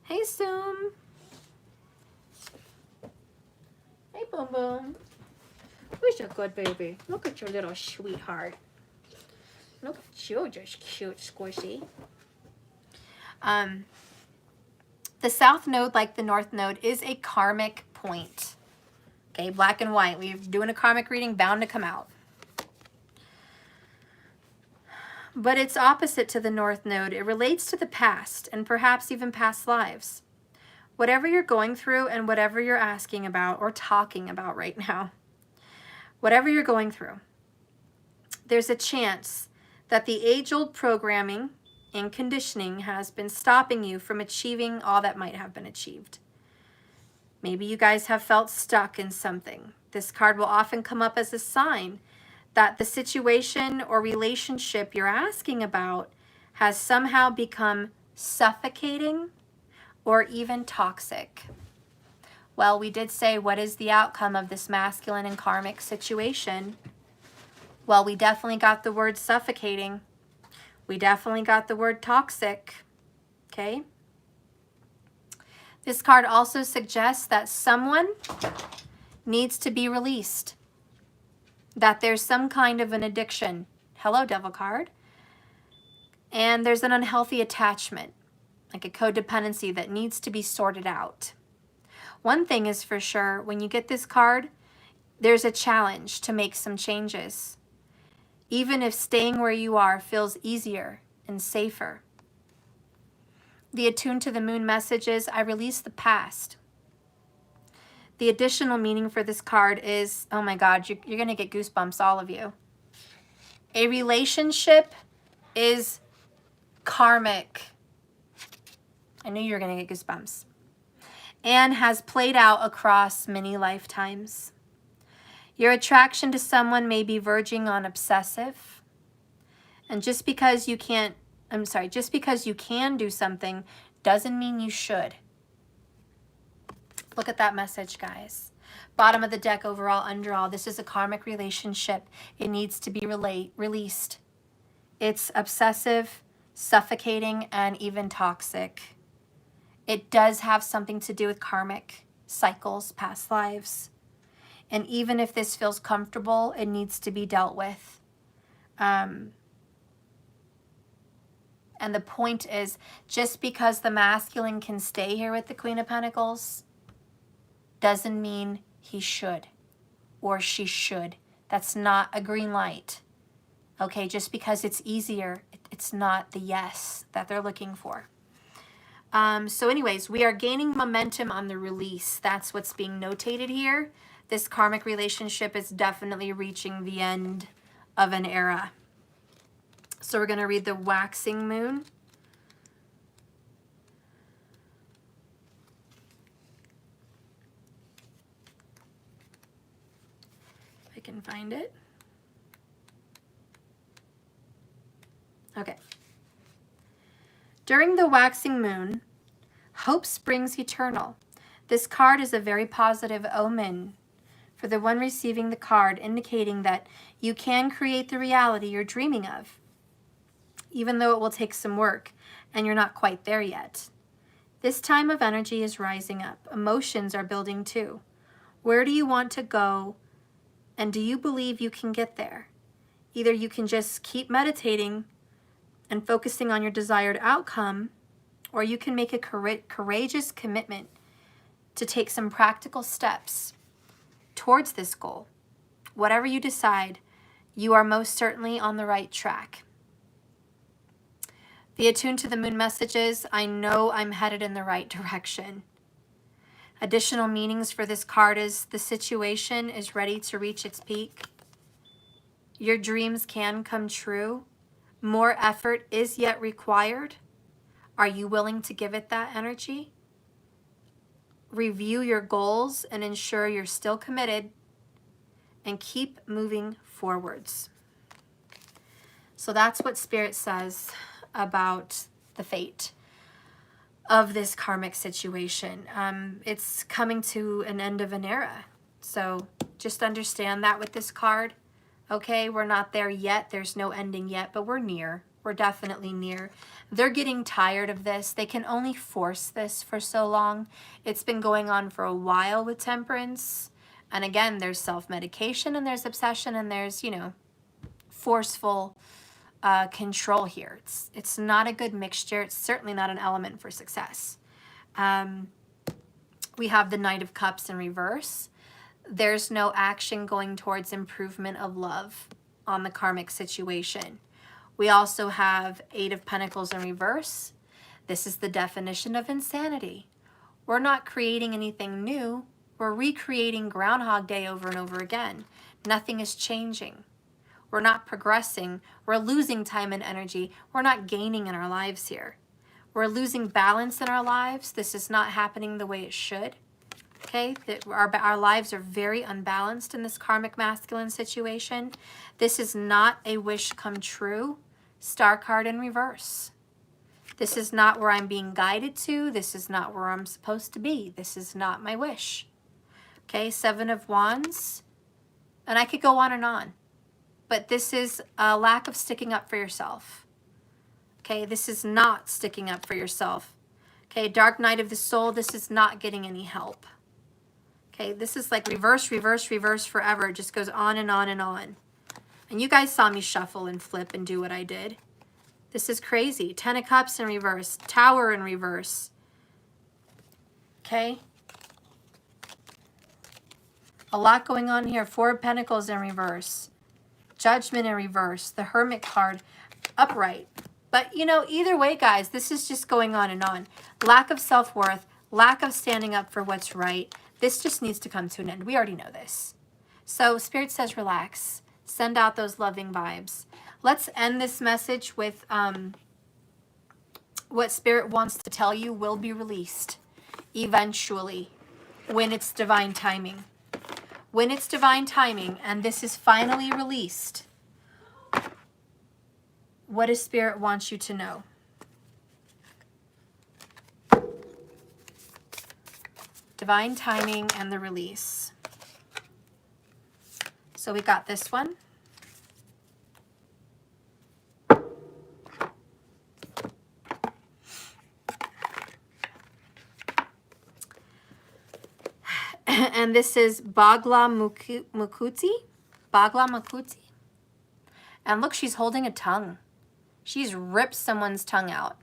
Hey, Zoom. Hey, Boom Boom. Who's your good baby? Look at your little sweetheart. Look at you, just cute, squishy. The South Node, like the North Node, is a karmic point. Okay, black and white. We're doing a karmic reading, bound to come out. But it's opposite to the North Node. It relates to the past and perhaps even past lives. Whatever you're going through and whatever you're asking about or talking about right now, whatever you're going through, there's a chance that the age-old programming and conditioning has been stopping you from achieving all that might have been achieved. Maybe you guys have felt stuck in something. This card will often come up as a sign that the situation or relationship you're asking about has somehow become suffocating or even toxic. Well, we did say, what is the outcome of this masculine and karmic situation? Well, we definitely got the word suffocating. We definitely got the word toxic, okay? This card also suggests that someone needs to be released, that there's some kind of an addiction. Hello, Devil card. And there's an unhealthy attachment, like a codependency that needs to be sorted out. One thing is for sure, when you get this card, there's a challenge to make some changes, even if staying where you are feels easier and safer. The attuned to the moon message is, I release the past. The additional meaning for this card is, oh my God, you're going to get goosebumps, all of you. A relationship is karmic. I knew you were going to get goosebumps. And has played out across many lifetimes. Your attraction to someone may be verging on obsessive. And just because you can do something doesn't mean you should. Look at that message, guys. Bottom of the deck, overall, underall. This is a karmic relationship. It needs to be released. It's obsessive, suffocating, and even toxic. It does have something to do with karmic cycles, past lives. And even if this feels comfortable, it needs to be dealt with. And the point is, just because the masculine can stay here with the Queen of Pentacles doesn't mean he should or she should. That's not a green light. Okay, just because it's easier, it's not the yes that they're looking for. So anyways, we are gaining momentum on the release. That's what's being notated here. This karmic relationship is definitely reaching the end of an era. So we're going to read the waxing moon. If I can find it. Okay. During the waxing moon, hope springs eternal. This card is a very positive omen for the one receiving the card, indicating that you can create the reality you're dreaming of, even though it will take some work and you're not quite there yet. This time of energy is rising up. Emotions are building too. Where do you want to go, and do you believe you can get there? Either you can just keep meditating and focusing on your desired outcome, or you can make a courageous commitment to take some practical steps towards this goal. Whatever you decide, you are most certainly on the right track. The attuned to the moon messages, I know I'm headed in the right direction. Additional meanings for this card is the situation is ready to reach its peak. Your dreams can come true. More effort is yet required. Are you willing to give it that energy? Review your goals and ensure you're still committed, and keep moving forwards. So that's what Spirit says about the fate of this karmic situation. It's coming to an end of an era. So just understand that with this card. Okay, we're not there yet. There's no ending yet, but we're near. We're definitely near. They're getting tired of this. They can only force this for so long. It's been going on for a while with Temperance. And again, there's self-medication and there's obsession and there's, forceful control here. It's not a good mixture. It's certainly not an element for success. We have the Knight of Cups in reverse. There's no action going towards improvement of love on the karmic situation. We also have Eight of Pentacles in reverse. This is the definition of insanity. We're not creating anything new. We're recreating Groundhog Day over and over again. Nothing is changing. We're not progressing. We're losing time and energy. We're not gaining in our lives here. We're losing balance in our lives. This is not happening the way it should. Okay, our lives are very unbalanced in this karmic masculine situation. This is not a wish come true. Star card in reverse. This is not where I'm being guided to. This is not where I'm supposed to be. This is not my wish. Okay, Seven of Wands. And I could go on and on. But this is a lack of sticking up for yourself. Okay, this is not sticking up for yourself. Okay, dark night of the soul, this is not getting any help. Okay, this is like reverse, reverse, reverse forever. It just goes on and on and on. And you guys saw me shuffle and flip and do what I did. This is crazy. 10 of Cups in reverse. Tower in reverse. Okay. A lot going on here. 4 of Pentacles in reverse. Judgment in reverse. The Hermit card upright. But, you know, either way, guys, this is just going on and on. Lack of self-worth. Lack of standing up for what's right. This just needs to come to an end. We already know this. So Spirit says relax. Send out those loving vibes. Let's end this message with what Spirit wants to tell you will be released eventually when it's divine timing. When it's divine timing and this is finally released, what does Spirit want you to know? Divine timing and the release. So we got this one. And this is Bagla Mukuti. Bagla Mukuti. And look, she's holding a tongue. She's ripped someone's tongue out.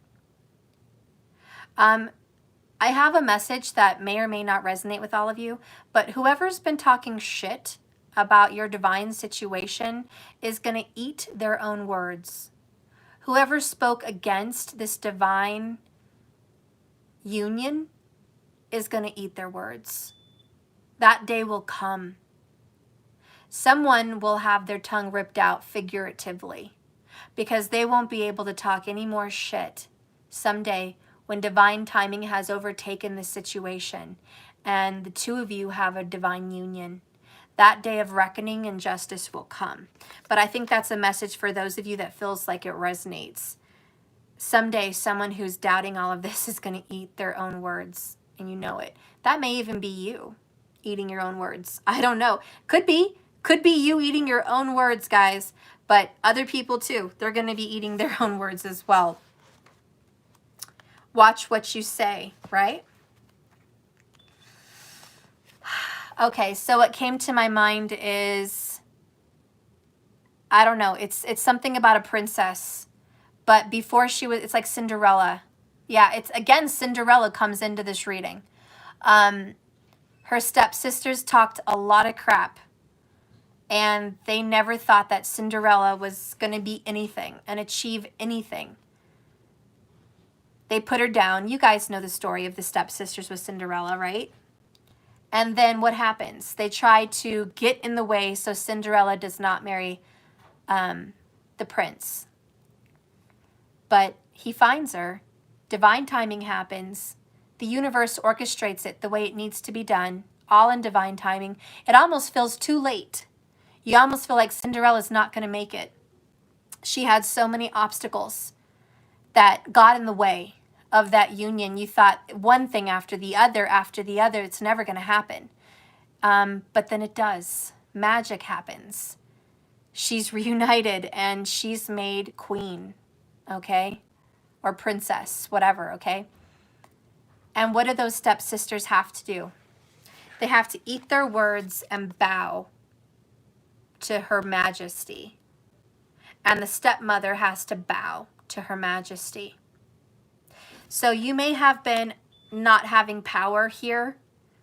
I have a message that may or may not resonate with all of you, but whoever's been talking shit about your divine situation is going to eat their own words. Whoever spoke against this divine union is going to eat their words. That day will come. Someone will have their tongue ripped out figuratively because they won't be able to talk any more shit someday when divine timing has overtaken the situation and the two of you have a divine union. That day of reckoning and justice will come. But I think that's a message for those of you that feels like it resonates. Someday, someone who's doubting all of this is going to eat their own words, and you know it. That may even be you eating your own words. I don't know. Could be you eating your own words, guys. But other people too, they're going to be eating their own words as well. Watch what you say, right? Okay, so what came to my mind is, I don't know, it's something about a princess. But before she was, it's like Cinderella. Yeah, it's again, Cinderella comes into this reading. Her stepsisters talked a lot of crap. And they never thought that Cinderella was going to be anything and achieve anything. They put her down. You guys know the story of the stepsisters with Cinderella, right? And then what happens? They try to get in the way so Cinderella does not marry the prince. But he finds her. Divine timing happens. The universe orchestrates it the way it needs to be done, all in divine timing. It almost feels too late. You almost feel like Cinderella's not going to make it. She had so many obstacles that got in the way of that union. You thought one thing after the other, it's never going to happen. But then it does. Magic happens. She's reunited and she's made queen, okay? Or princess, whatever, okay? And what do those stepsisters have to do? They have to eat their words and bow to Her Majesty. And the stepmother has to bow to Her Majesty. So you may have been not having power here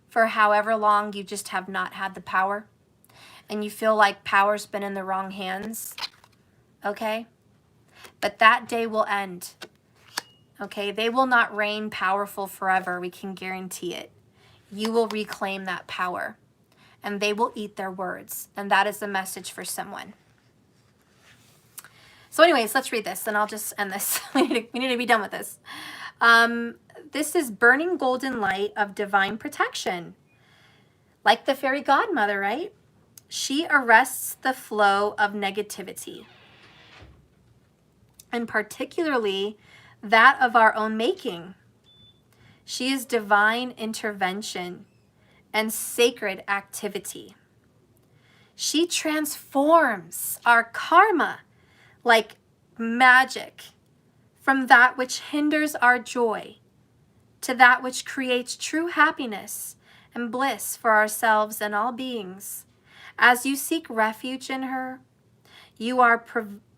for however long you just have not had the power. And you feel like power's been in the wrong hands. Okay? But that day will end. Okay? They will not reign powerful forever. We can guarantee it. You will reclaim that power. And they will eat their words. And that is the message for someone. So anyways, let's read this and I'll just end this. We need to be done with this. This is burning golden light of divine protection. Like the fairy godmother, right? She arrests the flow of negativity. And particularly that of our own making. She is divine intervention and sacred activity. She transforms our karma like magic from that which hinders our joy to that which creates true happiness and bliss for ourselves and all beings. As you seek refuge in her, you are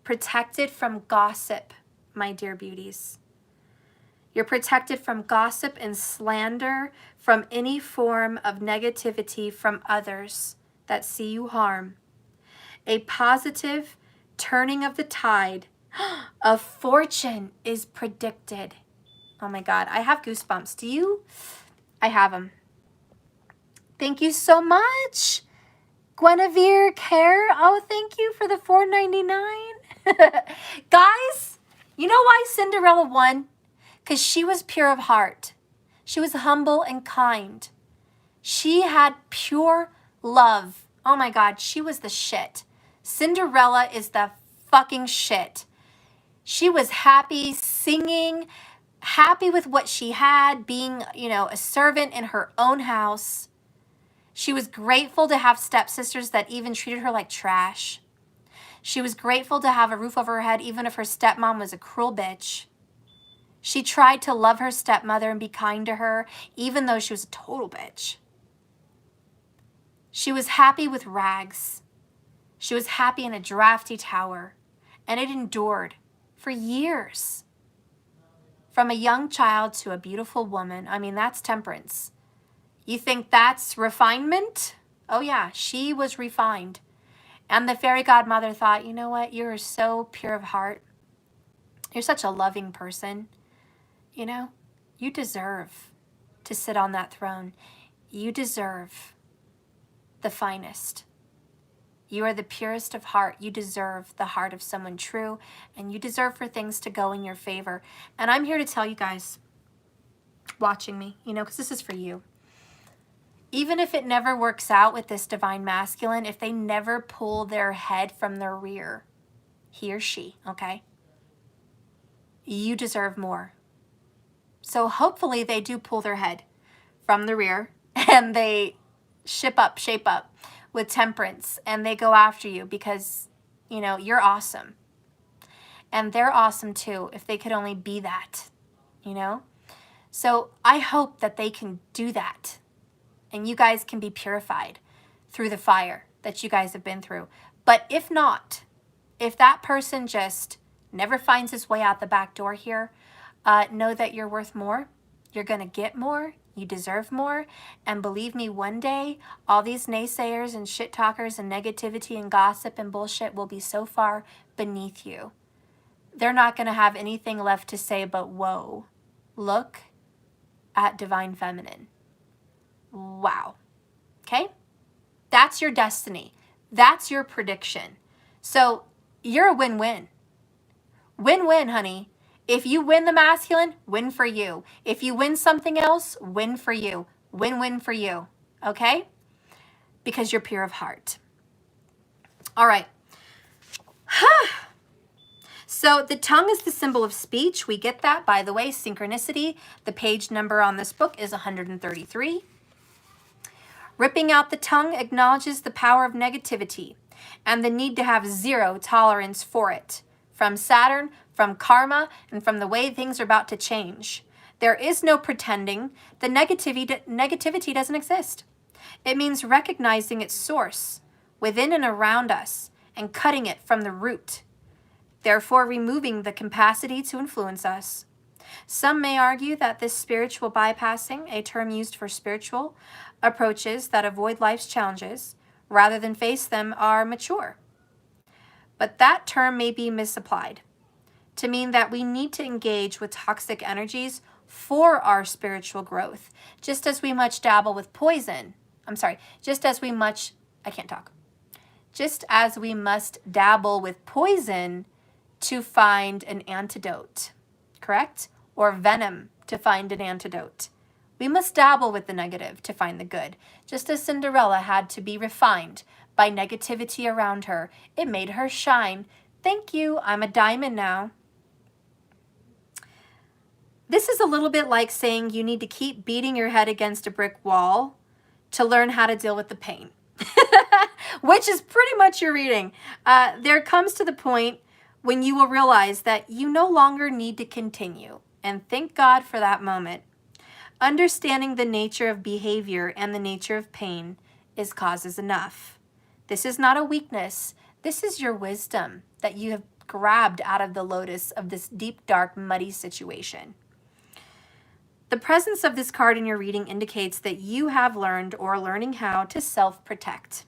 protected from gossip, my dear beauties. You're protected from gossip and slander, from any form of negativity from others that see you harm. A positive turning of the tide of fortune is predicted. Oh my God, I have goosebumps. Do you? I have them. Thank you so much, Guinevere Care. Oh, thank you for the $4.99. Guys, you know why Cinderella won? Because she was pure of heart. She was humble and kind. She had pure love. Oh my God, she was the shit. Cinderella is the fucking shit. She was happy, singing, happy with what she had, being, you know, a servant in her own house. She was grateful to have stepsisters that even treated her like trash. She was grateful to have a roof over her head, even if her stepmom was a cruel bitch. She tried to love her stepmother and be kind to her, even though she was a total bitch. She was happy with rags. She was happy in a drafty tower, and it endured for years. From a young child to a beautiful woman, I mean, that's temperance. You think that's refinement? Oh yeah, she was refined. And the fairy godmother thought, you know what? You're so pure of heart. You're such a loving person. You know, you deserve to sit on that throne. You deserve the finest. You are the purest of heart. You deserve the heart of someone true, and you deserve for things to go in your favor. And I'm here to tell you guys watching me, you know, because this is for you. Even if it never works out with this divine masculine, if they never pull their head from their rear, he or she, okay, you deserve more. So hopefully they do pull their head from the rear and they shape up with temperance and they go after you because, you know, you're awesome. And they're awesome too, if they could only be that, you know? So I hope that they can do that and you guys can be purified through the fire that you guys have been through. But if not, if that person just never finds his way out the back door here, know that you're worth more. You're going to get more. You deserve more. And believe me, one day, all these naysayers and shit talkers and negativity and gossip and bullshit will be so far beneath you. They're not going to have anything left to say but, whoa, look at Divine Feminine. Wow. Okay? That's your destiny. That's your prediction. So you're a win-win. Win-win, honey. If you win the masculine, win for you. If you win something else, win for you. Win-win for you. Okay? Because you're pure of heart. All right. So the tongue is the symbol of speech. We get that, by the way, synchronicity. The page number on this book is 133. Ripping out the tongue acknowledges the power of negativity and the need to have zero tolerance for it. From Saturn, from karma, and from the way things are about to change. There is no pretending. The negativity doesn't exist. It means recognizing its source within and around us and cutting it from the root, therefore removing the capacity to influence us. Some may argue that this spiritual bypassing, a term used for spiritual approaches that avoid life's challenges rather than face them, are mature. But that term may be misapplied to mean that we need to engage with toxic energies for our spiritual growth, just as we must dabble with poison. Just as we must dabble with poison to find an antidote, correct? Or venom to find an antidote. We must dabble with the negative to find the good, just as Cinderella had to be refined by negativity around her. It made her shine. Thank you, I'm a diamond now. This is a little bit like saying you need to keep beating your head against a brick wall to learn how to deal with the pain, which is pretty much your reading. There comes to the point when you will realize that you no longer need to continue, and thank God for that moment. Understanding the nature of behavior and the nature of pain is causes enough. This is not a weakness. This is your wisdom that you have grabbed out of the lotus of this deep, dark, muddy situation. The presence of this card in your reading indicates that you have learned or are learning how to self-protect,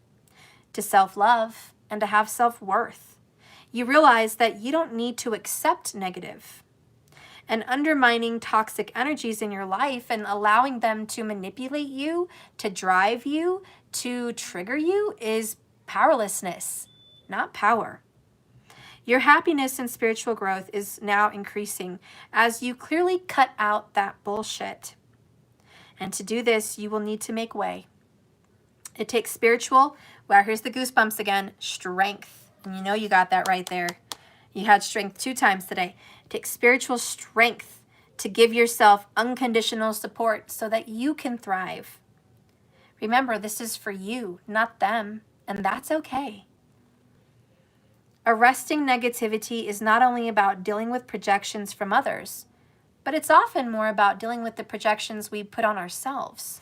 to self-love, and to have self-worth. You realize that you don't need to accept negative and undermining toxic energies in your life and allowing them to manipulate you, to drive you, to trigger you is powerlessness, not power. Your happiness and spiritual growth is now increasing as you clearly cut out that bullshit. And to do this, you will need to make way. It takes spiritual, well, here's the goosebumps again, strength. And you know you got that right there. You had strength 2 times today. It takes spiritual strength to give yourself unconditional support so that you can thrive. Remember, this is for you, not them, and that's okay. Arresting negativity is not only about dealing with projections from others, but it's often more about dealing with the projections we put on ourselves.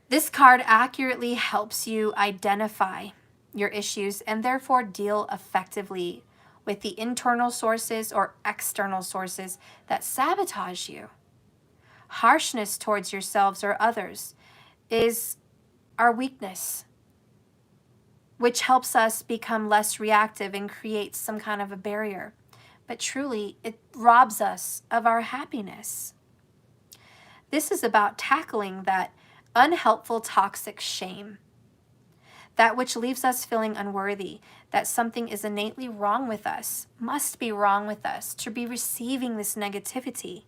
This card accurately helps you identify your issues and therefore deal effectively with the internal sources or external sources that sabotage you. Harshness towards yourselves or others is our weakness, which helps us become less reactive and creates some kind of a barrier. But truly, it robs us of our happiness. This is about tackling that unhelpful, toxic shame, that which leaves us feeling unworthy, that something is innately wrong with us, must be wrong with us to be receiving this negativity.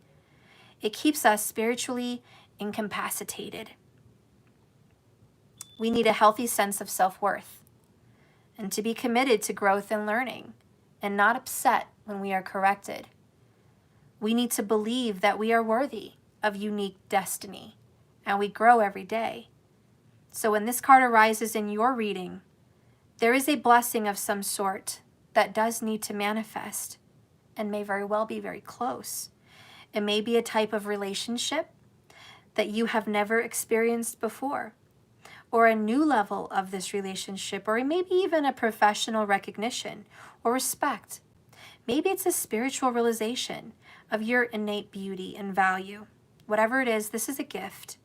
It keeps us spiritually incapacitated. We need a healthy sense of self-worth and to be committed to growth and learning and not upset when we are corrected. We need to believe that we are worthy of unique destiny and we grow every day. So when this card arises in your reading, there is a blessing of some sort that does need to manifest and may very well be very close. It may be a type of relationship that you have never experienced before, or a new level of this relationship, or maybe even a professional recognition or respect. Maybe it's a spiritual realization of your innate beauty and value. Whatever it is, this is a gift.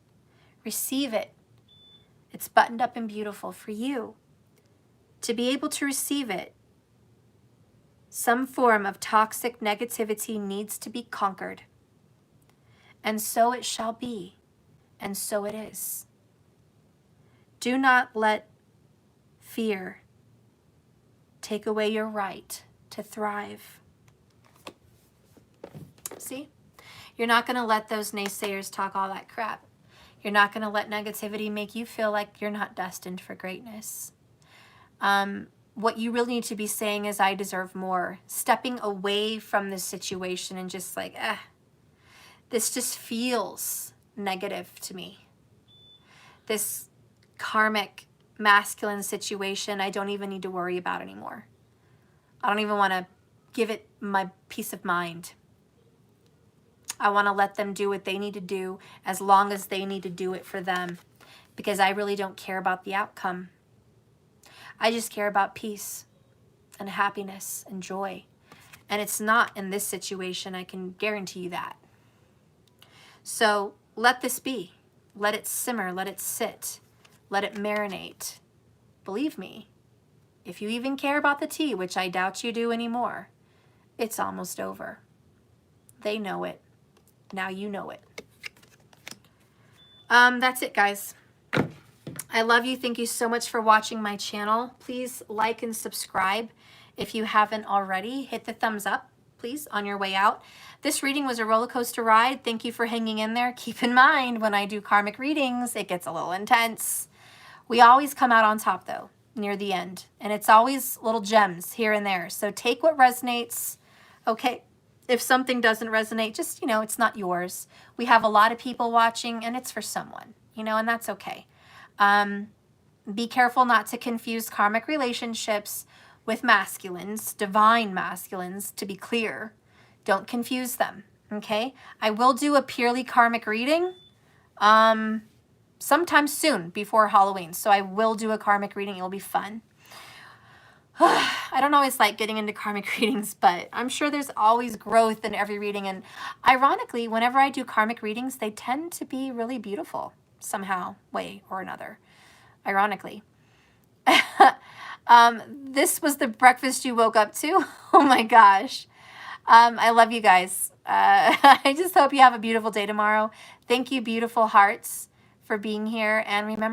Receive it. It's buttoned up and beautiful for you. To be able to receive it, some form of toxic negativity needs to be conquered. And so it shall be, and so it is. Do not let fear take away your right to thrive. See? You're not going to let those naysayers talk all that crap. You're not going to let negativity make you feel like you're not destined for greatness. What you really need to be saying is, I deserve more. Stepping away from this situation and just like, this just feels negative to me. This karmic masculine situation, I don't even need to worry about anymore. I don't even want to give it my peace of mind. I want to let them do what they need to do as long as they need to do it for them, because I really don't care about the outcome. I just care about peace and happiness and joy. And it's not in this situation, I can guarantee you that. So let this be. Let it simmer, let it sit, let it marinate. Believe me, if you even care about the tea, which I doubt you do anymore, it's almost over. They know it. Now you know it. That's it, guys. I love you. Thank you so much for watching my channel. Please like and subscribe if you haven't already. Hit the thumbs up, please, on your way out. This reading was a roller coaster ride. Thank you for hanging in there. Keep in mind, when I do karmic readings, it gets a little intense. We always come out on top, though, near the end. And it's always little gems here and there. So take what resonates. Okay, if something doesn't resonate, just, it's not yours. We have a lot of people watching, and it's for someone, and that's okay. Be careful not to confuse karmic relationships with masculines, divine masculines, to be clear. Don't confuse them. Okay, I will do a purely karmic reading sometime soon before Halloween. So I will do a karmic reading. It'll be fun. I don't always like getting into karmic readings, but I'm sure there's always growth in every reading. And ironically, whenever I do karmic readings, they tend to be really beautiful somehow, way or another. Ironically. This was the breakfast you woke up to. Oh my gosh. I love you guys. I just hope you have a beautiful day tomorrow. Thank you, beautiful hearts, for being here. And remember,